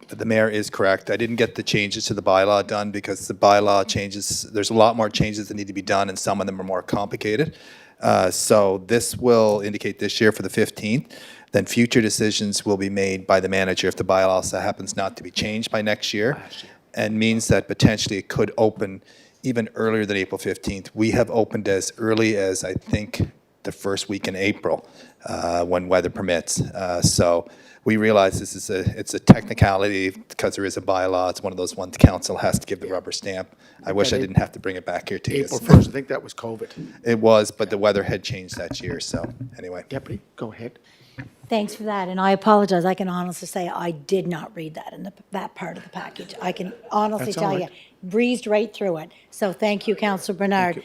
Speaker 18: the mayor is correct. I didn't get the changes to the bylaw done because the bylaw changes, there's a lot more changes that need to be done, and some of them are more complicated. So this will indicate this year for the 15th. Then future decisions will be made by the manager if the bylaw happens not to be changed by next year, and means that potentially it could open even earlier than April 15th. We have opened as early as, I think, the first week in April, when weather permits. So we realize it's a technicality because there is a bylaw. It's one of those ones the council has to give the rubber stamp. I wish I didn't have to bring it back here to you.
Speaker 1: April 1st, I think that was COVID.
Speaker 18: It was, but the weather had changed that year, so anyway.
Speaker 1: Deputy, go ahead.
Speaker 6: Thanks for that, and I apologize. I can honestly say I did not read that in that part of the package. I can honestly
Speaker 1: That's all
Speaker 6: tell you,
Speaker 1: right.
Speaker 6: breezed right through it. So thank you, Councillor Bernard.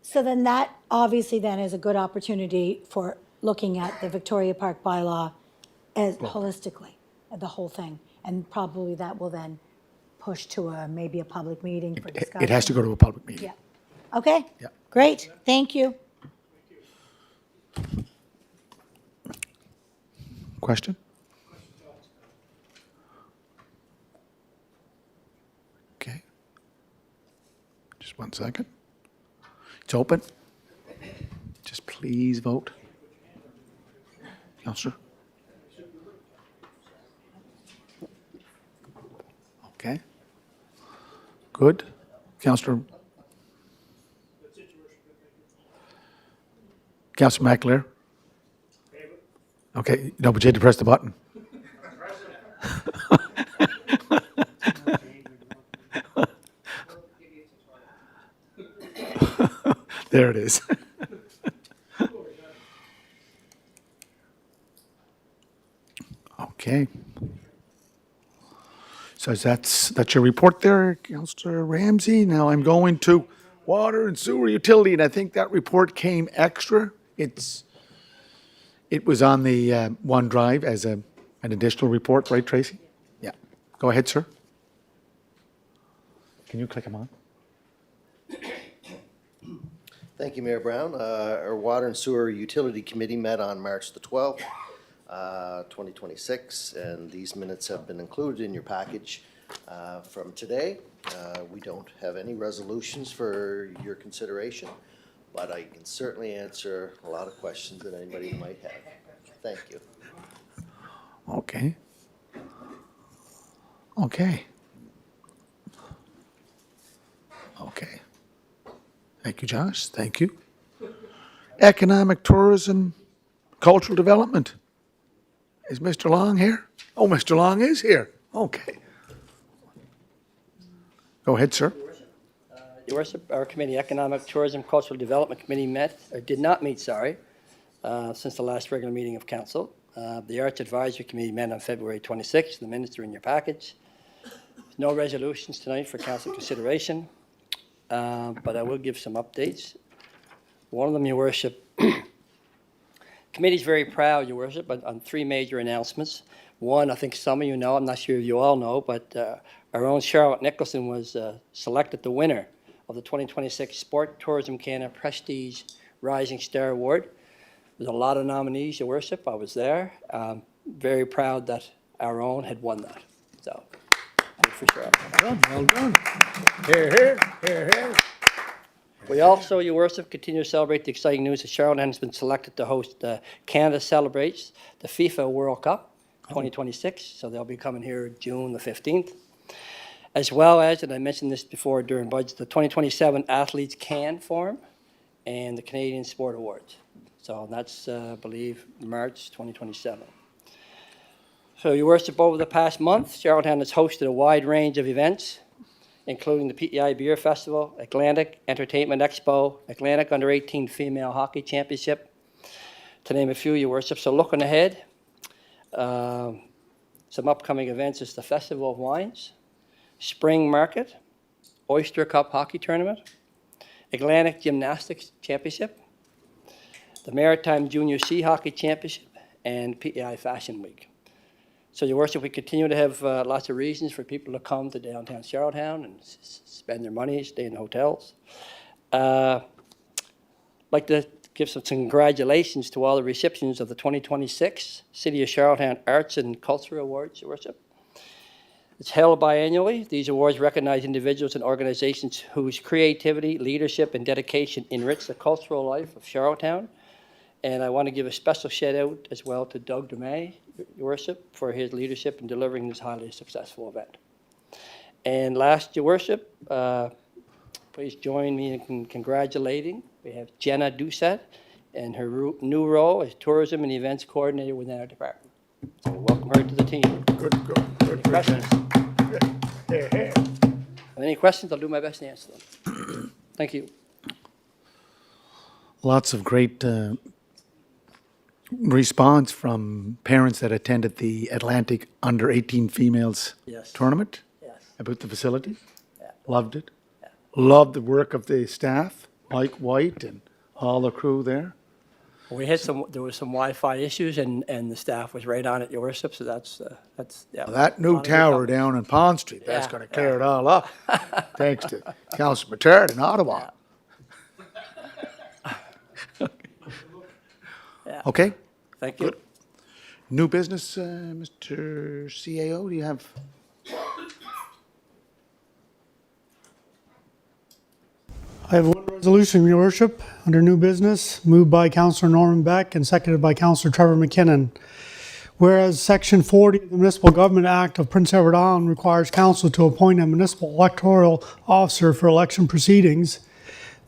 Speaker 6: So then that obviously then is a good opportunity for looking at the Victoria Park bylaw as holistically, the whole thing. And probably that will then push to maybe a public meeting for discussion.
Speaker 1: It has to go to a public meeting.
Speaker 6: Yeah. Okay?
Speaker 1: Yeah.
Speaker 6: Great, thank you.
Speaker 1: Question? Okay. Just 1 second. It's open. Just please vote. Counselor? Okay. Good. Counselor? Counselor McAleer? Okay, no, but you had to press the button. There it is. Okay. So that's your report there, Councillor Ramsey. Now I'm going to water and sewer utility, and I think that report came extra. It was on the OneDrive as an additional report, right, Tracy? Yeah. Go ahead, sir. Can you click them on?
Speaker 4: Thank you, Mayor Brown. Our Water and Sewer Utility Committee met on March the 12th, 2026, and these minutes have been included in your package from today. We don't have any resolutions for your consideration, but I can certainly answer a lot of questions that anybody might have. Thank you.
Speaker 1: Okay. Okay. Okay. Thank you, Josh. Thank you. Economic, tourism, cultural development. Is Mr. Long here? Oh, Mr. Long is here. Okay. Go ahead, sir.
Speaker 2: Your Worship, our committee, Economic, Tourism, Cultural Development Committee met, or did not meet, since the last regular meeting of council. The Arts Advisory Committee met on February 26th. The minutes are in your package. No resolutions tonight for council consideration, but I will give some updates. One of them, Your Worship, committee's very proud, Your Worship, on 3 major announcements. One, I think some of you know, I'm not sure if you all know, but our own Charlotte Nicholson was selected the winner of the 2026 Sport Tourism Canada Prestige Rising Star Award. There's a lot of nominees, Your Worship. I was there. Very proud that our own had won that. So, good for Charlotte.
Speaker 1: Well done. Here, here, here, here.
Speaker 2: We also, Your Worship, continue to celebrate the exciting news that Charlottetown has been selected to host Canada Celebrates the FIFA World Cup 2026. So they'll be coming here June the 15th. As well as, and I mentioned this before during budget, the 2027 Athletes Can Forum and the Canadian Sport Awards. So that's, I believe, March 2027. So, Your Worship, over the past month, Charlottetown has hosted a wide range of events, including the PEI Beer Festival, Atlantic Entertainment Expo, Atlantic Under-18 Female Hockey Championship, to name a few, Your Worship. So looking ahead, some upcoming events is the Festival of Wines, Spring Market, Oyster Cup Hockey Tournament, Atlantic Gymnastics Championship, the Maritime Junior C Hockey Championship, and PEI Fashion Week. So, Your Worship, we continue to have lots of reasons for people to come to downtown Charlottetown and spend their money, stay in hotels. I'd like to give some congratulations to all the recipients of the 2026 City of Charlottetown Arts and Culture Awards, Your Worship. It's held biannually. These awards recognize individuals and organizations whose creativity, leadership, and dedication enrich the cultural life of Charlottetown. And I want to give a special shout out as well to Doug DeMay, Your Worship, for his leadership in delivering this highly successful event. And last, Your Worship, please join me in congratulating. We have Jenna Doucette and her new role as Tourism and Events Coordinator within our department. So welcome her to the team.
Speaker 1: Good
Speaker 2: questions?
Speaker 1: Here, here.
Speaker 2: Any questions? I'll do my best to answer them. Thank you.
Speaker 1: Lots of great response from parents that attended the Atlantic Under-18 Females Tournament.
Speaker 2: Yes.
Speaker 1: About the facility.
Speaker 2: Yeah.
Speaker 1: Loved it. Yeah. Loved the work of the staff, Mike White and all the crew there.
Speaker 2: We had there was some Wi-Fi issues, and the staff was right on it, Your Worship. So that's yeah.
Speaker 1: That new tower down in Pond Street, that's going to clear it all up. Thanks to Councillor Matard in Ottawa.
Speaker 2: Yeah.
Speaker 1: Okay.
Speaker 2: Thank you.
Speaker 1: Good. New business, Mr. CAO, do you have?
Speaker 9: I have one resolution, Your Worship, under new business, moved by Councillor Norman Beck and seconded by Councillor Trevor McKinnon. Whereas Section 40 of the Municipal Government Act of Prince Edward Island requires council to appoint a municipal electoral officer for election proceedings,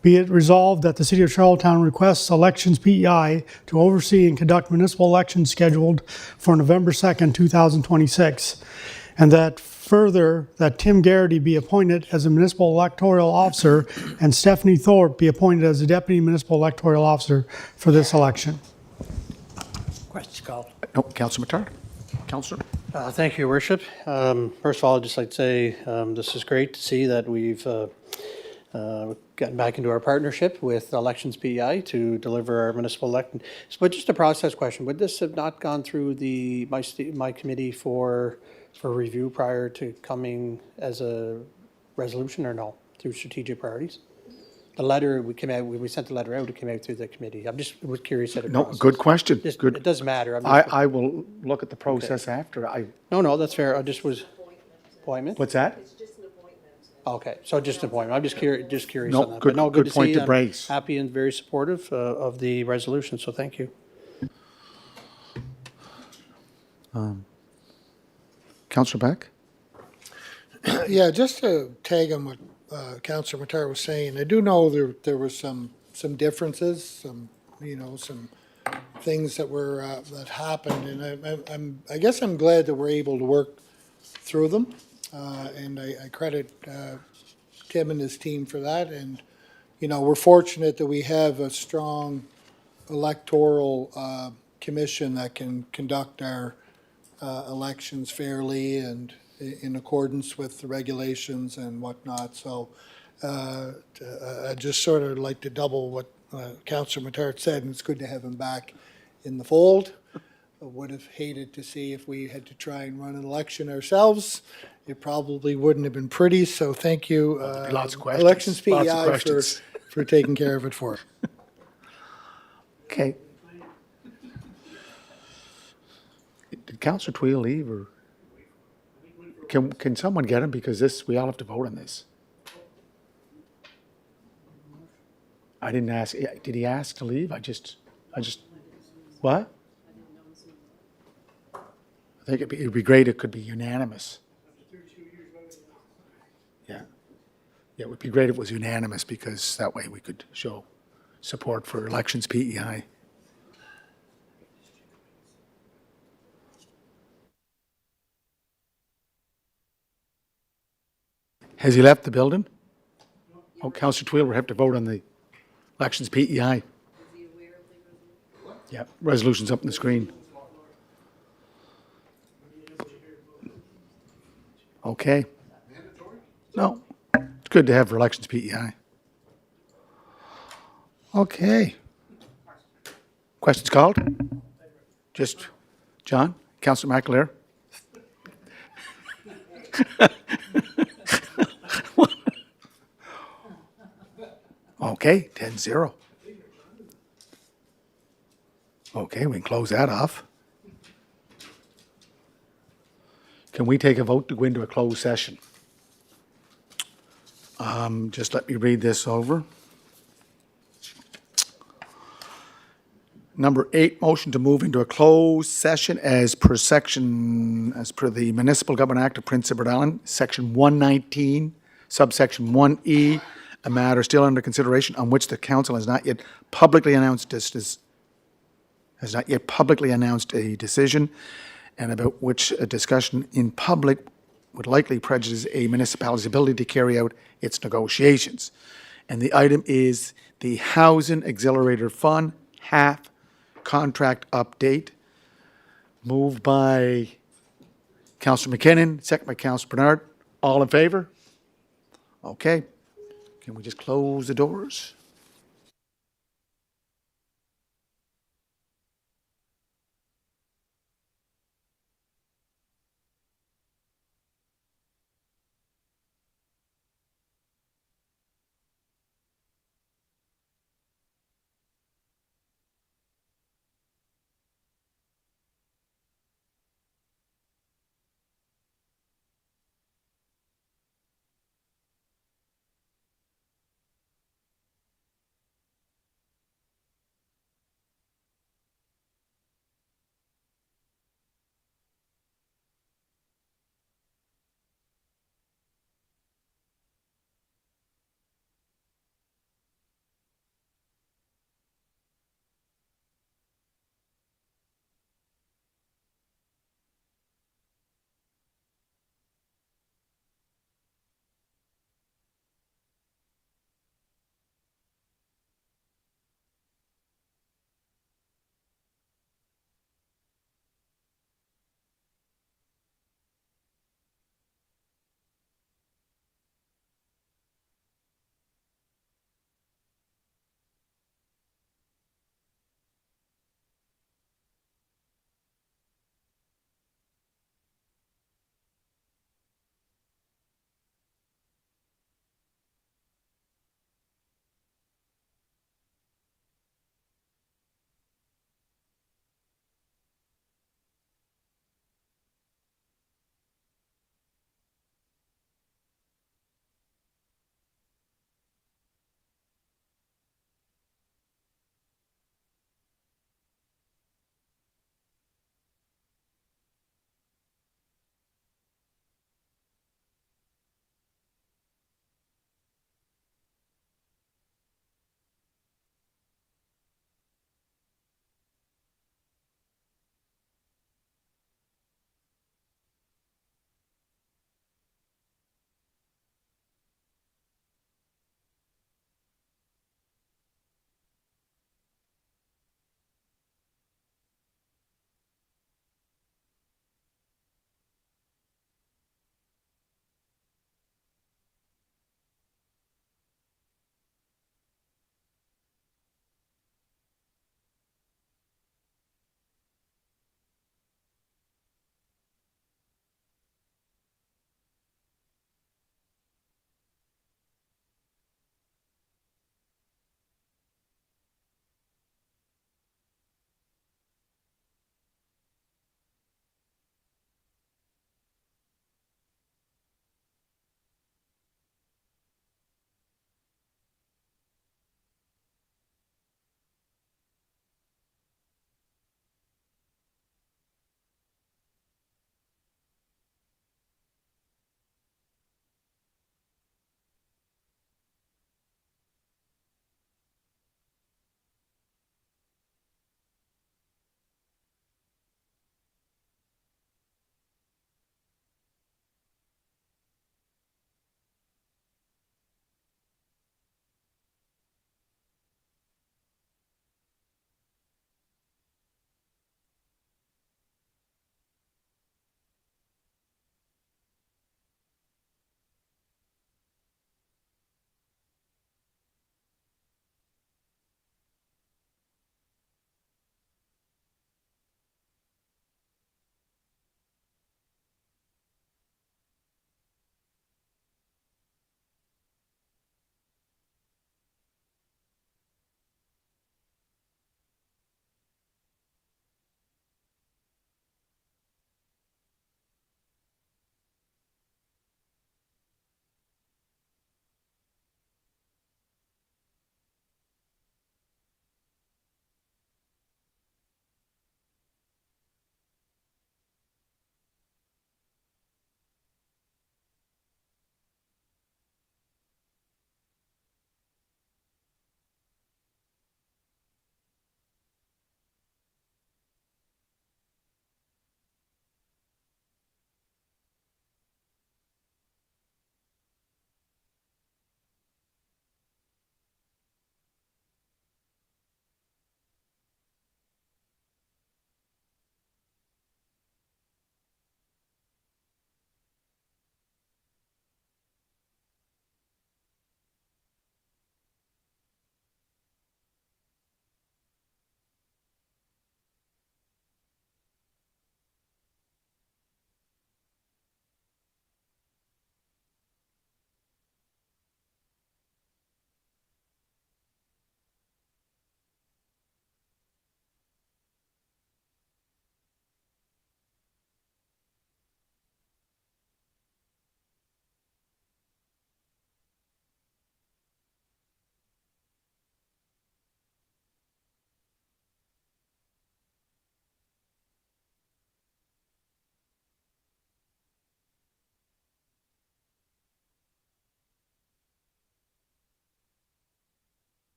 Speaker 9: be it resolved that the City of Charlottetown requests Elections PEI to oversee and conduct municipal elections scheduled for November 2nd, 2026, and that further, that Tim Garrity be appointed as a municipal electoral officer and Stephanie Thorpe be appointed as a deputy municipal electoral officer for this election.
Speaker 2: Questions called?
Speaker 1: No, Councillor Matar. Councillor.
Speaker 16: Thank you, Your Worship. First of all, I'd just like to say this is great to see that we've gotten back into our partnership with Elections PEI to deliver our municipal election. But just a process question, would this have not gone through my committee for review prior to coming as a resolution, or no, through strategic priorities? The letter, we sent the letter out, it came out through the committee. Was curious at the
Speaker 1: No,
Speaker 16: process.
Speaker 1: good question. Good.
Speaker 16: It doesn't matter.
Speaker 1: I will look at the process after.
Speaker 16: No, that's fair. I just was, appointment?
Speaker 1: What's that?
Speaker 16: Okay, so just an appointment. I'm just curious
Speaker 1: No,
Speaker 16: on that.
Speaker 1: good-
Speaker 16: But no,
Speaker 1: good
Speaker 16: to
Speaker 1: point
Speaker 16: see.
Speaker 1: to
Speaker 16: I'm
Speaker 1: raise.
Speaker 16: Happy and very supportive of the resolution, so thank you.
Speaker 1: Councillor Beck.
Speaker 7: Yeah, just to tag on what Councillor Matar was saying, I do know there was some differences, some things that were that happened, and I guess I'm glad that we're able to work through them, and I credit Tim and his team for that. And we're fortunate that we have a strong electoral commission that can conduct our elections fairly and in accordance with the regulations and whatnot. So I just sort of like to double what Councillor Matart said, and it's good to have him back in the fold. I would have hated to see if we had to try and run an election ourselves. It probably wouldn't have been pretty, so thank you,
Speaker 1: Lots of questions.
Speaker 7: Elections
Speaker 1: Lots of
Speaker 7: PEI
Speaker 1: questions.
Speaker 7: for taking care of it for us.
Speaker 1: Okay. Did Councillor Tweel leave, or can someone get him, because we all have to vote on this? I didn't ask. Did he ask to leave? I just. What? I think it'd be great. It could be unanimous. Yeah. Yeah, it would be great if it was unanimous, because that way we could show support for Elections PEI. Has he left the building? Oh, Councillor Tweel, we have to vote on the Elections PEI. Yeah, resolution's up on the screen. Okay. No, it's good to have for Elections PEI. Okay. Questions called? Just John? Councillor McAleer? Okay, 10-0. Okay, we can close that off. Can we take a vote to go into a closed session? Just let me read this over. Number 8, motion to move into a closed session as per the Municipal Government Act of Prince Edward Island, Section 119, subsection 1E, a matter still under consideration on which the council has not yet publicly announced a decision, and about which a discussion in public would likely prejudice a municipality's ability to carry out its negotiations. And the item is the Housing Accelerator Fund half contract update, moved by Councillor McKinnon, second by Councillor Bernard. All in favor? Okay. Can we just close the doors?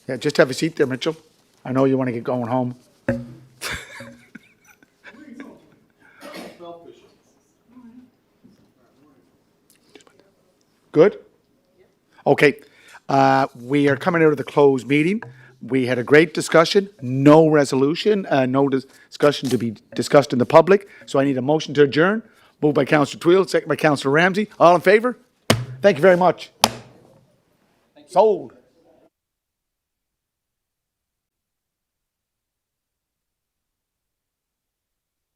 Speaker 1: Yeah, just have a seat there, Mitchell. I know you want to get going home. Good? Okay. We are coming out of the closed meeting. We had a great discussion, no resolution, no discussion to be discussed in the public. So I need a motion to adjourn. Moved by Councillor Twill, second by Councillor Ramsey. All in favor? Thank you very much. Sold.